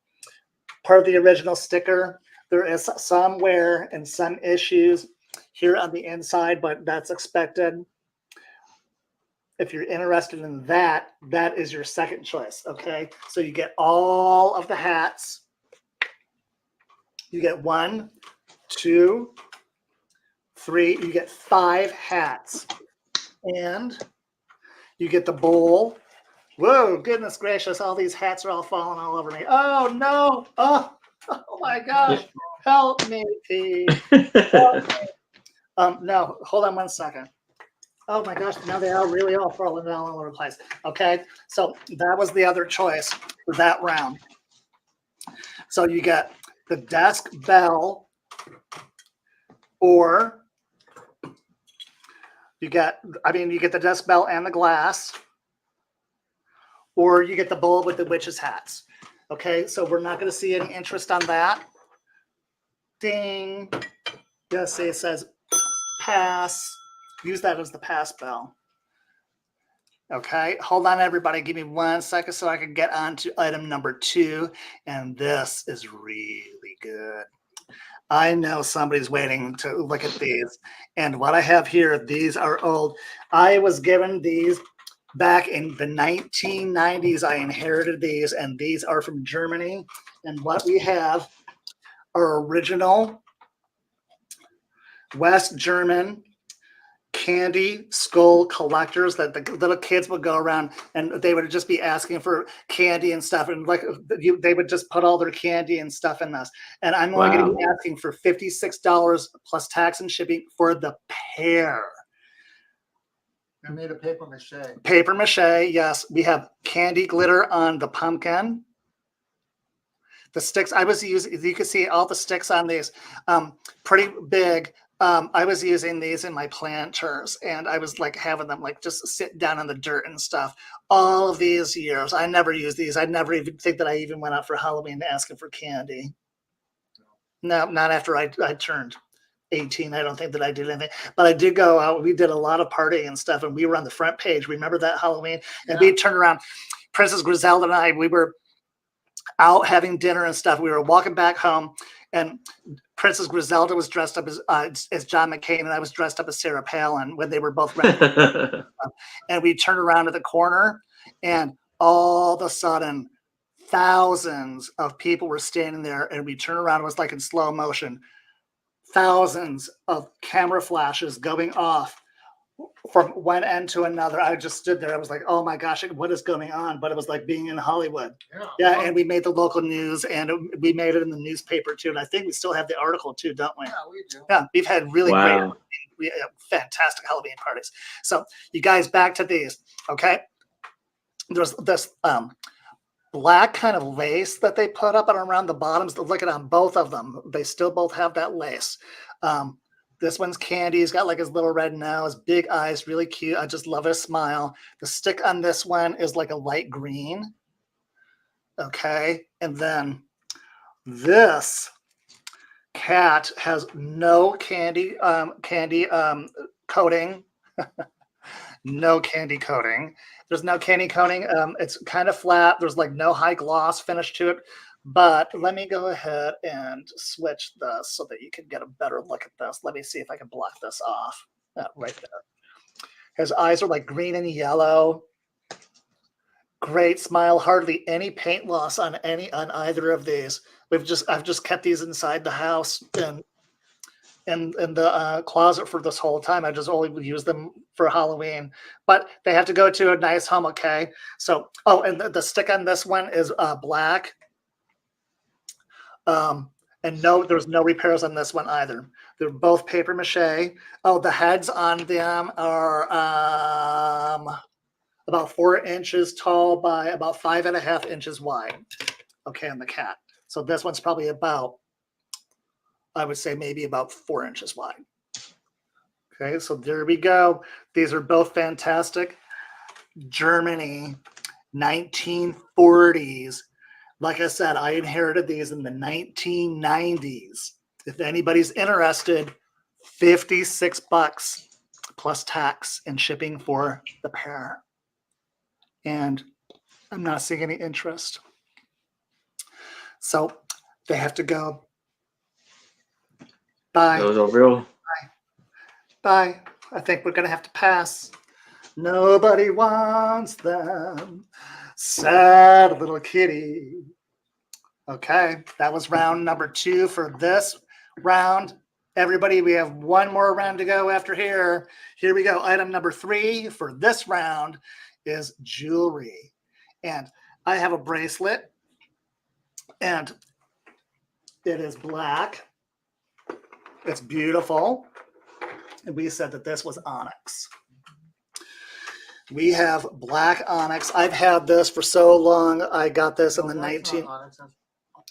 part of the original sticker. There is some wear and some issues here on the inside, but that's expected. If you're interested in that, that is your second choice, okay? So you get all of the hats. You get 1, 2, 3. You get 5 hats. And you get the bowl. Whoa, goodness gracious. All these hats are all falling all over me. Oh, no. Oh my gosh. Help me, Pete. Help me. No, hold on 1 second. Oh my gosh, now they are really all falling down all over the place. Okay, so that was the other choice for that round. So you get the desk bell, or you get the desk bell and the glass, or you get the bowl with the witches' hats. Okay, so we're not going to see any interest on that. Ding. Yes, it says pass. Use that as the pass bell. Okay, hold on, everybody. Give me 1 second so I can get on to item number 2. And this is really good. I know somebody's waiting to look at these. And what I have here, these are old. I was given these back in the 1990s. I inherited these, and these are from Germany. And what we have are original West German candy skull collectors that the little kids would go around and they would just be asking for candy and stuff, and like they would just put all their candy and stuff in this. And I'm only going to be asking for $56 plus tax and shipping for the pair. I made a paper mache. Paper mache, yes. We have candy glitter on the pumpkin. The sticks I was using, you can see all the sticks on these, pretty big. I was using these in my planters, and I was like having them like just sit down in the dirt and stuff. All of these years, I never used these. I never even think that I even went out for Halloween asking for candy. No, not after I turned 18. I don't think that I did anything, but I did go out. We did a lot of partying and stuff, and we were on the front page. Remember that Halloween? And we turned around. Princess Griselda and I, we were out having dinner and stuff. We were walking back home, and Princess Griselda was dressed up as John McCain, and I was dressed up as Sarah Palin when they were both ready. And we turned around to the corner, and all of a sudden, thousands of people were standing there, and we turned around. It was like in slow motion. Thousands of camera flashes going off from one end to another. I just stood there. I was like, oh my gosh, what is going on? But it was like being in Hollywood. Yeah, and we made the local news, and we made it in the newspaper too. And I think we still have the article too, don't we? Yeah, we do. Yeah, we've had really Wow. great, fantastic Halloween parties. So you guys, back to these, okay? There's this black kind of lace that they put up and around the bottoms. Look at on both of them. They still both have that lace. This one's Candy. He's got like his little red nose, big eyes, really cute. I just love his smile. The stick on this one is like a light green. Okay. And then this cat has no candy coating. No candy coating. There's no candy coating. It's kind of flat. There's like no high gloss finish to it. But let me go ahead and switch this so that you can get a better look at this. Let me see if I can block this off. Right there. His eyes are like green and yellow. Great smile. Hardly any paint loss on either of these. I've just kept these inside the house and in the closet for this whole time. I just only use them for Halloween, but they have to go to a nice home. Okay. So, oh, and the stick on this one is black. And no, there's no repairs on this one either. They're both paper mache. Oh, the heads on them are about 4 inches tall by about 5.5 inches wide. Okay, on the cat. So this one's probably about, I would say maybe about 4 inches wide. Okay, so there we go. These are both fantastic. Germany, 1940s. Like I said, I inherited these in the 1990s. If anybody's interested, $56 plus tax and shipping for the pair. And I'm not seeing any interest. So they have to go. Bye. Those are real. Bye. I think we're going to have to pass. Nobody wants them. Sad little kitty. Okay, that was round number 2 for this round. Everybody, we have one more round to go after here. Here we go. Item number 3 for this round is jewelry. And I have a bracelet, and it is black. It's beautiful. And we said that this was onyx. We have black onyx. I've had this for so long. I got this in the 19.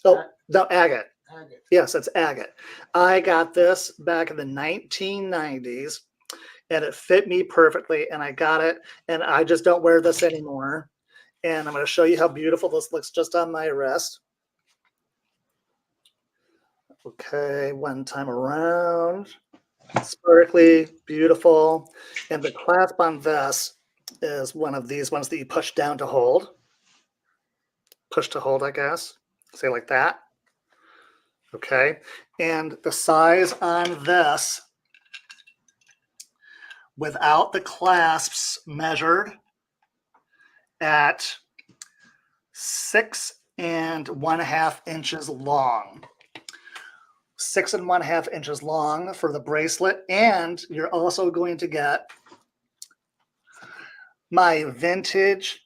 Oh, no, agate. Agate. Yes, it's agate. I got this back in the 1990s, and it fit me perfectly, and I got it, and I just don't wear this anymore. And I'm going to show you how beautiful this looks just on my wrist. Okay, one time around. Sparkly, beautiful. And the clasp on this is one of these ones that you push down to hold. Push to hold, I guess. Say like that. Okay. And the size on this, without the clasps, measured at 6 1/2 inches long. 6 1/2 inches long for the bracelet. And you're also going to get my vintage,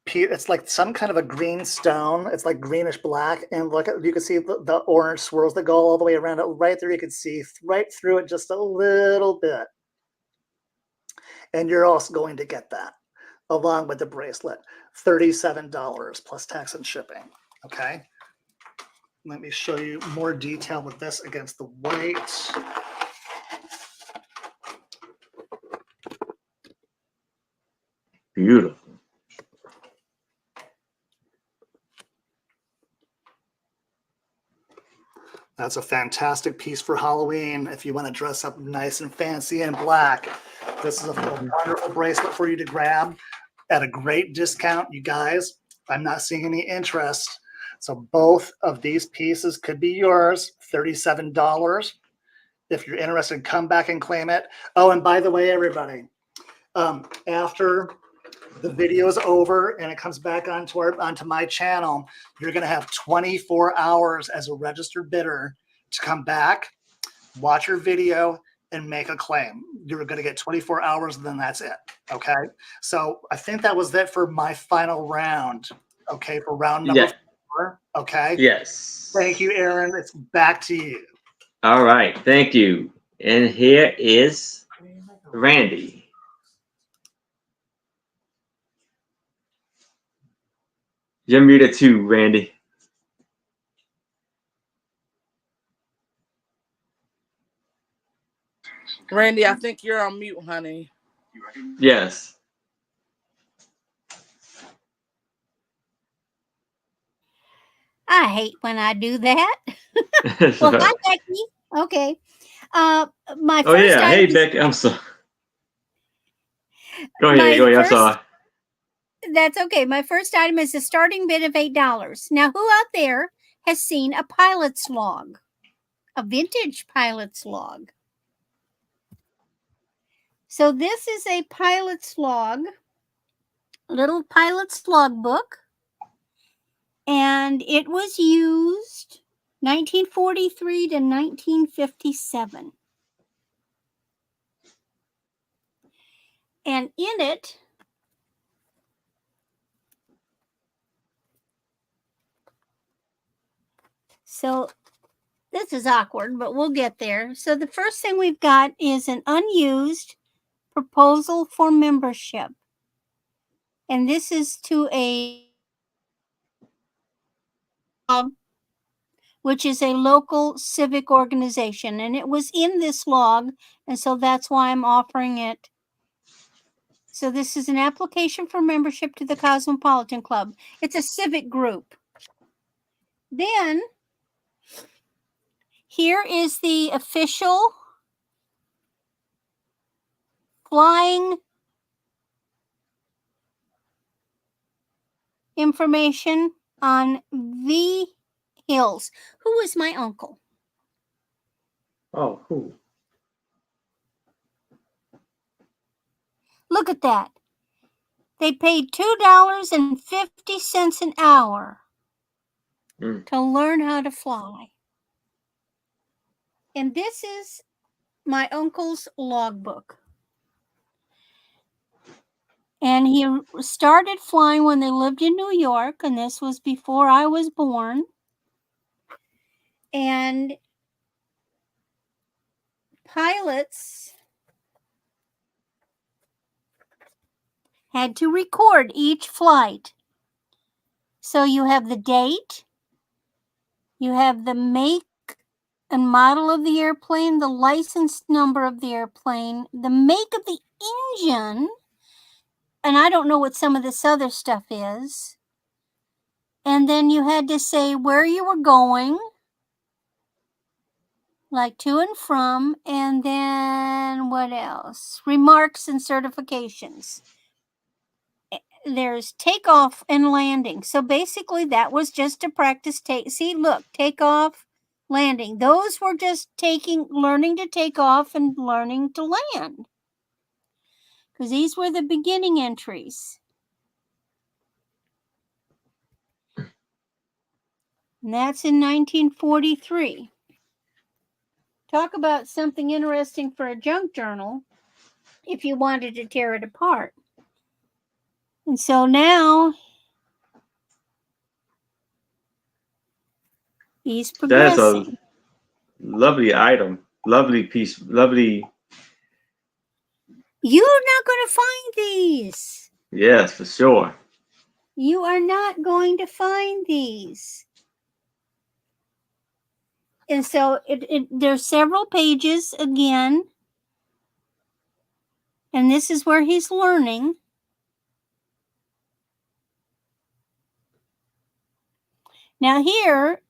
it's like some kind of a green stone. It's like greenish black. And look at, you can see the orange swirls that go all the way around it. Right there, you can see right through it just a little bit. And you're also going to get that along with the bracelet. $37 plus tax and shipping. Okay. Let me show you more detail with this against the white. Beautiful. That's a fantastic piece for Halloween. If you want to dress up nice and fancy in black, this is a wonderful bracelet for you to grab at a great discount. You guys, I'm not seeing any interest. So both of these pieces could be yours, $37. If you're interested, come back and claim it. Oh, and by the way, everybody, after the video is over and it comes back onto my channel, you're going to have 24 hours as a registered bidder to come back, watch your video, and make a claim. You're going to get 24 hours, and then that's it. Okay. So I think that was it for my final round. Okay. For round number 4. Okay. Yes. Thank you, Aaron. It's back to you. All right. Thank you. And here is Randy. You're muted too, Randy. Randy, I think you're on mute, honey. Yes. I hate when I do that. Well, hi, Becky. Okay. My Oh first yeah. Hey, item. Becky. I'm sorry. Go ahead. I'm sorry. That's okay. My first item is a starting bid of $8. Now, who out there has seen a pilot's log? A vintage pilot's log. So this is a pilot's log, little pilot's logbook, and it was used 1943 to 1957. And in it, so this is awkward, but we'll get there. So the first thing we've got is an unused proposal for membership. And this is to a which is a local civic organization. And it was in this log, and so that's why I'm offering it. So this is an application for membership to the Cosmopolitan Club. It's a civic group. Then here is the official flying information on V Hills. Who is my uncle? Oh, cool. Look at that. They paid $2.50 an hour to learn how to fly. And this is my uncle's logbook. And he started flying when they lived in New York, and this was before I was born. And pilots had to record each flight. So you have the date, you have the make and model of the airplane, the license number of the airplane, the make of the engine, and I don't know what some of this other stuff is. And then you had to say where you were going, like to and from, and then what else? Remarks and certifications. There's takeoff and landing. So basically that was just to practice takeoff, landing. Those were just learning to take off and learning to land. Because these were the beginning entries. And that's in 1943. Talk about something interesting for a junk journal if you wanted to tear it apart. And so now he's progressing. That's a lovely item. Lovely piece. Lovely. You're not going to find these. Yes, for sure. You are not going to find these. And so there's several pages again. And this is where he's learning. Now here,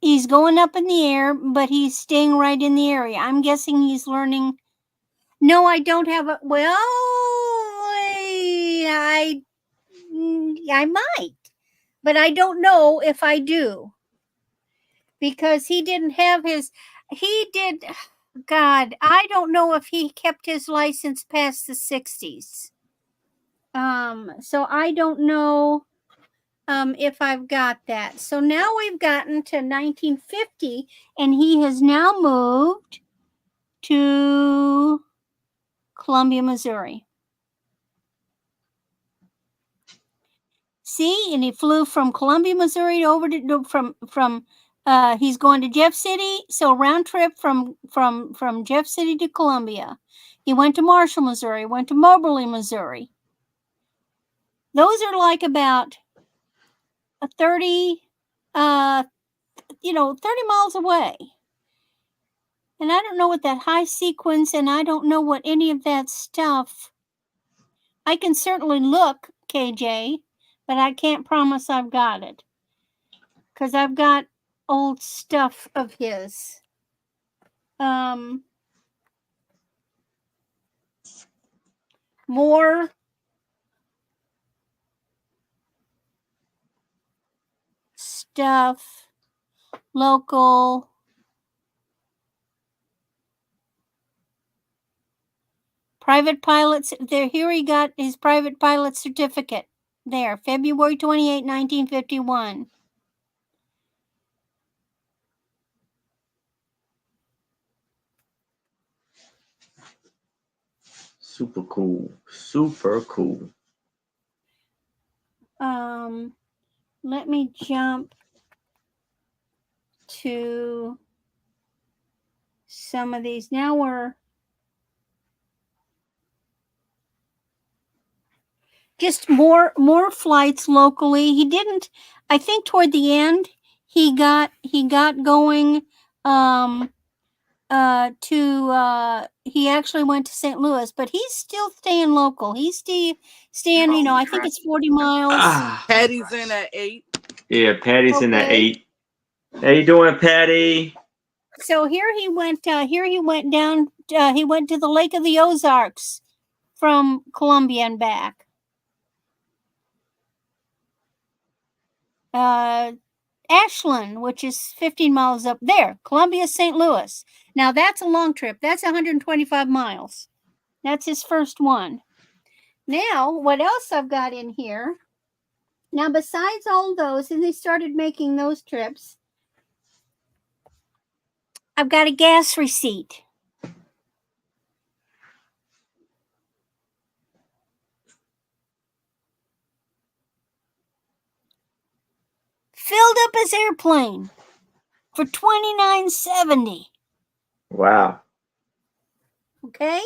he's going up in the air, but he's staying right in the area. I'm guessing he's learning. No, I don't have a, well, I might, but I don't know if I do. Because he didn't have God, I don't know if he kept his license past the 60s. So I don't know if I've got that. So now we've gotten to 1950, and he has now moved to Columbia, Missouri. See, and he flew from Columbia, Missouri over to from he's going to Jeff City, so round trip from Jeff City to Columbia. He went to Marshall, Missouri, went to Moberly, Missouri. Those are like about 30 30 miles away. And I don't know what that high sequence, and I don't know what any of that stuff. I can certainly look, KJ, but I can't promise I've got it. Because I've got old stuff of his. More stuff, local. Private pilots, there. Here he got his private pilot certificate. There, February 28, 1951. Super cool. Super cool. Let me jump to some of these. Now we're just more flights locally. He didn't, I think toward the end he got going he actually went to St. Louis, but he's still staying local. He's staying, I think it's 40 miles. Patty's in at 8. Yeah, Patty's in at Okay. 8. How you doing, Patty? So here he went down, he went to the Lake of the Ozarks from Columbia and back. Ashland, which is 15 miles up there, Columbia, St. Louis. Now that's a long trip. That's 125 miles. That's his first one. Now, what else I've got in here? Now, besides all those, and they started making those trips, I've got a gas receipt. Filled up his airplane for $29.70. Wow. Okay?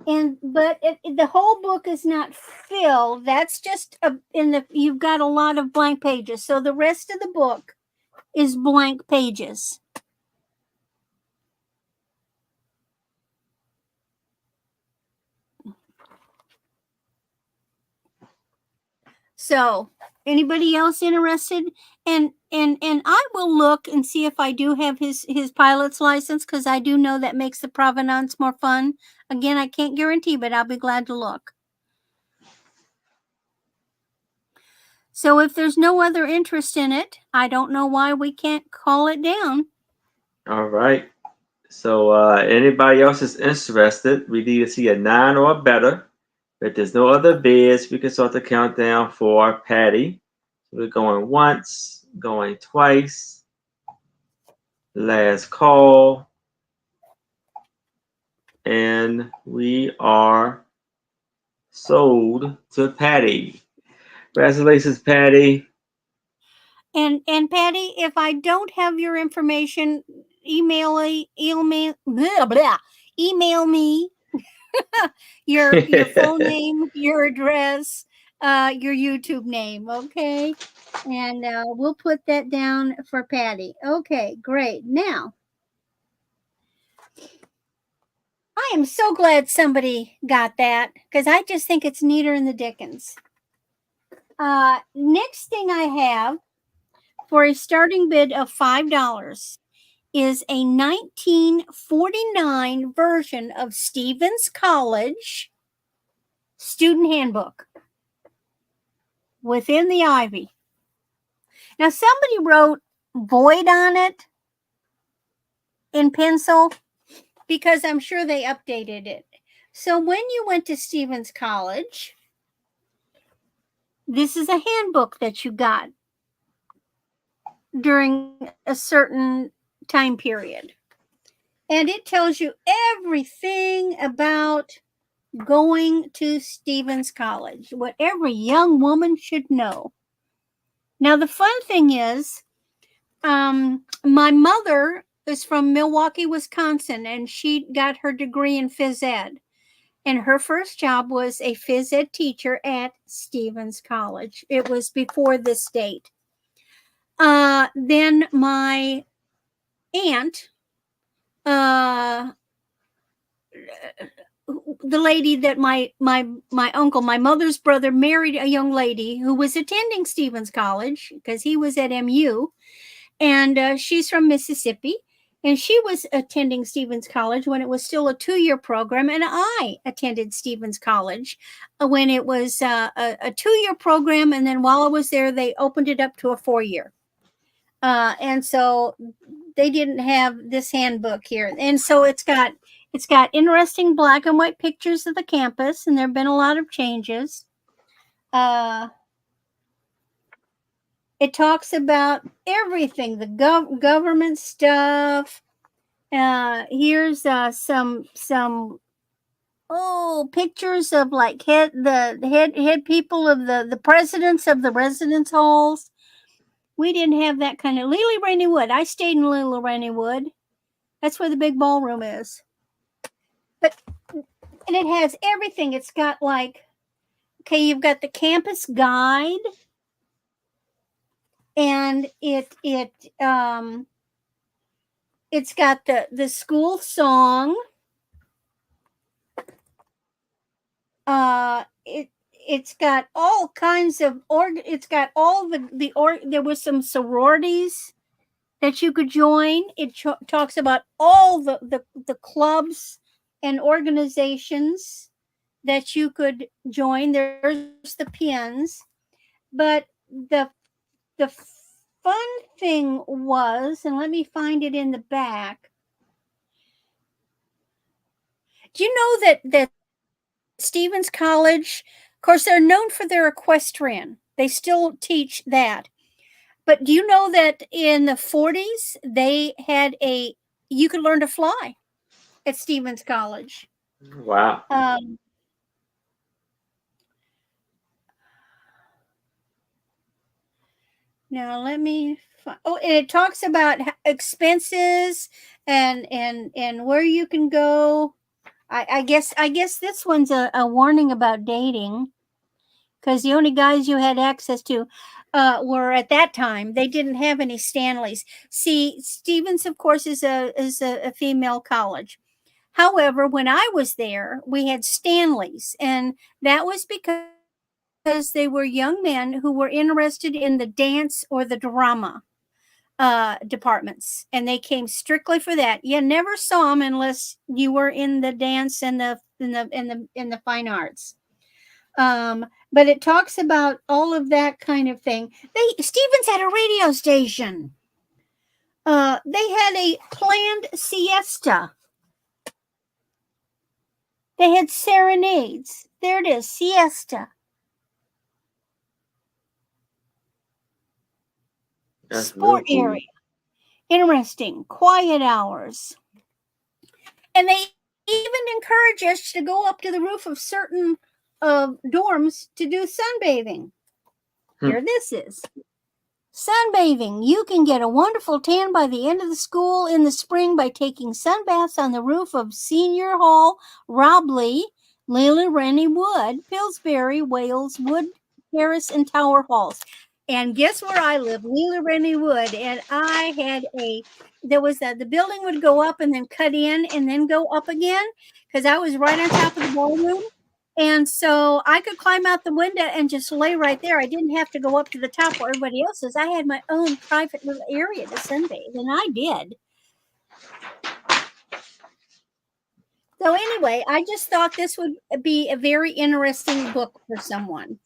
But the whole book is not filled. That's just you've got a lot of blank pages. So the rest of the book is blank pages. So anybody else interested? And I will look and see if I do have his pilot's license, because I do know that makes the provenance more fun. Again, I can't guarantee, but I'll be glad to look. So if there's no other interest in it, I don't know why we can't call it down. All right. So anybody else is interested, we need to see a 9 or better. If there's no other bids, we can start the countdown for Patty. We're going once, going twice. Last call. And we are sold to Patty. Congratulations, Patty. And Patty, if I don't have your information, email me your full name, your address, your YouTube name, okay? And we'll put that down for Patty. Okay, great. Now, I am so glad somebody got that, because I just think it's neater than the dickens. Next thing I have for a starting bid of $5 is a 1949 version of Stevens College student handbook, Within the Ivy. Now, somebody wrote void on it in pencil, because I'm sure they updated it. So when you went to Stevens College, This is a handbook that you got during a certain time period. And it tells you everything about going to Stevens College, what every young woman should know. Now, the fun thing is, my mother is from Milwaukee, Wisconsin, and she got her degree in phys ed. And her first job was a phys ed teacher at Stevens College. It was before this date. Then my aunt, the lady that my uncle, my mother's brother, married a young lady who was attending Stevens College because he was at MU, and she's from Mississippi. And she was attending Stevens College when it was still a 2-year program, and I attended Stevens College when it was a 2-year program, and then while I was there, they opened it up to a 4-year. And so they didn't have this handbook here, and so it's got interesting black and white pictures of the campus, and there have been a lot of changes. It talks about everything, the government stuff. Here's some pictures of like head people of the presidents of the residence halls. We didn't have that kind of Lily Rainy Wood. I stayed in Lily Rainy Wood. That's where the big ballroom is. And it has everything. It's got like, okay, you've got the campus guide, and it's got the school song. It's got all kinds of it's got all there was some sororities that you could join. It talks about all the clubs and organizations that you could join. There's the pins, but the fun thing was, and let me find it in the back. Do you know that Stevens College, of course, they're known for their equestrian. They still teach that. But do you know that in the 40s, they had you could learn to fly at Stevens College. Wow. Now let me and it talks about expenses and where you can go. I guess this one's a warning about dating, because the only guys you had access to were, at that time, they didn't have any Stanleys. See, Stevens, of course, is a female college. However, when I was there, we had Stanleys, and that was because they were young men who were interested in the dance or the drama departments, and they came strictly for that. You never saw them unless you were in the dance and the fine arts. But it talks about all of that kind of thing. Stevens had a radio station. They had a planned siesta. They had serenades. There it is, siesta. That's Sport really cool. area. Interesting. Quiet hours. And they even encourage us to go up to the roof of certain dorms to do sunbathing. Here this is. Sunbathing. You can get a wonderful tan by the end of the school in the spring by taking sunbaths on the roof of Senior Hall, Robley, Lily Rennie Wood, Pillsbury, Wales, Wood Terrace, and Tower Halls. And guess where I live? Lily Rennie Wood. And I had the building would go up and then cut in and then go up again, because I was right on top of the ballroom. And so I could climb out the window and just lay right there. I didn't have to go up to the top where everybody else is. I had my own private little area to sunbathe, and I did. So anyway, I just thought this would be a very interesting book for someone.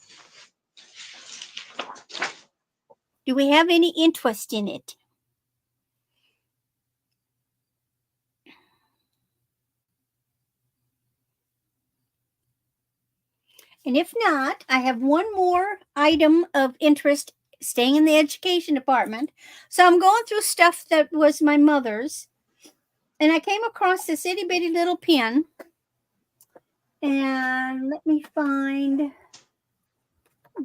Do we have any interest in it? And if not, I have one more item of interest staying in the education department. So I'm going through stuff that was my mother's, and I came across this itty bitty little pin. And let me find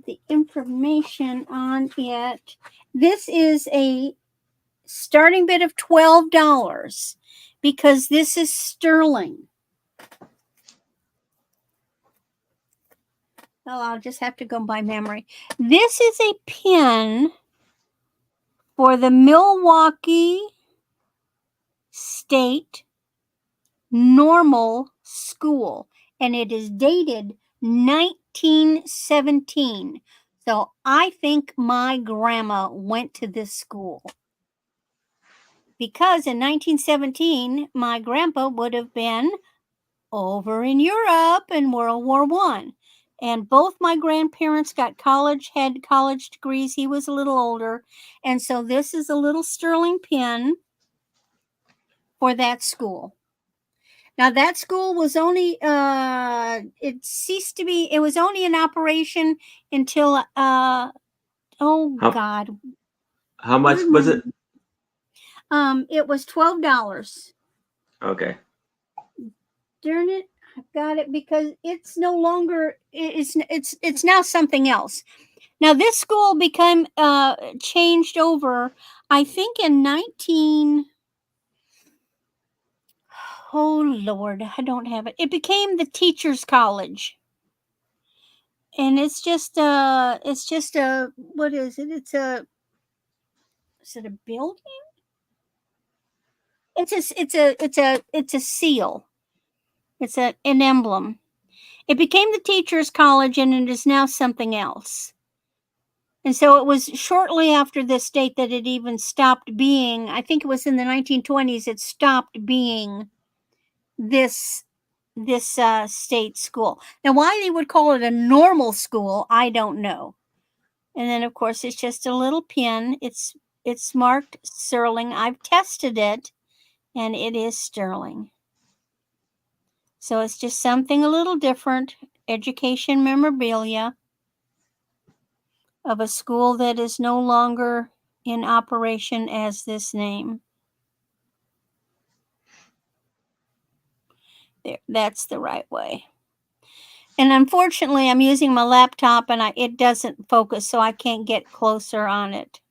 the information on it. This is a starting bid of $12 because this is sterling. Oh, I'll just have to go by memory. This is a pin for the Milwaukee State Normal School, and it is dated 1917. So I think my grandma went to this school because in 1917, my grandpa would have been over in Europe in World War I. And both my grandparents had college degrees. He was a little older. And so this is a little sterling pin for that school. Now that school was only, it was only in operation until, How God. how much was it? It was $12. Okay. Darn it. I've got it because it's no longer, it's now something else. Now this school became, changed over, I think in oh Lord, I don't have it. It became the Teachers College. And it's just a, what is it? Is it a building? It's a seal. It's an emblem. It became the Teachers College and it is now something else. And so it was shortly after this date that it even stopped being, I think it was in the 1920s, it stopped being this state school. Now, why they would call it a normal school, I don't know. And then, of course, it's just a little pin. It's marked sterling. I've tested it, and it is sterling. So it's just something a little different. Education memorabilia of a school that is no longer in operation as this name. There, that's the right way. And unfortunately, I'm using my laptop and it doesn't focus, so I can't get closer on it.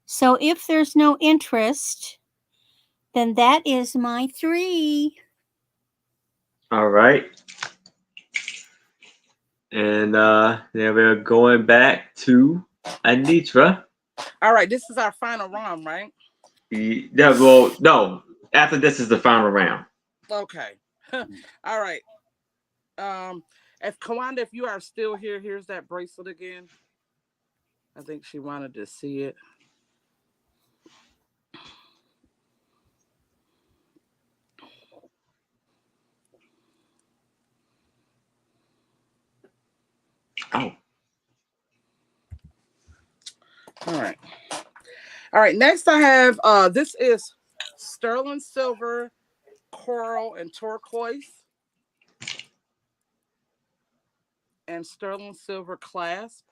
So if there's no interest, then that is my 3. All right. And then we're going back to Anitra. All right, this is our final round, right? Yeah, well, no. After this is the final round. Okay. All right. If Kawanda, if you are still here, here's that bracelet again. I think she wanted to see it. Oh. All right. All right. Next, I have this is sterling silver, coral, and turquoise, and sterling silver clasp.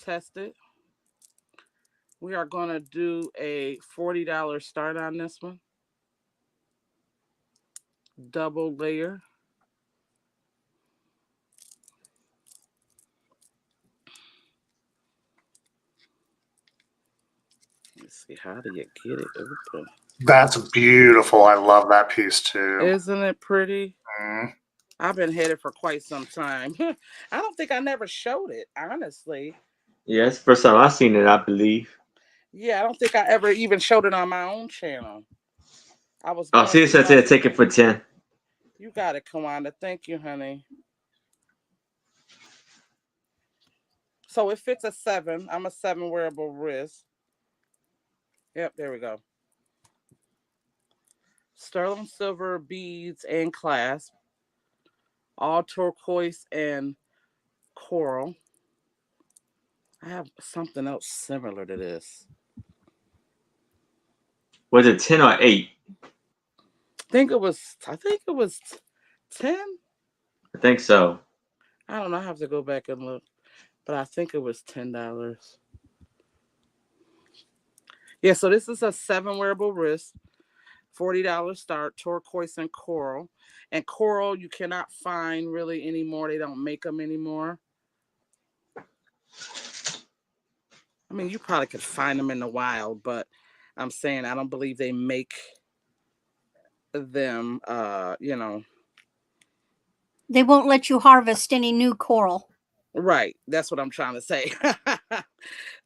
Tested. We are going to do a $40 start on this one. Double layer. Let's see, how do you get it open? That's beautiful. I love that piece too. Isn't it pretty? Mm. I've been headed for quite some time. I don't think I never showed it, honestly. Yeah, it's the first time I've seen it, I believe. Yeah, I don't think I ever even showed it on my own channel. I was. Oh, see, it says here, take it for 10. You got it, Kawanda. Thank you, honey. So it fits a 7. I'm a 7 wearable wrist. Yep, there we go. Sterling silver beads and clasp. All turquoise and coral. I have something else similar to this. Was it 10 or 8? I think it was 10. I think so. I don't know. I have to go back and look, but I think it was $10. Yeah, so this is a 7 wearable wrist, $40 start, turquoise and coral. And coral you cannot find really anymore. They don't make them anymore. I mean, you probably could find them in the wild, but I'm saying I don't believe they make them, They won't let you harvest any new coral. Right. That's what I'm trying to say.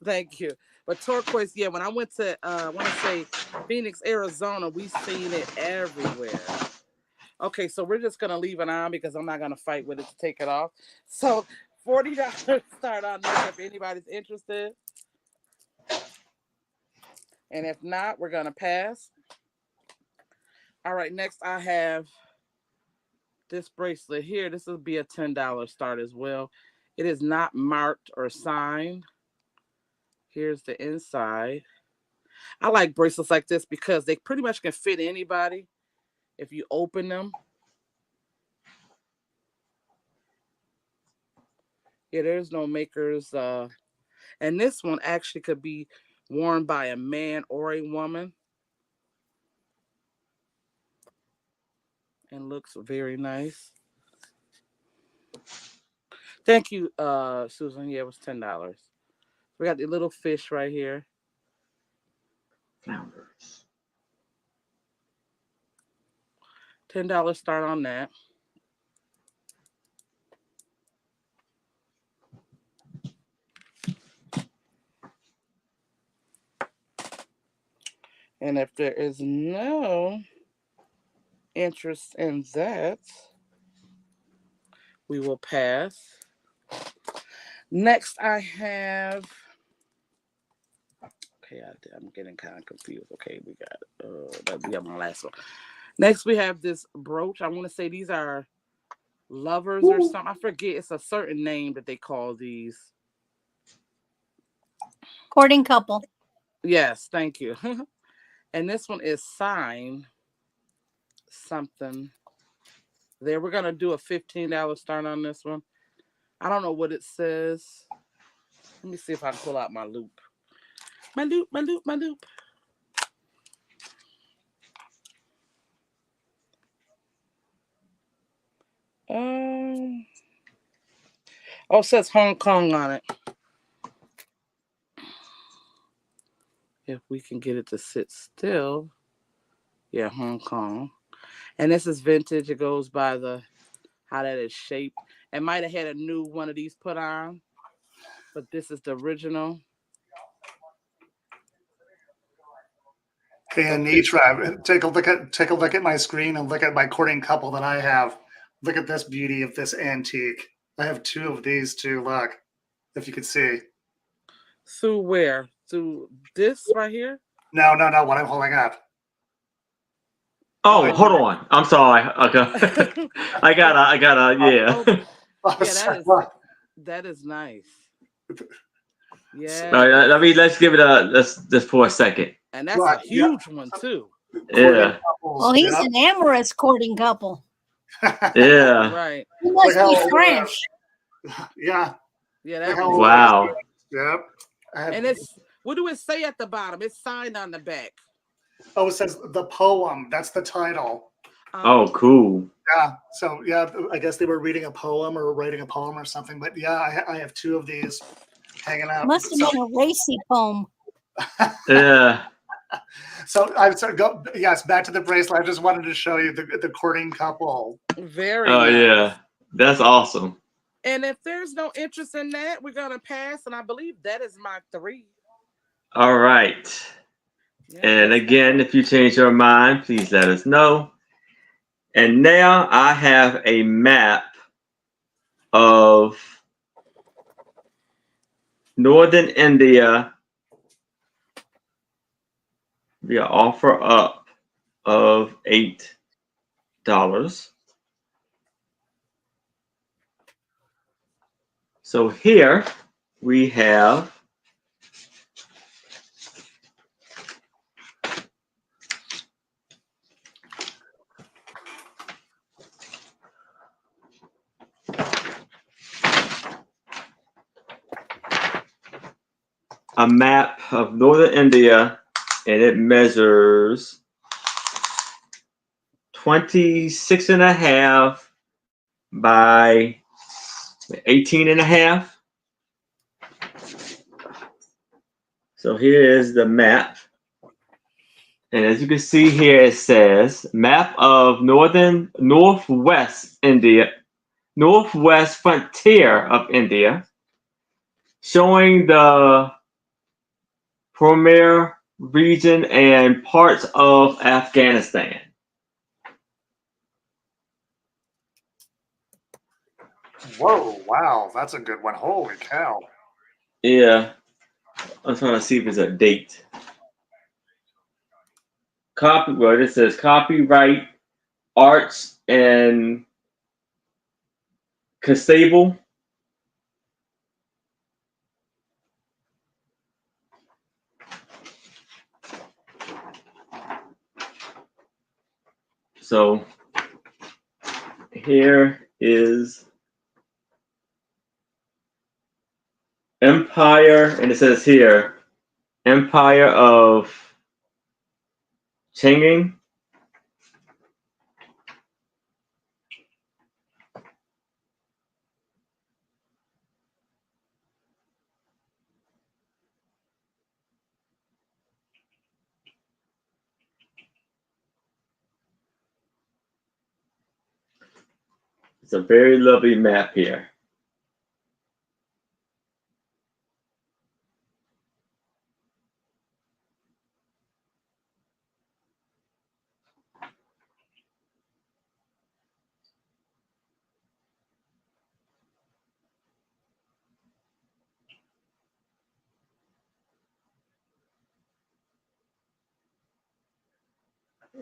Thank you. But turquoise, yeah, when I went to I want to say Phoenix, Arizona, we seen it everywhere. Okay, so we're just gonna leave it on because I'm not gonna fight with it to take it off. So $40 start on this if anybody's interested. And if not, we're gonna pass. All right, next I have this bracelet here. This will be a $10 start as well. It is not marked or signed. Here's the inside. I like bracelets like this because they pretty much can fit anybody if you open them. Yeah, there's no makers. And this one actually could be worn by a man or a woman. And looks very nice. Thank you, Susan. Yeah, it was $10. We got the little fish right here. Flounders. $10 start on that. And if there is no interest in that, we will pass. Next, I have. Okay, I'm getting kind of confused. Okay, we got we have my last one. Next, we have this brooch. I want to say these are lovers or something. I forget. It's a certain name that they call these. Courting couple. Yes, thank you. And this one is signed something. There, we're gonna do a $15 start on this one. I don't know what it says. Let me see if I can pull out my loop. My loop, my loop, my loop. Oh, it says Hong Kong on it. If we can get it to sit still. Yeah, Hong Kong. And this is vintage. It goes by the how that is shaped. It might have had a new one of these put on, but this is the original. Okay, Anitra, take a look at my screen and look at my courting couple that I have. Look at this beauty of this antique. I have 2 of these too. Look, if you could see. Through where? Through this right here? No, what I'm holding up. Oh, hold on. I'm sorry. Okay. I gotta, yeah. That is nice. Yeah. All right, let's give it let's just for a second. And that's a huge one too. Yeah. Well, he's an amorous courting couple. Yeah. Right. He must be French. Yeah. Yeah. That wow. Yep. And it's what do it say at the bottom? It's signed on the back. Oh, it says the poem. That's the title. Oh, cool. Yeah. So yeah, I guess they were reading a poem or writing a poem or something. But yeah, I have 2 of these hanging out. Must have been a racy poem. Yeah. So I'm sorry. Yes, back to the bracelet. I just wanted to show you the courting couple. Very. Oh nice. yeah, that's awesome. And if there's no interest in that, we're gonna pass. And I believe that is my 3. All right. Yeah, and again, if you change your mind, please let us know. And now I have a map of northern India via offer up of $8. So here we have a map of northern India, and it measures 26.5 by 18.5. So here is the map. And as you can see here, it says map of northwest India, northwest frontier of India, showing the Premier region and parts of Afghanistan. Whoa, wow, that's a good one. Holy cow. Yeah, I'm trying to see if it's a date. Well, it says copyright Arts and Castable. So here is Empire, and it says here Empire of Changing. It's a very lovely map here.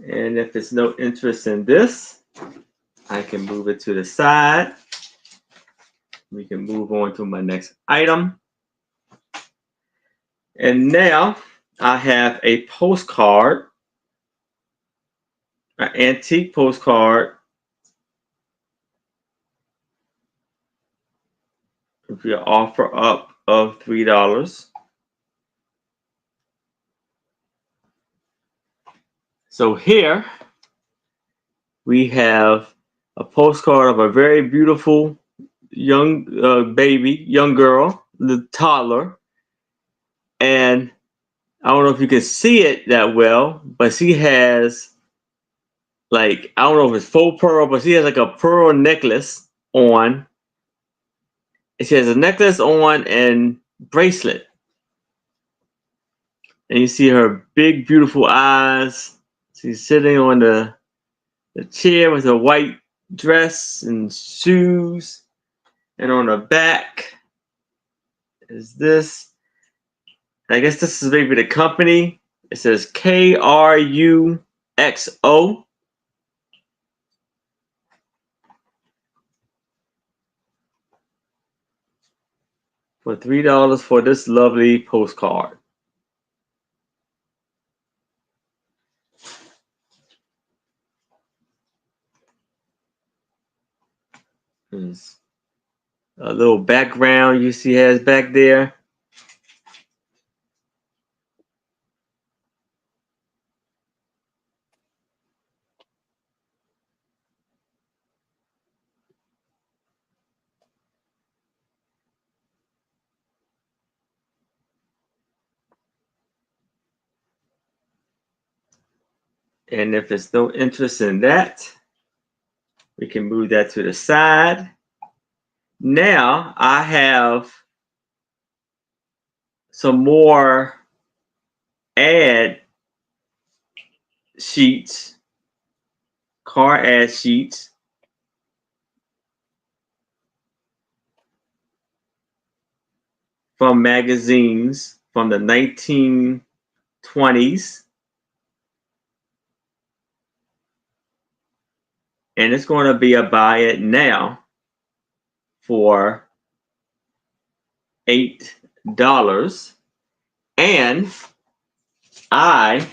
And if there's no interest in this, I can move it to the side. We can move on to my next item. And now I have a postcard, an antique postcard with your offer up of $3. So here we have a postcard of a very beautiful young young girl, the toddler. And I don't know if you can see it that well, but she has like, I don't know if it's faux pearl, but she has like a pearl necklace on. And she has a necklace on and bracelet. And you see her big, beautiful eyes. She's sitting on the chair with a white dress and shoes. And on the back is this. I guess this is maybe the company. It says KRUXO. For $3 for this lovely postcard. There's a little background you see has back there. And if there's no interest in that, we can move that to the side. Now I have some more ad sheets, car ad sheets. From magazines from the 1920s. And it's going to be a buy it now for $8. And I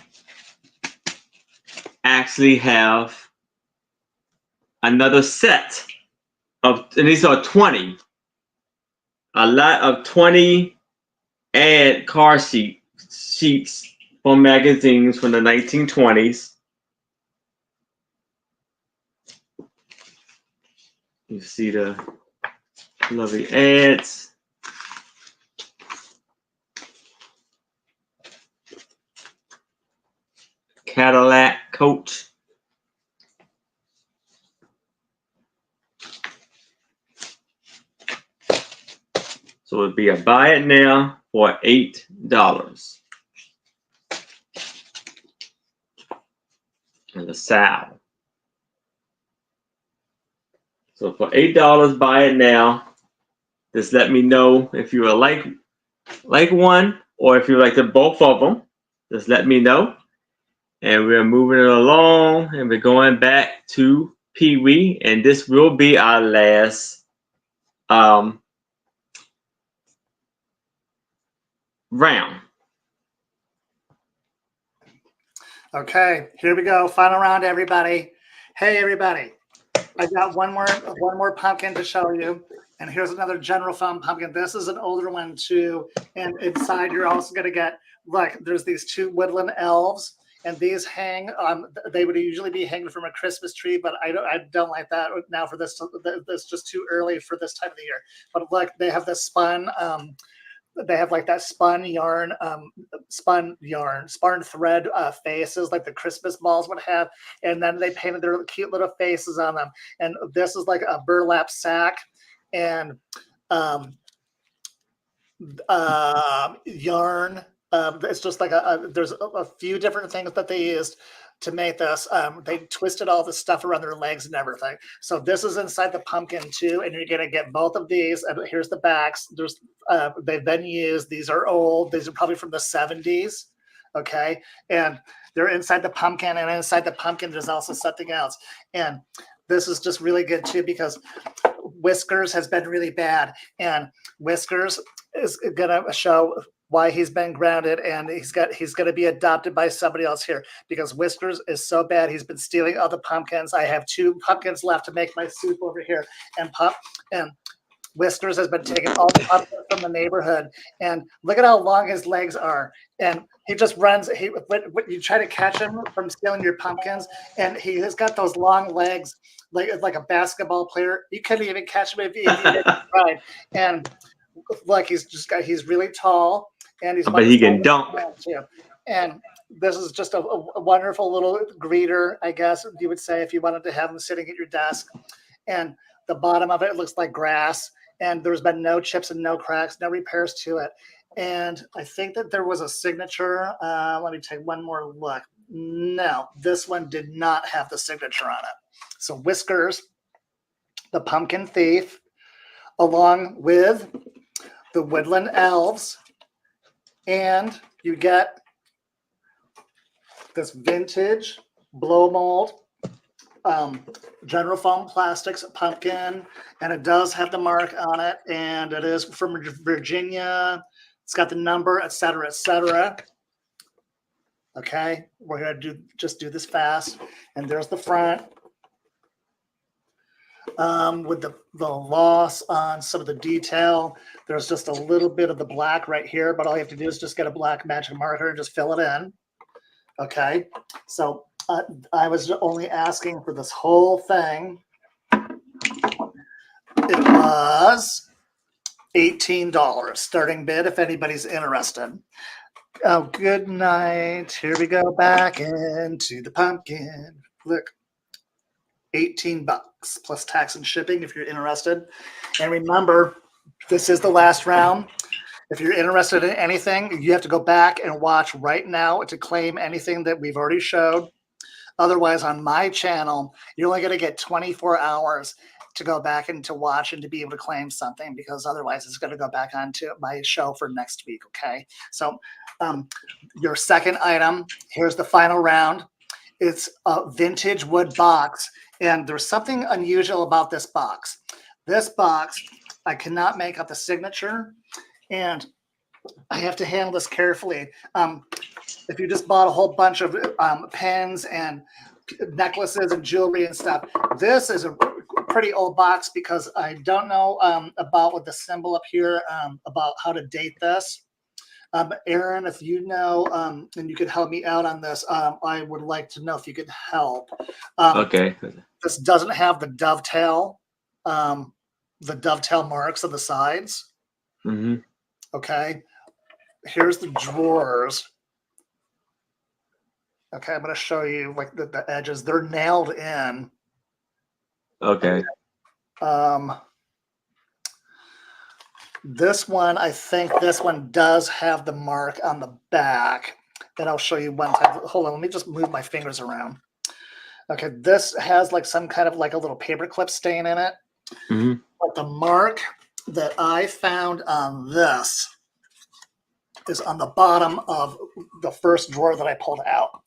actually have another set of, and these are 20. A lot of 20 ad car sheets from magazines from the 1920s. You see the lovely ads. Cadillac coach. So it'd be a buy it now for $8. And the sow. So for $8, buy it now. Just let me know if you would like one or if you like the both of them. Just let me know. And we're moving it along and we're going back to Pee Wee. And this will be our last round. Okay, here we go. Final round, everybody. Hey, everybody. I got one more pumpkin to show you. And here's another general foam pumpkin. This is an older one too. And inside you're also gonna get, look, there's these two woodland elves. And these hang, they would usually be hanging from a Christmas tree, but I don't like that now for this. That's just too early for this time of the year. But look, they have this spun, they have like that spun thread faces like the Christmas balls would have. And then they painted their cute little faces on them. And this is like a burlap sack and yarn. It's just like there's a few different things that they used to make this. They twisted all the stuff around their legs and everything. So this is inside the pumpkin too, and you're gonna get both of these. And here's the backs. There's they've been used. These are old. These are probably from the 70s. Okay, and they're inside the pumpkin, and inside the pumpkin there's also something else. And this is just really good too because Whiskers has been really bad, and Whiskers is gonna show why he's been grounded, and he's going to be adopted by somebody else here because Whiskers is so bad. He's been stealing all the pumpkins. I have 2 pumpkins left to make my soup over here, and Whiskers has been taking all the pumpkins from the neighborhood. And look at how long his legs are. And he just runs. When you try to catch him from stealing your pumpkins, and he has got those long legs like a basketball player. You couldn't even catch him if you didn't try. And look, he's really tall. And he's but he can dunk too. And this is just a wonderful little greeter, I guess you would say, if you wanted to have him sitting at your desk. And the bottom of it looks like grass. And there's been no chips and no cracks, no repairs to it. And I think that there was a signature. Let me take one more look. No, this one did not have the signature on it. So Whiskers, the pumpkin thief, along with the woodland elves, and you get this vintage blow mold General Foam Plastics pumpkin, and it does have the mark on it, and it is from Virginia. It's got the number, etc., etc. Okay, we're gonna just do this fast, and there's the front with the loss on some of the detail. There's just a little bit of the black right here, but all you have to do is just get a black magic marker and just fill it in. Okay, so I was only asking for this whole thing. It was $18 starting bid if anybody's interested. Oh, good night. Here we go back into the pumpkin. Look, $18 plus tax and shipping if you're interested. And remember, this is the last round. If you're interested in anything, you have to go back and watch right now to claim anything that we've already showed. Otherwise, on my channel, you're only going to get 24 hours to go back and to watch and to be able to claim something, because otherwise it's going to go back onto my show for next week. Okay. So your second item, here's the final round. It's a vintage wood box. And there's something unusual about this box. This box, I cannot make out the signature, and I have to handle this carefully. If you just bought a whole bunch of pens and necklaces and jewelry and stuff, this is a pretty old box because I don't know about what the symbol up here about how to date this. Aaron, if you know, and you could help me out on this, I would like to know if you could help. Okay. This doesn't have the dovetail marks on the sides. Mm-hmm. Okay. Here's the drawers. Okay, I'm going to show you like the edges. They're nailed in. Okay. This one, I think this one does have the mark on the back. And I'll show you one time. Hold on, let me just move my fingers around. Okay, this has like some kind of like a little paperclip stain in it. Mm-hmm. But the mark that I found on this is on the bottom of the first drawer that I pulled out.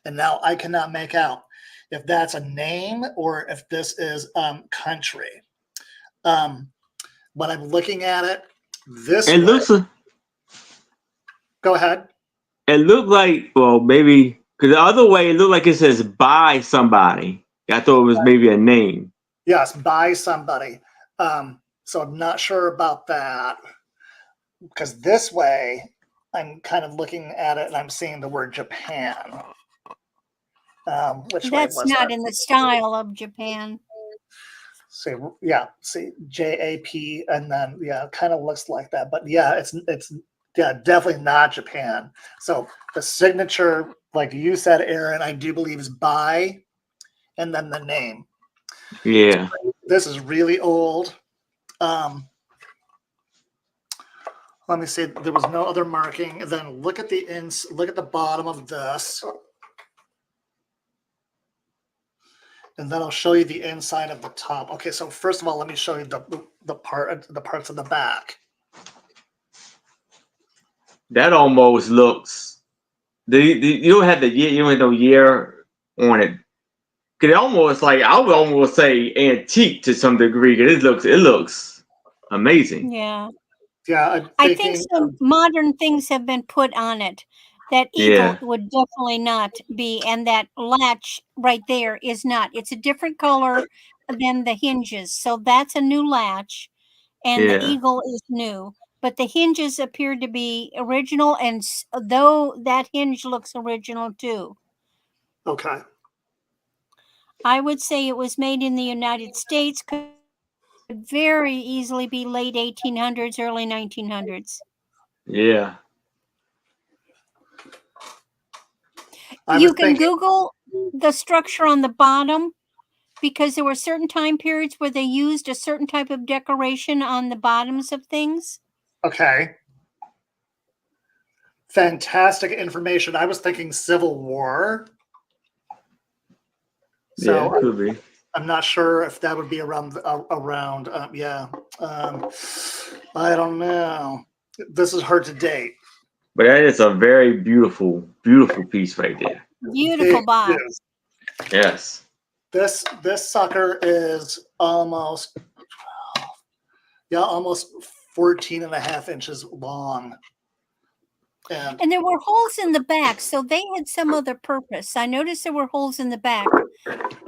And now I cannot make out if that's a name or if this is country. When I'm looking at it, go ahead. It looked like, well, maybe because the other way it looked like it says by somebody. I thought it was maybe a name. Yes, by somebody. So I'm not sure about that because this way I'm kind of looking at it and I'm seeing the word Japan. Which That's way was not that? in the style of Japan. See, yeah, see JAP, and then yeah, it kind of looks like that. But yeah, it's yeah, definitely not Japan. So the signature, like you said, Aaron, I do believe is by, and then the name. Yeah. This is really old. Let me see. There was no other marking. Then look at the bottom of this. And then I'll show you the inside of the top. Okay, so first of all, let me show you the parts of the back. That almost looks. You don't have the year. You don't have no year on it. Cause it almost like I would almost say antique to some degree. Cause it looks amazing. Yeah. Yeah, I think some modern things have been put on it. That eagle would definitely not be, and that latch right there is not. It's a different color than the hinges. So that's a new latch, and the eagle is new. But the hinges appear to be original, and though that hinge looks original too. Okay. I would say it was made in the United States. Could very easily be late 1800s, early 1900s. Yeah. You can Google the structure on the bottom because there were certain time periods where they used a certain type of decoration on the bottoms of things. Okay. Fantastic information. I was thinking Civil War. So yeah, it could be. I'm not sure if that would be around. Yeah. I don't know. This is hard to date. But that is a very beautiful, beautiful piece right there. Beautiful box. Yes. This sucker is almost 14 and a half inches long. And there were holes in the back, so they had some other purpose. I noticed there were holes in the back,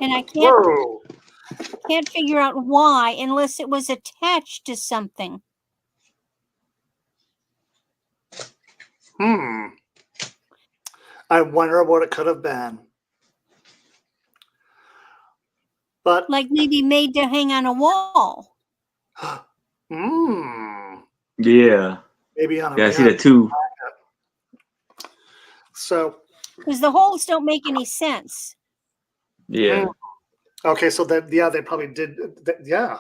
and I can't figure out why unless it was attached to something. I wonder what it could have been. But like maybe made to hang on a wall. Yeah. Maybe on a I see that too. So because the holes don't make any sense. Yeah. Okay, so that they probably did. Yeah.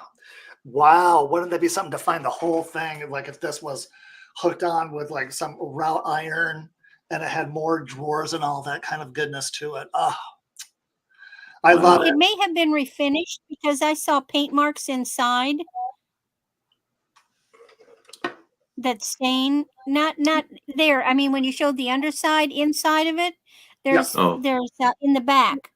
Wow, wouldn't that be something to find the whole thing? Like if this was hooked on with like some wrought iron and it had more drawers and all that kind of goodness to it. Oh, I love it. It may have been refinished because I saw paint marks inside that stain. Not there. I mean, when you showed the underside, inside of it, there's in the back.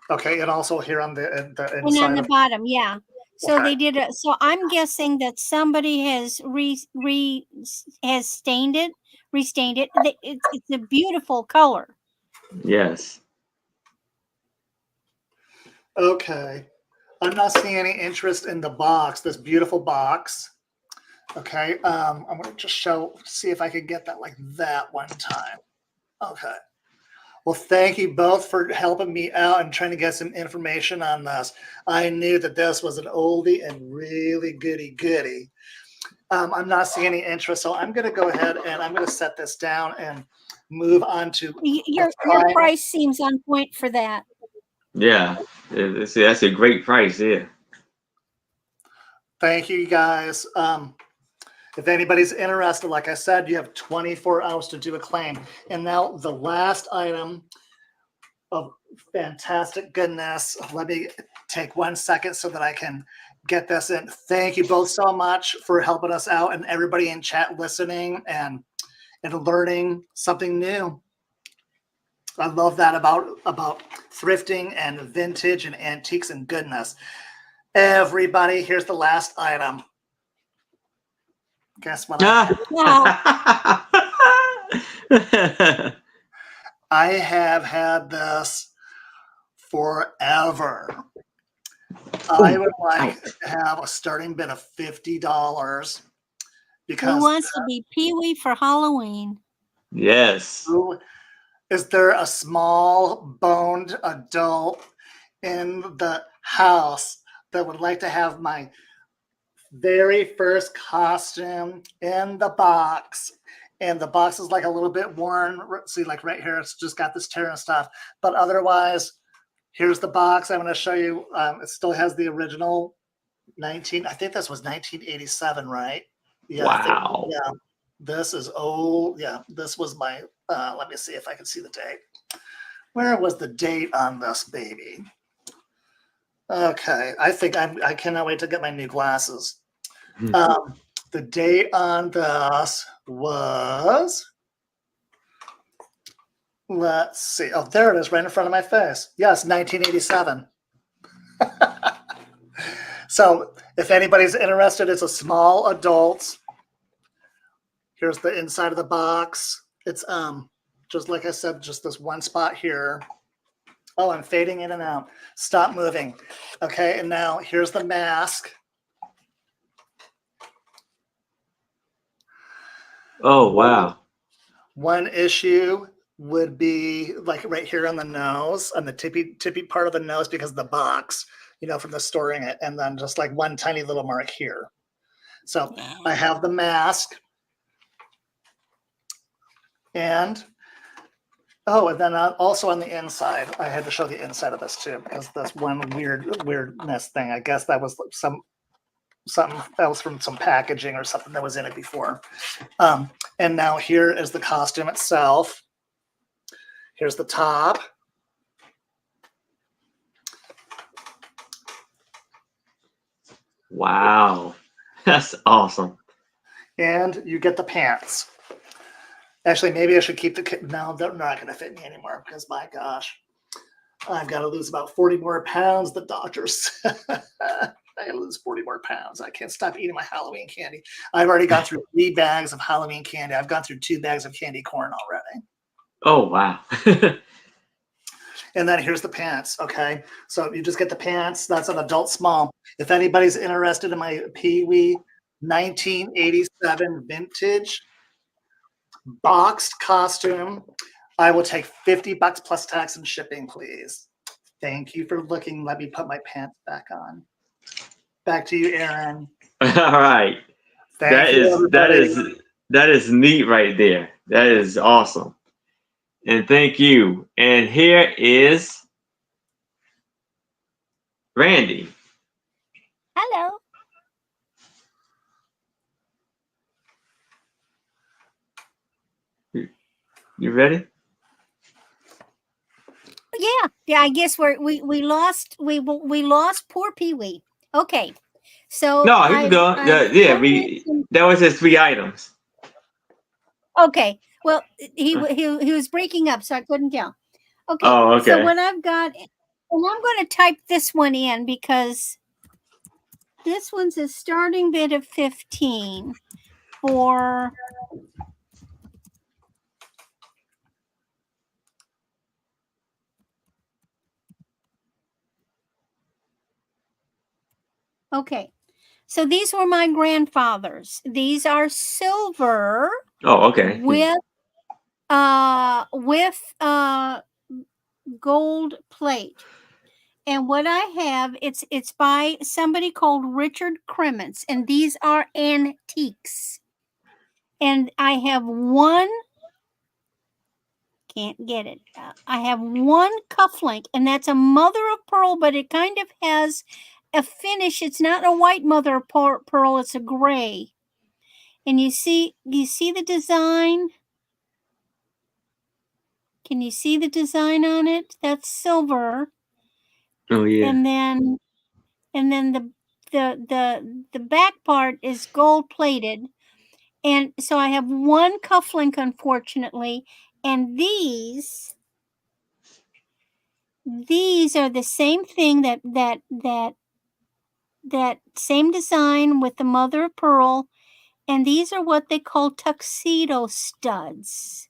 Okay, and also here on the inside and on the bottom, yeah. So they did it. So I'm guessing that somebody has restained it. It's a beautiful color. Yes. Okay. I'm not seeing any interest in the box, this beautiful box. Okay, I'm gonna just see if I can get that like that one time. Okay. Well, thank you both for helping me out and trying to get some information on this. I knew that this was an oldie and really goody. I'm not seeing any interest, so I'm gonna go ahead and I'm gonna set this down and move on to Your final. price seems on point for that. Yeah, that's a great price. Yeah. Thank you, guys. If anybody's interested, like I said, you have 24 hours to do a claim. And now the last item of fantastic goodness. Let me take 1 second so that I can get this in. Thank you both so much for helping us out and everybody in chat listening and learning something new. I love that about thrifting and vintage and antiques and goodness. Everybody, here's the last item. Guess what? I have had this forever. I would like to have a starting bid of $50 because Who wants to be Pee-wee for Halloween? Yes. Is there a small boned adult in the house that would like to have my very first costume in the box? And the box is like a little bit worn. See, like right here, it's just got this tear and stuff. But otherwise, here's the box. I'm going to show you. It still has the original I think this was 1987, right? Yeah. Wow. Yeah. This is old. Yeah. This was my, let me see if I can see the date. Where was the date on this baby? Okay. I think I cannot wait to get my new glasses. The date on this was, let's see. Oh, there it is right in front of my face. Yes, 1987. So if anybody's interested, it's a small adult. Here's the inside of the box. It's just like I said, just this one spot here. Oh, I'm fading in and out. Stop moving. Okay, and now here's the mask. Oh, wow. One issue would be like right here on the nose, on the tippy part of the nose because of the box, from the storing it, and then just like one tiny little mark here. So I have the mask. And then also on the inside, I had to show the inside of this too, because that's one weirdness thing. I guess that was something else from some packaging or something that was in it before. And now here is the costume itself. Here's the top. Wow. That's awesome. And you get the pants. Actually, maybe I should keep no, they're not going to fit me anymore because my gosh, I've got to lose about 40 more pounds. The doctors, I got to lose 40 more pounds. I can't stop eating my Halloween candy. I've already gone through 3 bags of Halloween candy. I've gone through 2 bags of candy corn already. Oh, wow. And then here's the pants. Okay. So you just get the pants. That's an adult small. If anybody's interested in my Pee-wee 1987 vintage boxed costume, I will take $50 plus tax and shipping, please. Thank you for looking. Let me put my pants back on. Back to you, Aaron. All right. That is neat right there. That is awesome. And thank you. And here is Randy. Hello. You ready? Yeah. I guess we lost poor Pee-wee. Okay, so No, you can go. That was his 3 items. Okay, well he was breaking up, so I couldn't tell. Okay. Oh, okay. So what I've got, and I'm going to type this one in because this one's a starting bid of 15 for. Okay, So these were my grandfather's. These are silver Oh, okay. with gold plate. And what I have, it's by somebody called Richard Kremens, and these are antiques. And I have one, can't get it. I have one cufflink, and that's a mother of pearl, but it kind of has a finish. It's not a white mother of pearl, it's a gray. And you see the design? Can you see the design on it? That's silver. Oh yeah. And then the back part is gold plated. And so I have one cufflink, unfortunately, and these are the same thing, that same design with the mother of pearl, and these are what they call tuxedo studs.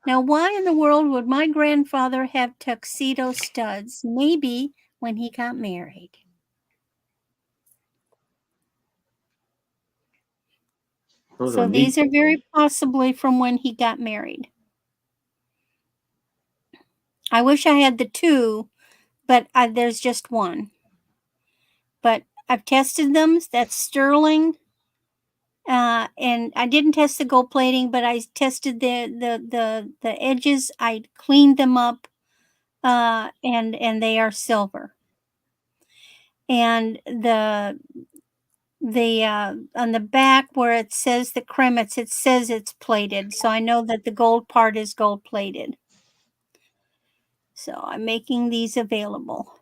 Now, why in the world would my grandfather have tuxedo studs? Maybe when he got married. Those So are these neat. are very possibly from when he got married. I wish I had the two, but there's just one. But I've tested them. That's sterling. And I didn't test the gold plating, but I tested the edges. I cleaned them up, and they are silver. And the on the back where it says the Kremets, it says it's plated, so I know that the gold part is gold plated. So I'm making these available.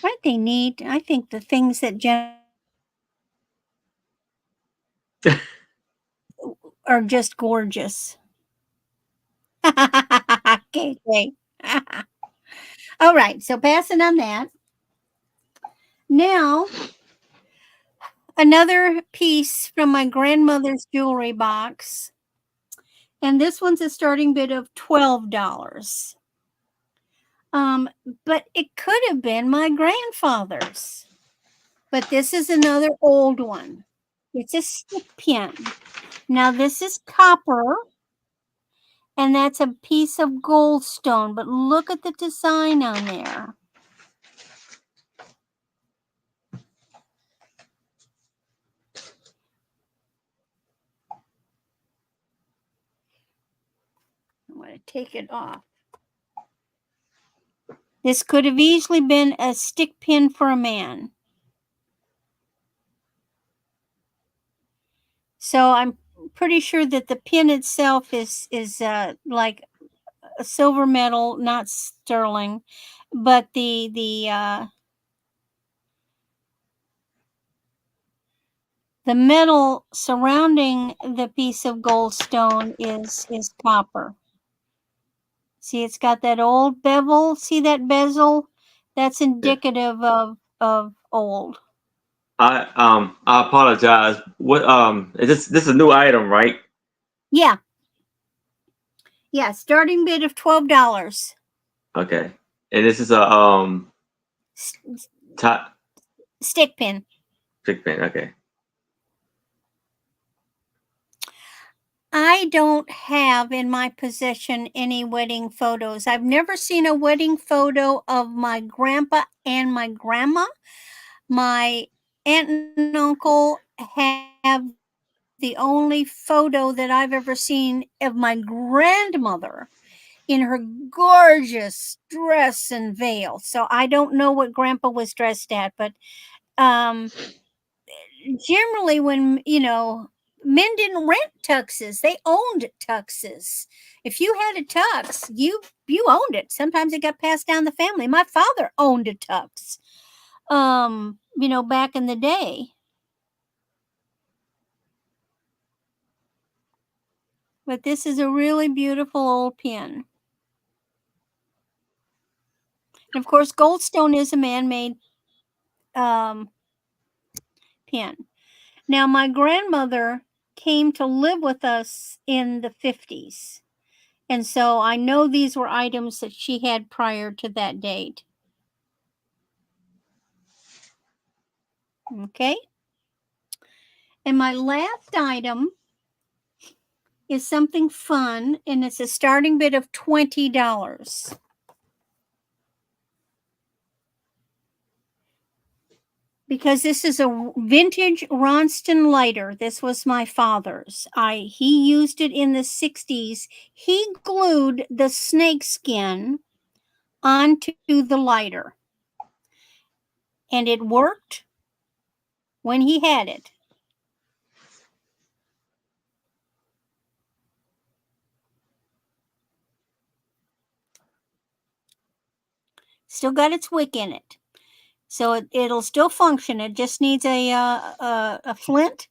Aren't they neat? I think the things that are just gorgeous. Okay, great. All right, so passing on that. Now, another piece from my grandmother's jewelry box. And this one's a starting bid of $12. But it could have been my grandfather's. But this is another old one. It's a stick pin. Now this is copper, and that's a piece of goldstone. But look at the design on there. I'm going to take it off. This could have easily been a stick pin for a man. So I'm pretty sure that the pin itself is like a silver metal, not sterling, but the metal surrounding the piece of goldstone is copper. See, it's got that old bevel. See that bezel? That's indicative of old. I apologize. What is this is a new item, right? Yeah. Yeah, starting bid of $12. Okay. And this is a top Stick pin. stick pin. Okay. I don't have in my possession any wedding photos. I've never seen a wedding photo of my grandpa and my grandma. My aunt and uncle have the only photo that I've ever seen of my grandmother in her gorgeous dress and veil. So I don't know what grandpa was dressed at, but generally when, men didn't rent tuxes, they owned tuxes. If you had a tux, you owned it. Sometimes it got passed down the family. My father owned a tux back in the day. But this is a really beautiful old pin. And of course, Goldstone is a man-made pin. Now, my grandmother came to live with us in the 50s. And so I know these were items that she had prior to that date. Okay. And my last item is something fun, and it's a starting bid of $20. Because this is a vintage Ronston lighter. This was my father's. He used it in the 60s. He glued the snake skin onto the lighter. And it worked when he had it. Still got its wick in it. So it'll still function. It just needs a flint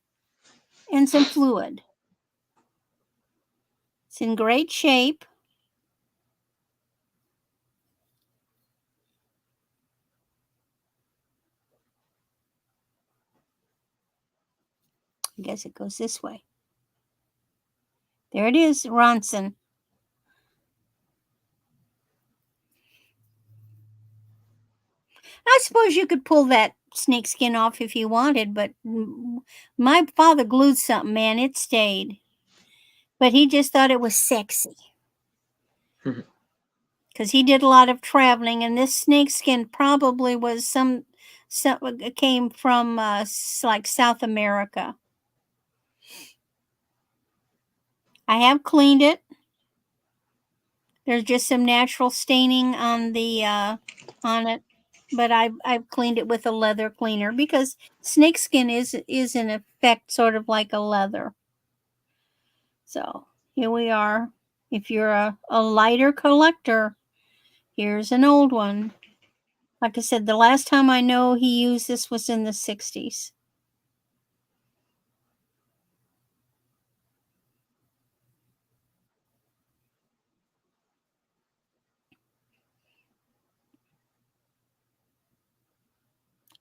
and some fluid. It's in great shape. I guess it goes this way. There it is, Ronson. I suppose you could pull that snakeskin off if you wanted, but my father glued something, man. It stayed. But he just thought it was sexy. Because he did a lot of traveling, and this snakeskin probably was some came from like South America. I have cleaned it. There's just some natural staining on the on it, but I've cleaned it with a leather cleaner because snakeskin is in effect sort of like a leather. So here we are. If you're a lighter collector, here's an old one. Like I said, the last time I know he used this was in the 60s.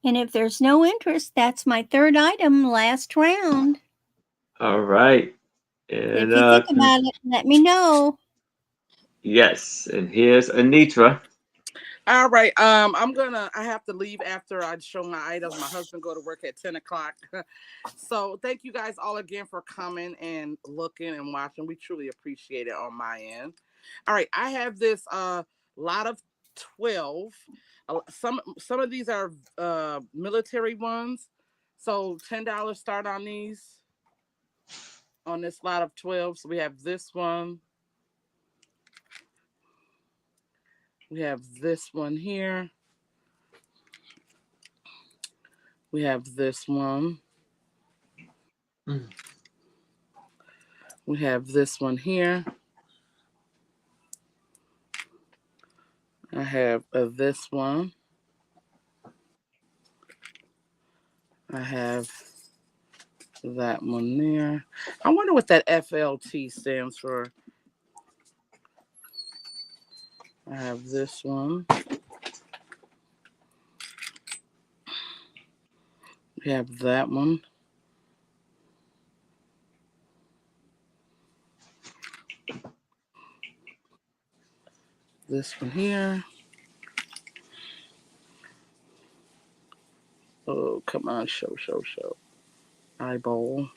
And if there's no interest, that's my third item, last round. All right. If And you think about it, let me know. yes, and here's Anitra. All right. I have to leave after I show my items. My husband go to work at 10 o'clock. So thank you guys all again for coming and looking and watching. We truly appreciate it on my end. All right. I have this lot of 12. Some of these are military ones. So $10 start on these. On this lot of 12. So we have this one. We have this one here. We have this one. We have this one here. I have this one. I have that one there. I wonder what that FLT stands for. I have this one. We have that one. This one here. Oh, come on. Show. Eyeball.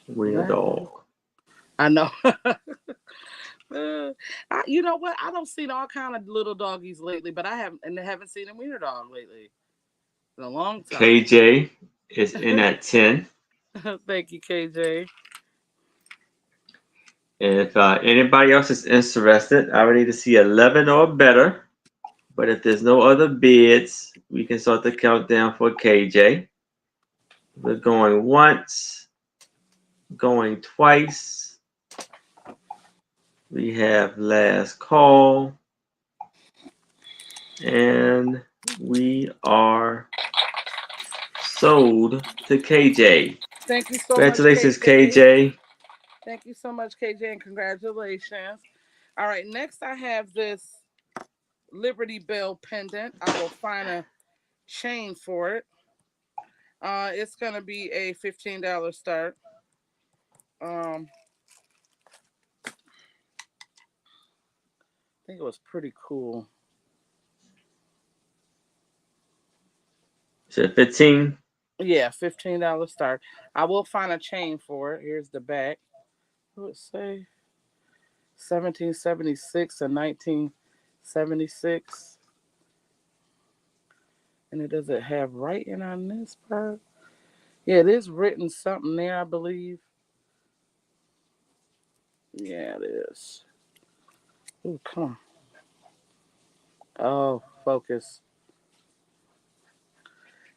Weird dog. I know. You know what? I don't see all kind of little doggies lately, but I haven't seen a wiener dog lately in a long time. KJ is in at 10. Thank you, KJ. And if anybody else is interested, I would need to see 11 or better. But if there's no other bids, we can start the countdown for KJ. We're going once, going twice. We have last call. And we are sold to KJ. Thank you so Congratulations, much, KJ. KJ. Thank you so much, KJ, and congratulations. All right, next I have this Liberty Bell pendant. I will find a chain for it. It's gonna be a $15 start. I think it was pretty cool. Is it 15? Yeah, $15 start. I will find a chain for it. Here's the back. What would it say? 1776 and 1976. And it doesn't have writing on this part. Yeah, it is written something there, I believe. Yeah, it is. Ooh, come on. Oh, focus.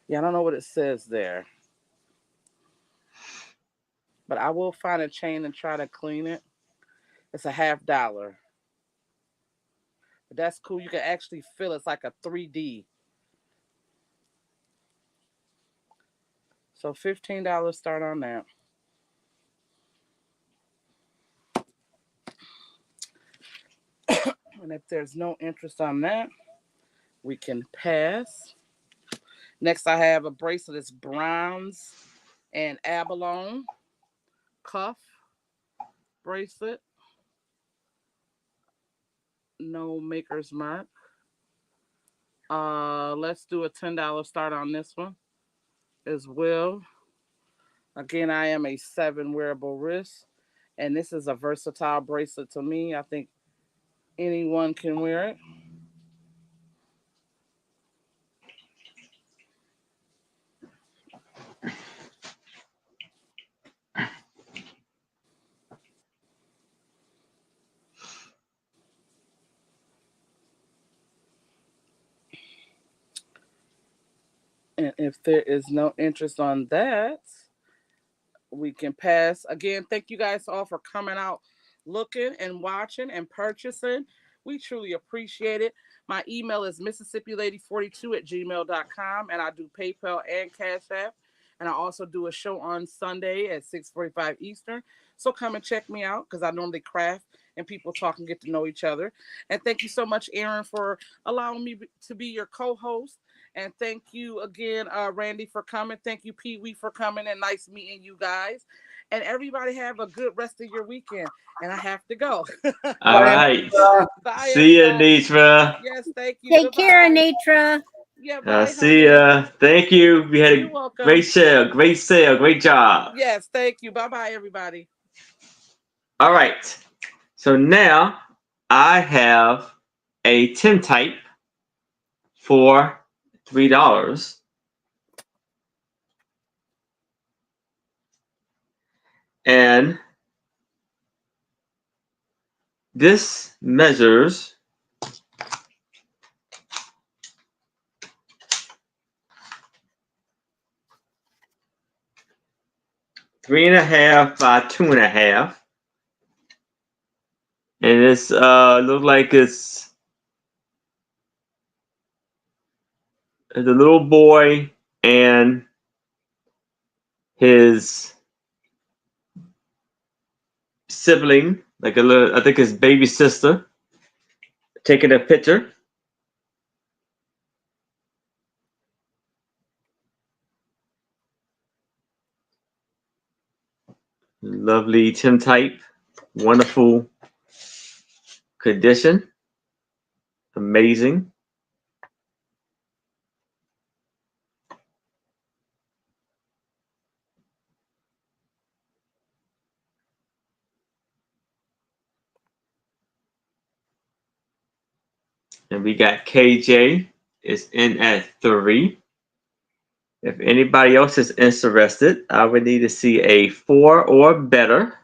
Yeah, I don't know what it says there. But I will find a chain and try to clean it. It's a $50. But that's cool. You can actually feel it's like a 3D. So $15 start on that. And if there's no interest on that, we can pass. Next, I have a bracelet. It's bronze and abalone cuff bracelet. No maker's mark. Let's do a $10 start on this one as well. Again, I am a 7 wearable wrist, and this is a versatile bracelet to me. I think anyone can wear it. And if there is no interest on that, we can pass. Again, thank you guys all for coming out, looking and watching and purchasing. We truly appreciate it. My email is MississippiLady42@gmail.com, and I do PayPal and Cash App. And I also do a show on Sunday at 6:45 Eastern. So come and check me out because I normally craft and people talk and get to know each other. And thank you so much, Aaron, for allowing me to be your co-host. And thank you again, Randy, for coming. Thank you, Pee Wee, for coming. And nice meeting you guys. And everybody have a good rest of your weekend. And I have to go. All right. Bye, See ya, everybody. Nitra. Yes, thank you. Take care, Goodbye. Anitra. Yeah, bye, See honey. ya. Thank you. We had You're a welcome. great sale. Great sale. Great job. Yes, thank you. Bye-bye, everybody. All right. So now I have a tintype for $3. And this measures 3.5 by 2.5. And it's look like it's the little boy and his sibling, like a little, I think his baby sister, taking a picture. Lovely tintype, wonderful condition, amazing. And we got KJ is in at 3. If anybody else is interested, I would need to see a 4 or better.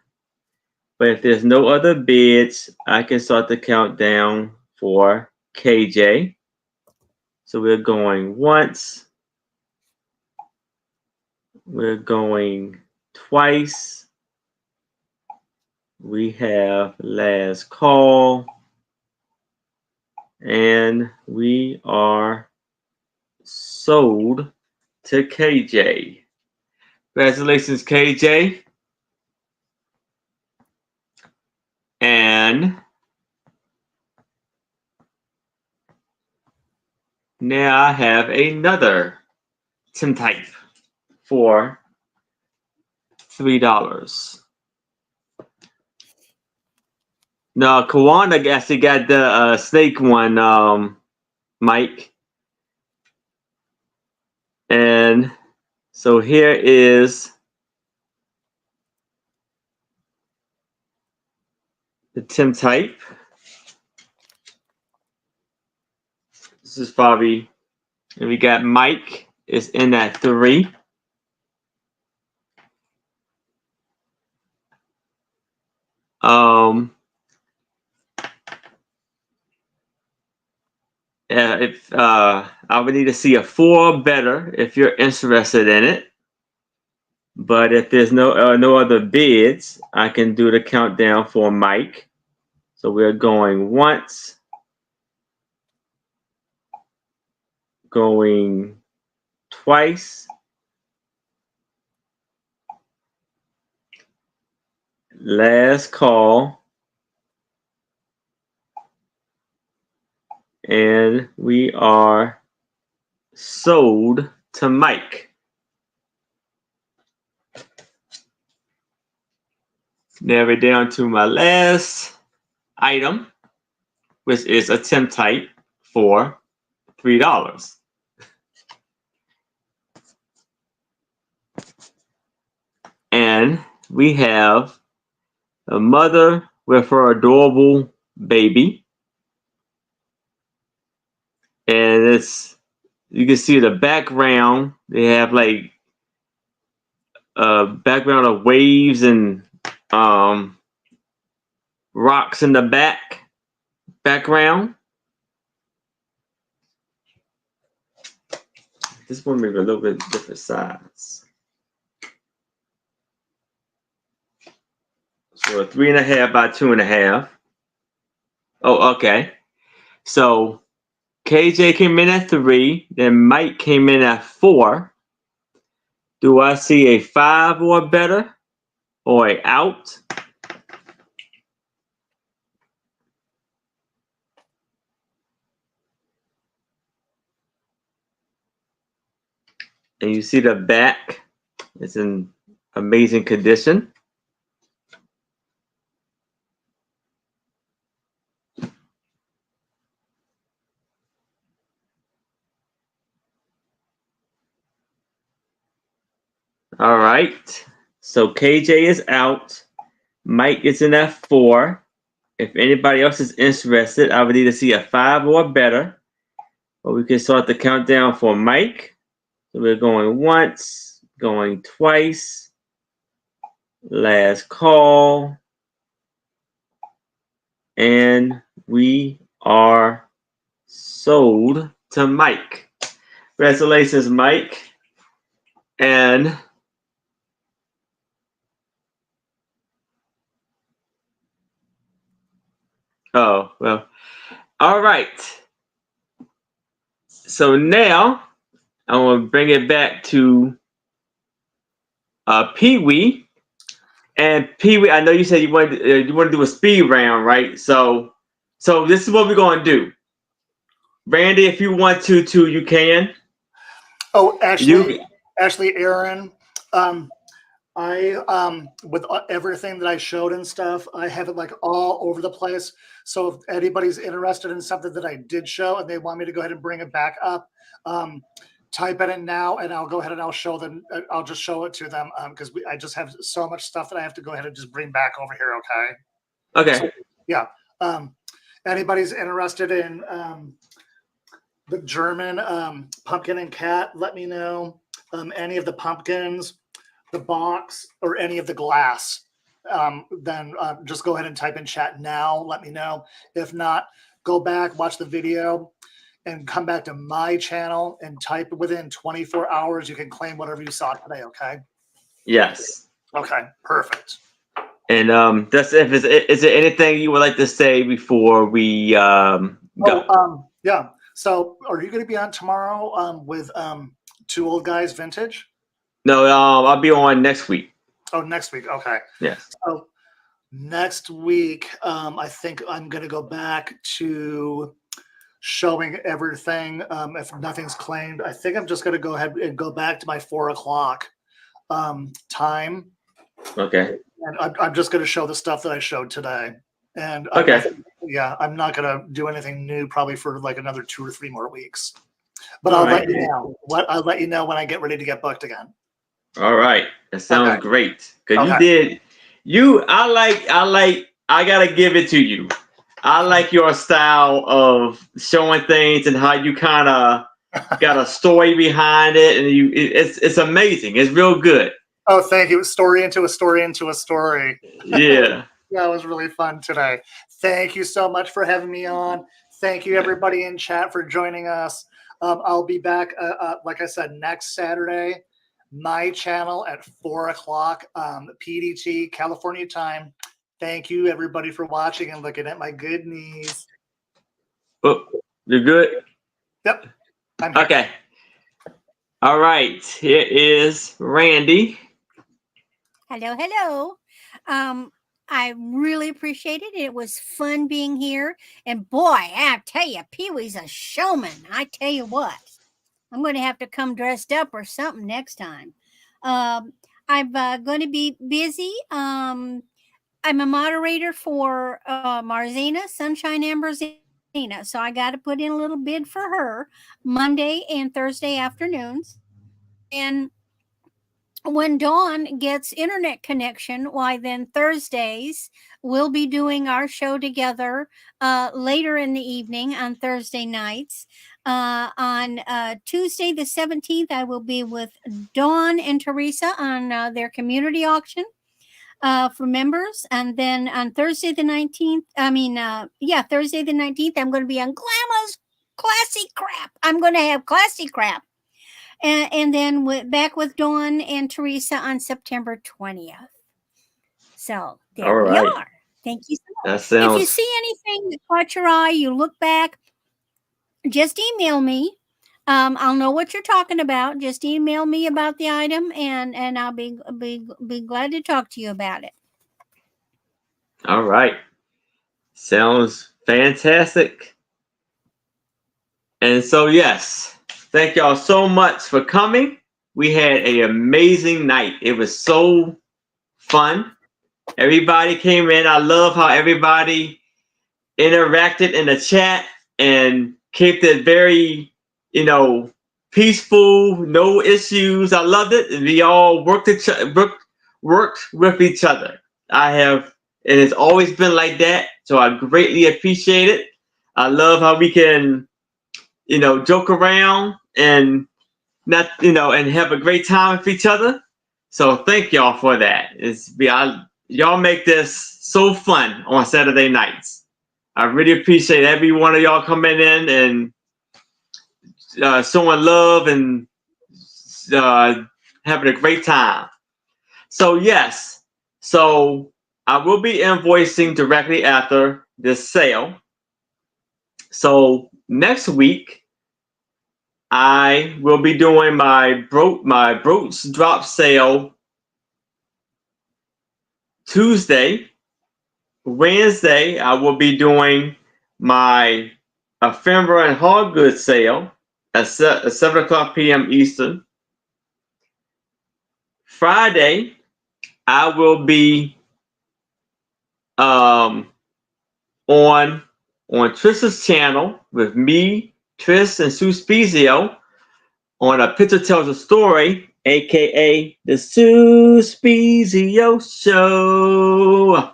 But if there's no other bids, I can start the countdown for KJ. So we're going once. We're going twice. We have last call. And we are sold to KJ. Congratulations, KJ. And now I have another Tim type for $3. No, Kawana actually got the snake one, Mike. And so here is the Tim type. This is Bobby. And we got Mike is in at 3. If I would need to see a 4 or better if you're interested in it. But if there's no other bids, I can do the countdown for Mike. So we're going once, going twice, last call, and we are sold to Mike. Now we're down to my last item, which is a Tim type for $3. And we have a mother with her adorable baby. And it's, you can see the background. They have like a background of waves and rocks in the background. This one maybe a little bit different size. So a 3.5 by 2.5. Oh, okay. So KJ came in at 3, then Mike came in at 4. Do I see a 5 or better, or a out? And you see the back, it's in amazing condition. All right, so KJ is out. Mike is in at 4. If anybody else is interested, I would need to see a 5 or better. But we can start the countdown for Mike. So we're going once, going twice, last call, and we are sold to Mike. Congratulations, Mike. And oh, well, all right. So now I want to bring it back to Pee-wee. And Pee-wee, I know you said you want to do a speed round, right? So this is what we're going to do. Randy, if you want to, you can. Oh, Ashley, Aaron, I with everything that I showed and stuff, I have it like all over the place. So if anybody's interested in something that I did show and they want me to go ahead and bring it back up, type it in now and I'll go ahead and I'll show them. I'll just show it to them because I just have so much stuff that I have to go ahead and just bring back over here. Okay. Okay. So, yeah. Anybody's interested in the German pumpkin and cat, let me know. Any of the pumpkins, the box, or any of the glass, then just go ahead and type in chat now. Let me know. If not, go back, watch the video, and come back to my channel and type within 24 hours. You can claim whatever you saw today, okay? Yes. Okay, perfect. And that's if is there anything you would like to say before we go? Yeah. So are you going to be on tomorrow with Two Old Guys Vintage? No, I'll be on next week. Oh, next week. Okay. Yes. So next week, I think I'm going to go back to showing everything. If nothing's claimed, I think I'm just going to go ahead and go back to my 4 o'clock time. Okay. And I'm just going to show the stuff that I showed today. And Okay. I'm not going to do anything new probably for like another 2 or 3 more weeks. But All I'll right. let you know. I'll let you know when I get ready to get booked again. All right. That sounds Okay. great. Cause Okay. I gotta give it to you. I like your style of showing things and how you kind of got a story behind it, and it's amazing. It's real good. Oh, thank you. Story into a story into a story. Yeah. That was really fun today. Thank you so much for having me on. Thank you, everybody in chat, for joining us. I'll be back, like I said, next Saturday, my channel at 4 o'clock PDT, California time. Thank you, everybody, for watching and looking at my good knees. Oh, you're good? Yep. I'm here. Okay. All right. Here is Randy. Hello, hello. I really appreciate it. It was fun being here. And boy, I tell you, Pee-wee's a showman. I tell you what, I'm going to have to come dressed up or something next time. I'm going to be busy. I'm a moderator for Marzina, Sunshine Ambrosina. So I got to put in a little bid for her Monday and Thursday afternoons. And when Dawn gets internet connection, why then Thursdays we'll be doing our show together later in the evening on Thursday nights. On Tuesday the 17th, I will be with Dawn and Teresa on their community auction for members. And then on Thursday the 19th, Thursday the 19th, I'm going to be on Glamma's Classy Crap. I'm going to have Classy Crap. And then back with Dawn and Teresa on September 20th. So there we are. Thank you so much. That sounds. If you see anything that caught your eye, you look back, just email me. I'll know what you're talking about. Just email me about the item, and I'll be glad to talk to you about it. All right. Sounds fantastic. And so, yes, thank y'all so much for coming. We had an amazing night. It was so fun. Everybody came in. I love how everybody interacted in the chat and kept it very, peaceful, no issues. I loved it. And we all worked with each other. It has always been like that. So I greatly appreciate it. I love how we can joke around and and have a great time with each other. So thank y'all for that. Y'all make this so fun on Saturday nights. I really appreciate every one of y'all coming in and showing love and having a great time. So yes, I will be invoicing directly after this sale. So next week, I will be doing my brooch drop sale Tuesday. Wednesday, I will be doing my ephemera and hard goods sale at 7 o'clock p.m. Eastern. Friday, I will be on Trish's channel with me, Trish, and Sue Spezio on A Picture Tells a Story, aka the Sue Spezio Show.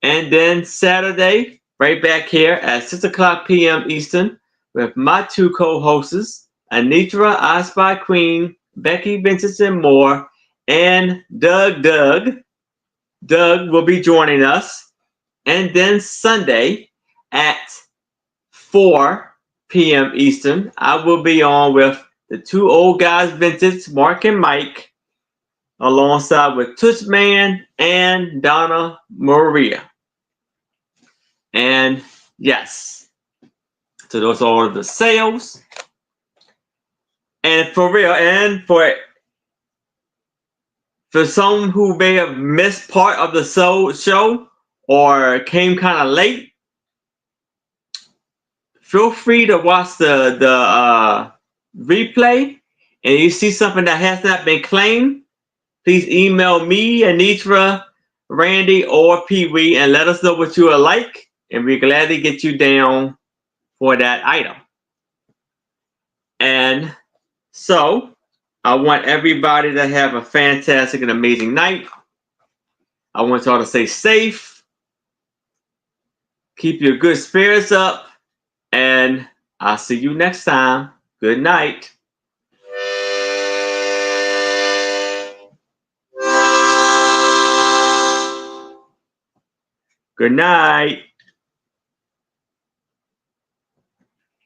And then Saturday, right back here at 6 o'clock p.m. Eastern with my two co-hosts, Antria, I Spy Queen, Becky, Vincent, and more, and Doug. Doug will be joining us. And then Sunday at 4 p.m. Eastern, I will be on with the two old guys, Vincent, Mark and Mike, alongside with Tushman and Donna Maria. And yes, so those are the sales. And for real, and for for some who may have missed part of the show or came kind of late, feel free to watch the replay. And you see something that has not been claimed, please email me, Anitra, Randy, or Pee Wee, and let us know what you would like, and we're glad to get you down for that item. And so, I want everybody to have a fantastic and amazing night. I want y'all to stay safe, keep your good spirits up, and I'll see you next time. Good night. Good night.